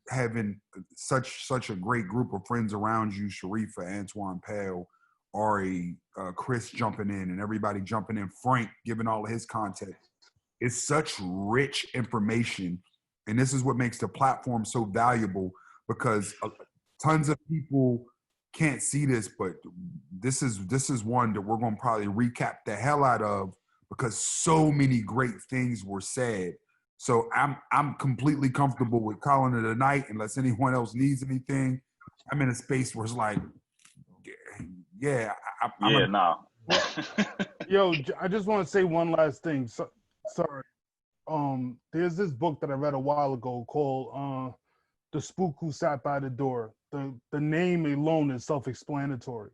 such a great group of friends around you, Sharifa, Antoine, Pal, Ari, Chris jumping in, and everybody jumping in, Frank giving all of his context. It's such rich information, and this is what makes the platform so valuable, because tons of people can't see this, but this is one that we're going to probably recap the hell out of, because so many great things were said. So I'm completely comfortable with calling it a night unless anyone else needs anything. I'm in a space where it's like,
Yo, I just want to say one last thing. Sorry. There's this book that I read a while ago called The Spook Who Sat by the Door. The name alone is self-explanatory.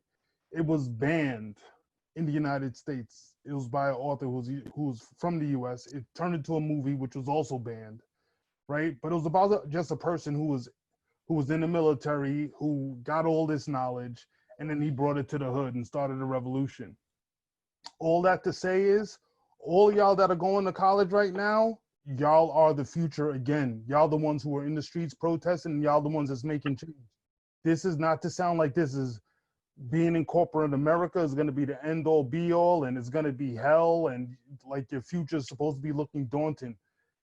It was banned in the United States. It was by an author who's from the US. It turned into a movie, which was also banned, right? But it was about just a person who was in the military, who got all this knowledge, and then he brought it to the hood and started a revolution. All that to say is, all y'all that are going to college right now, y'all are the future again. Y'all the ones who are in the streets protesting, and y'all the ones that's making change. This is not to sound like this is being in corporate America is going to be the end all be all, and it's going to be hell, and like your future is supposed to be looking daunting.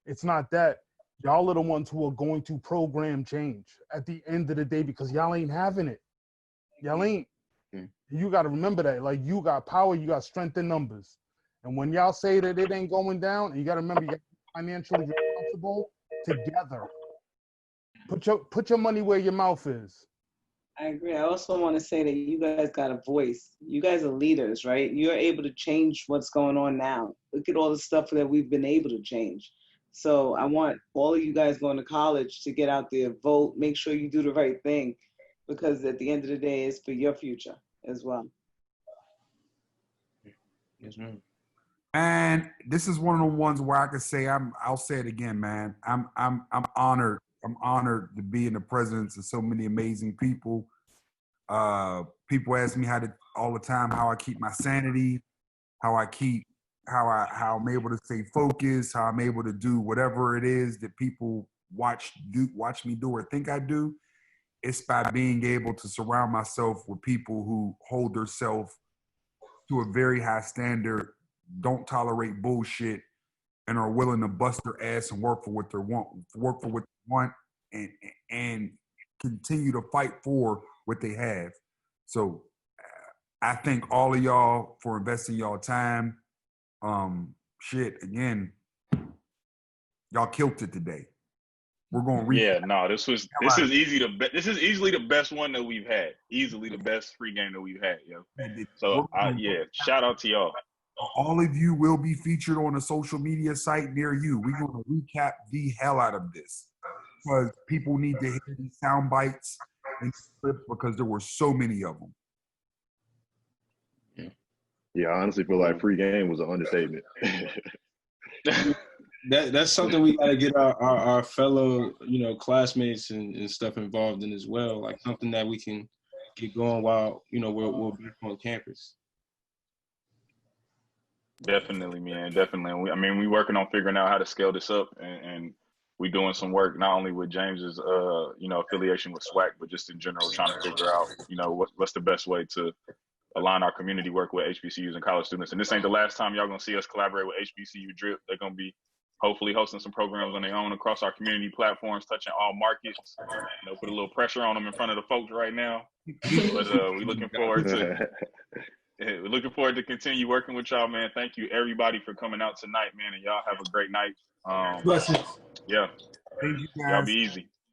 It's not that. Y'all are the ones who are going to program change at the end of the day, because y'all ain't having it. Y'all ain't. You got to remember that. Like, you got power, you got strength in numbers. And when y'all say that it ain't going down, and you got to remember, you got to be financially responsible together. Put your money where your mouth is.
I agree. I also want to say that you guys got a voice. You guys are leaders, right? You're able to change what's going on now. Look at all the stuff that we've been able to change. So I want all of you guys going to college to get out there, vote, make sure you do the right thing, because at the end of the day, it's for your future as well.
Yes, ma'am.
And this is one of the ones where I could say I'll say it again, man. I'm honored. I'm honored to be in the presence of so many amazing people. People ask me all the time how I keep my sanity, how I'm able to stay focused, how I'm able to do whatever it is that people watch me do or think I do. It's by being able to surround myself with people who hold themselves to a very high standard, don't tolerate bullshit, and are willing to bust their ass and work for what they want, and continue to fight for what they have. So I thank all of y'all for investing y'all time. Again, y'all killed it today. We're going to
this is easily the best one that we've had. Easily the best free game that we've had, yo. So shout out to y'all.
All of you will be featured on a social media site near you. We're going to recap the hell out of this, because people need to hear these sound bites and clips, because there were so many of them.
Yeah, I honestly feel like free game was an understatement.
That's something we got to get our fellow, classmates and stuff involved in as well. Like something that we can get going while, we'll be on campus.
Definitely, man. Definitely. We working on figuring out how to scale this up, and we doing some work not only with James's, affiliation with SWAC, but just in general trying to figure out, what's the best way to align our community work with HBCUs and college students. And this ain't the last time y'all gonna see us collaborate with HBCU Drip. They're gonna be hopefully hosting some programs on their own across our community platforms, touching all markets. Put a little pressure on them in front of the folks right now. But we're looking forward to continue working with y'all, man. Thank you everybody for coming out tonight, man, and y'all have a great night.
Blessings.
Yeah.
Thank you, guys.
Y'all be easy.